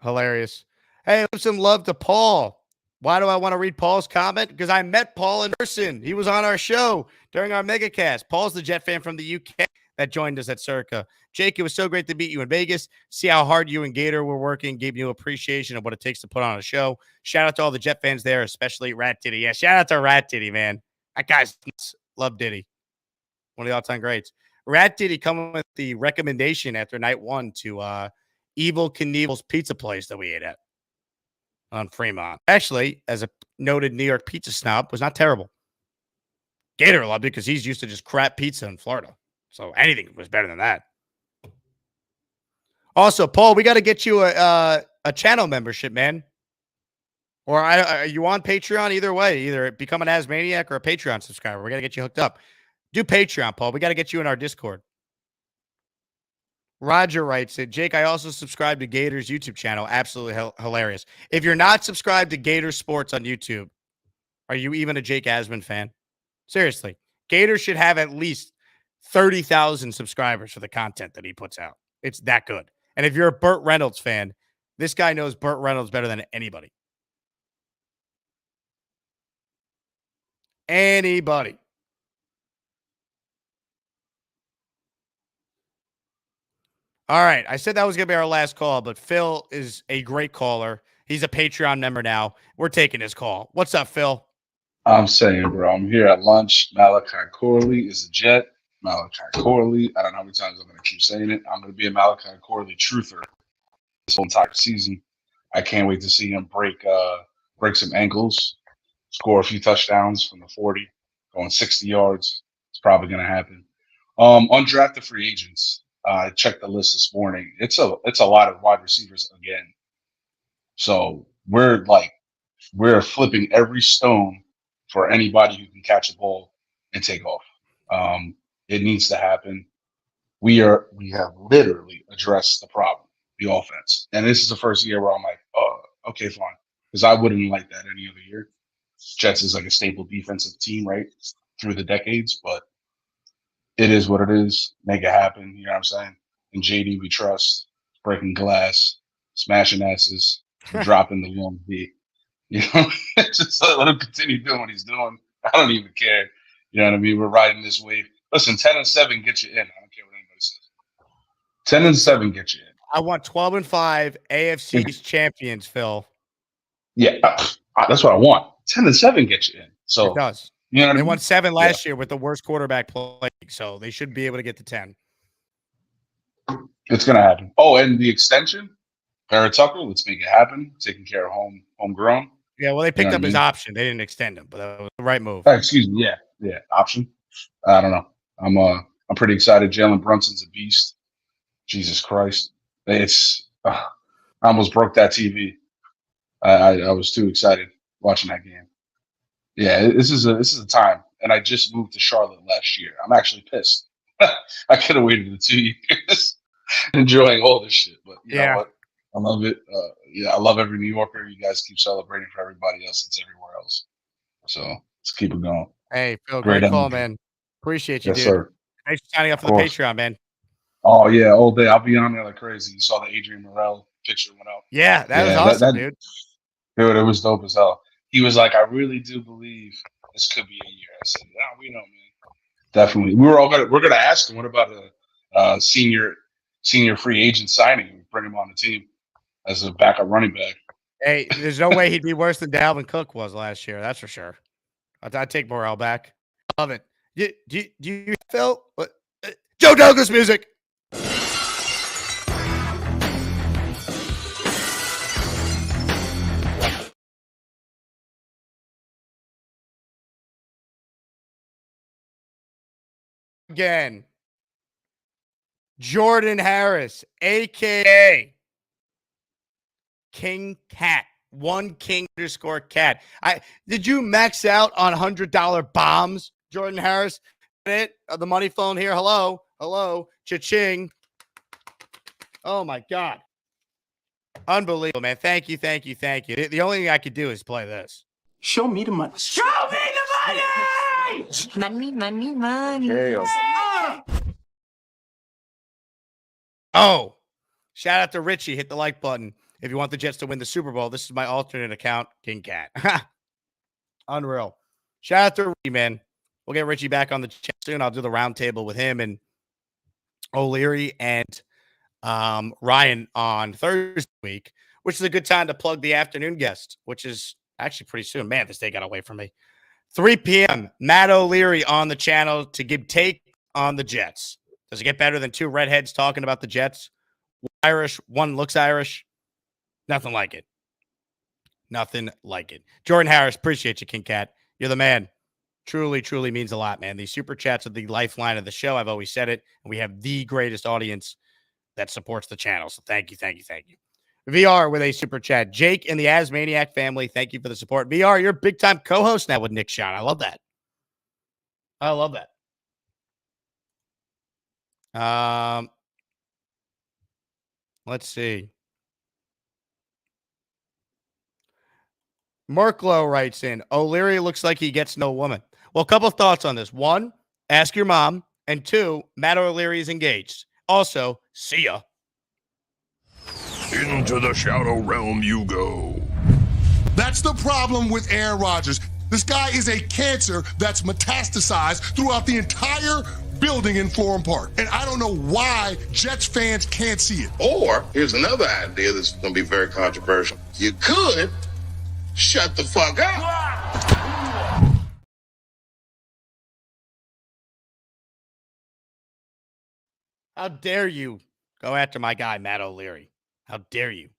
Hilarious. Hey, some love to Paul. Why do I want to read Paul's comment? Because I met Paul in person. He was on our show during our megacast. Paul's the Jet fan from the UK that joined us at Circa. Jake, it was so great to meet you in Vegas. See how hard you and Gator were working. Gave you appreciation of what it takes to put on a show. Shout out to all the Jet fans there, especially Rat Diddy. Yeah, shout out to Rat Diddy, man. That guy's nuts. Love Diddy. One of the all-time greats. Rat Diddy coming with the recommendation after night 1 to Evil Knievel's pizza place that we ate at on Fremont. Actually, as a noted New York pizza snob, was not terrible. Gator loved it because he's used to just crap pizza in Florida. So anything was better than that. Also, Paul, we got to get you a channel membership, man. Or are you on Patreon? Either way, either become an Asmaniac or a Patreon subscriber. We got to get you hooked up. Do Patreon, Paul. We got to get you in our Discord. Roger writes it. Jake, I also subscribe to Gator's YouTube channel. Absolutely hilarious. If you're not subscribed to Gator Sports on YouTube, are you even a Jake Asman fan? Seriously. Gator should have at least 30,000 subscribers for the content that he puts out. It's that good. And if you're a Burt Reynolds fan, this guy knows Burt Reynolds better than anybody. Anybody. All right. I said that was going to be our last call, but Phil is a great caller. He's a Patreon member now. We're taking his call. What's up, Phil? I'm saying, bro, I'm here at lunch. Malachi Corley is a Jet. Malachi Corley. I don't know how many times I'm going to keep saying it. I'm going to be a Malachi Corley truther this whole entire season. I can't wait to see him break some ankles, score a few touchdowns from the 40, going 60 yards. It's probably going to happen. Undrafted free agents. I checked the list this morning. It's a lot of wide receivers again. So we're flipping every stone for anybody who can catch a ball and take off. It needs to happen. We have literally addressed the problem, the offense. And this is the first year where I'm like, oh, okay, fine. Because I wouldn't like that any other year. Jets is like a staple defensive team, right? Through the decades, but it is what it is. Make it happen. You know what I'm saying? And JD, we trust. Breaking glass, smashing asses, dropping the long beat. You know, just let him continue doing what he's doing. I don't even care. You know what I mean? We're riding this wave. Listen, 10-7 get you in. I don't care what anybody says. 10-7 get you in. I want 12-5 AFC's champions, Phil. Yeah, that's what I want. 10-7 get you in. So it does. You know what I they mean? won 7 last year with the worst quarterback play, so they should be able to get to 10. It's gonna happen. Oh, and the extension, Barrett Tucker. Let's make it happen. Taking care of homegrown. Yeah, well, they picked up his option. They didn't extend him, but that was the right move. Excuse me. Yeah, option. I don't know. I'm pretty excited. Jalen Brunson's a beast. Jesus Christ, I almost broke that TV. I was too excited watching that game. Yeah, this is a time, and I just moved to Charlotte last year. I'm actually pissed. I could have waited the 2 years, enjoying all this shit. But you know what? I love it. I love every New Yorker. You guys keep celebrating for everybody else that's everywhere else. So let's keep it going. Hey, Phil, great call, man. Appreciate you, yes, dude. Sir. Thanks for signing up for the Patreon, man. Oh yeah, all day. I'll be on there like crazy. You saw the Adrian Morel picture went out. Yeah, that was awesome, dude. Dude, it was dope as hell. he was like, "I really do believe this could be a year." I said, "Yeah, we know, man. Definitely." We're gonna ask him, what about a senior free agent signing? Bring him on the team as a backup running back. Hey, there's no way he'd be worse than Dalvin Cook was last year. That's for sure. I'd take Morrell back. Love it. Do you feel Joe Douglas music? Again, Jordan Harris, aka King Cat, one King _ Cat. Did you max out on $100 bombs, Jordan Harris? It the money phone here. Hello, cha-ching. Oh my God, unbelievable, man! Thank you. The only thing I could do is play this. Show me the money. Show me the money. Money. Oh, shout out to Richie. Hit the like button if you want the Jets to win the Super Bowl. This is my alternate account, King Cat. Unreal. Shout out to Richie, man. We'll get Richie back on the chat soon. I'll do the roundtable with him and O'Leary and Ryan on Thursday week, which is a good time to plug the afternoon guest, which is actually pretty soon. Man, this day got away from me. 3 p.m. Matt O'Leary on the channel to give take on the Jets. Does it get better than two redheads talking about the Jets? One Irish, one looks Irish. Nothing like it. Nothing like it. Jordan Harris, appreciate you, King Cat. You're the man. Truly, truly means a lot, man. These super chats are the lifeline of the show. I've always said it. And we have the greatest audience that supports the channel. So thank you. VR with a super chat. Jake and the Asmaniac family, thank you for the support. VR, you're a big time co-host now with Nick Sean. I love that. Let's see. Merklow writes in, O'Leary looks like he gets no woman. Well, a couple of thoughts on this. One, ask your mom. And two, Matt O'Leary is engaged. Also, see ya. Into the shadow realm you go. That's the problem with Aaron Rodgers. This guy is a cancer that's metastasized throughout the entire building in Florham Park. And I don't know why Jets fans can't see it. Or, here's another idea that's going to be very controversial. You could shut the fuck up. How dare you go after my guy, Matt O'Leary? How dare you?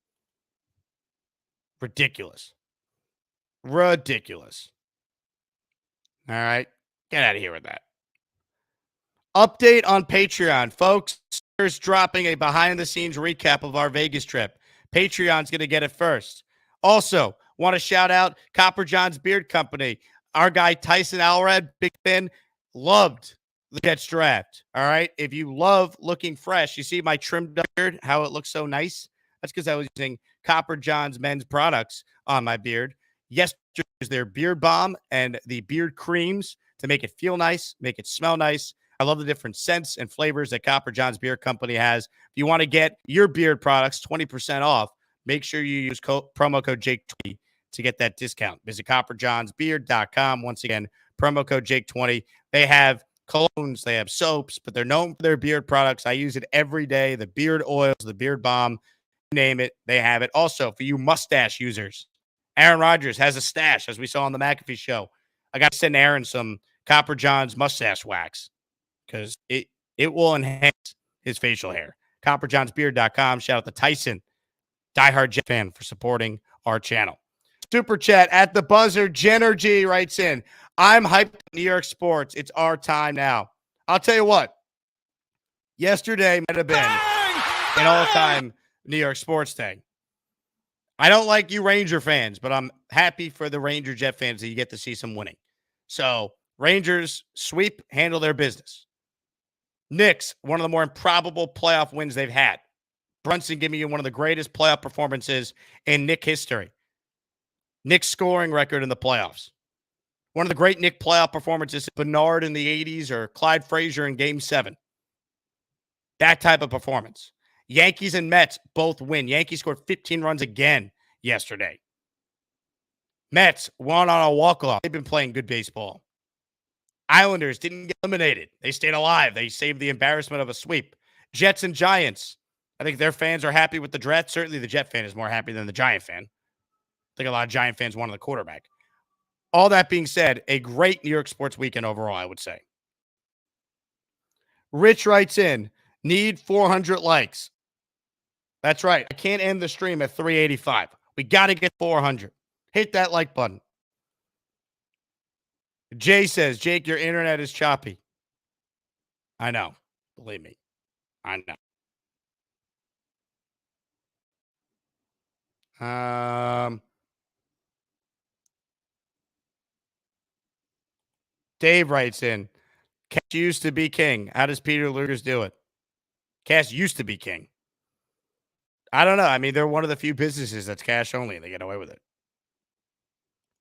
Ridiculous. All right. Get out of here with that. Update on Patreon, folks. Here's dropping a behind-the-scenes recap of our Vegas trip. Patreon's going to get it first. Also, want to shout out Copper John's Beard Company. Our guy Tyson Alred, big fan, loved the Jets draft. All right. If you love looking fresh, you see my trimmed beard, how it looks so nice. That's because I was using Copper John's men's products on my beard. Yesterday was their beard balm and the beard creams to make it feel nice, make it smell nice. I love the different scents and flavors that Copper John's Beard Company has. If you want to get your beard products 20% off, make sure you use promo code Jake20 to get that discount. Visit copperjohnsbeard.com. Once again, promo code Jake20. They have colognes, they have soaps, but they're known for their beard products. I use it every day. The beard oils, the beard balm, name it, they have it. Also, for you mustache users, Aaron Rodgers has a stash, as we saw on the McAfee show. I got to send Aaron some Copper John's mustache wax because it will enhance his facial hair. CopperJohnsBeard.com. Shout out to Tyson, diehard Jet fan, for supporting our channel. Super chat at the buzzer. Genergy writes in, I'm hyped on New York sports. It's our time now. I'll tell you what. Yesterday might have been an all-time New York sports day. I don't like you Ranger fans, but I'm happy for the Ranger Jet fans that you get to see some winning. So Rangers sweep, handle their business. Knicks, one of the more improbable playoff wins they've had. Brunson giving you one of the greatest playoff performances in Knick history. Knicks scoring record in the playoffs. One of the great Knick playoff performances, Bernard in the 80s or Clyde Frazier in Game 7. That type of performance. Yankees and Mets both win. Yankees scored 15 runs again yesterday. Mets won on a walk-off. They've been playing good baseball. Islanders didn't get eliminated. They stayed alive. They saved the embarrassment of a sweep. Jets and Giants. I think their fans are happy with the draft. Certainly the Jet fan is more happy than the Giant fan. I think a lot of Giant fans wanted the quarterback. All that being said, a great New York sports weekend overall, I would say. Rich writes in, need 400 likes. That's right. I can't end the stream at 385. We got to get 400. Hit that like button. Jay says, Jake, your internet is choppy. I know. Believe me. I know. Dave writes in, Cash used to be king. How does Peter Luger's do it? Cash used to be king. I don't know. I mean, they're one of the few businesses that's cash only. They get away with it.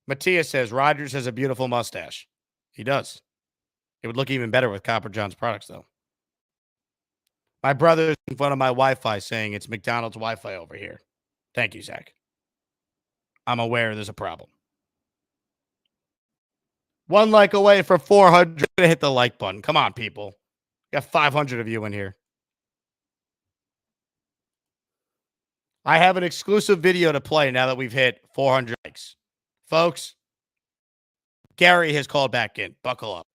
Matthias says, Rogers has a beautiful mustache. He does. It would look even better with Copper John's products, though. My brother's in front of my Wi-Fi saying it's McDonald's Wi-Fi over here. Thank you, Zach. I'm aware there's a problem. 1 like away for 400. Hit the like button. Come on, people. Got 500 of you in here. I have an exclusive video to play now that we've hit 400 likes. Folks, Gary has called back in. Buckle up.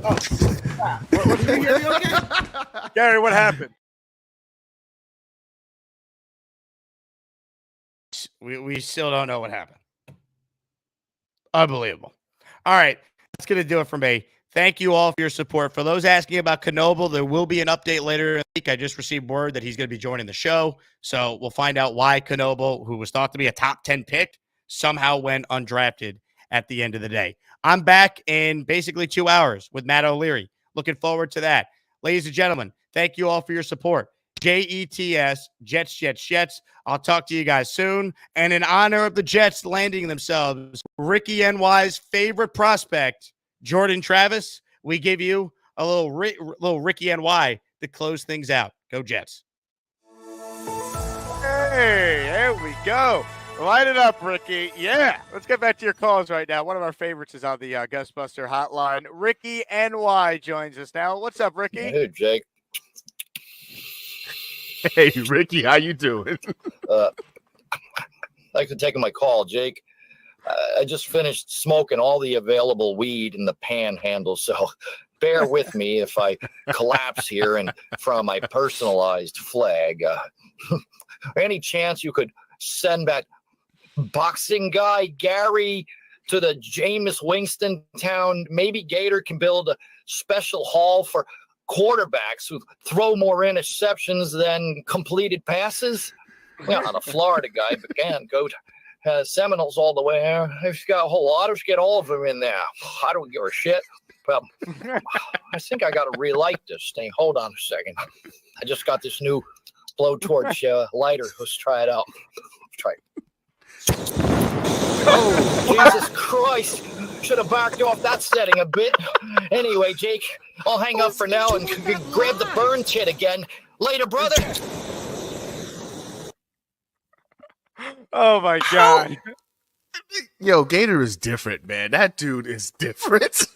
What did you hear again? Gary, what happened? We still don't know what happened. Unbelievable. All right, that's going to do it for me. Thank you all for your support. For those asking about Knoebel, there will be an update later in the week. I just received word that he's going to be joining the show. So we'll find out why Knoebel, who was thought to be a top 10 pick, somehow went undrafted at the end of the day. I'm back in basically 2 hours with Matt O'Leary. Looking forward to that. Ladies and gentlemen, thank you all for your support. JETS, Jets, Jets, Jets. I'll talk to you guys soon. And in honor of the Jets landing themselves, Ricky NY's favorite prospect, Jordan Travis, we give you a little Ricky NY to close things out. Go Jets. Hey, there we go. Light it up, Ricky. Yeah, let's get back to your calls right now. One of our favorites is on the Ghostbuster hotline. Ricky NY joins us now. What's up, Ricky? Hey, Jake. Hey, Ricky, how you doing? Thanks for taking my call, Jake. I just finished smoking all the available weed in the panhandle, so bear with me if I collapse here in front of my personalized flag. Any chance you could send that boxing guy, Gary, to the Jameis Winston town? Maybe Gator can build a special hall for quarterbacks who throw more interceptions than completed passes. Well, not a Florida guy, but can go to Seminoles all the way there. They've got a whole lot. Let's get all of them in there. I don't give a shit. Well, I think I got to relight this thing. Hold on a second. I just got this new blowtorch lighter. Let's try it out. Let's try it. Oh, Jesus Christ. Should have backed off that setting a bit. Anyway, Jake, I'll hang up for now and grab the burn tit again. Later, brother. Oh, my God. Yo, Gator is different, man. That dude is different.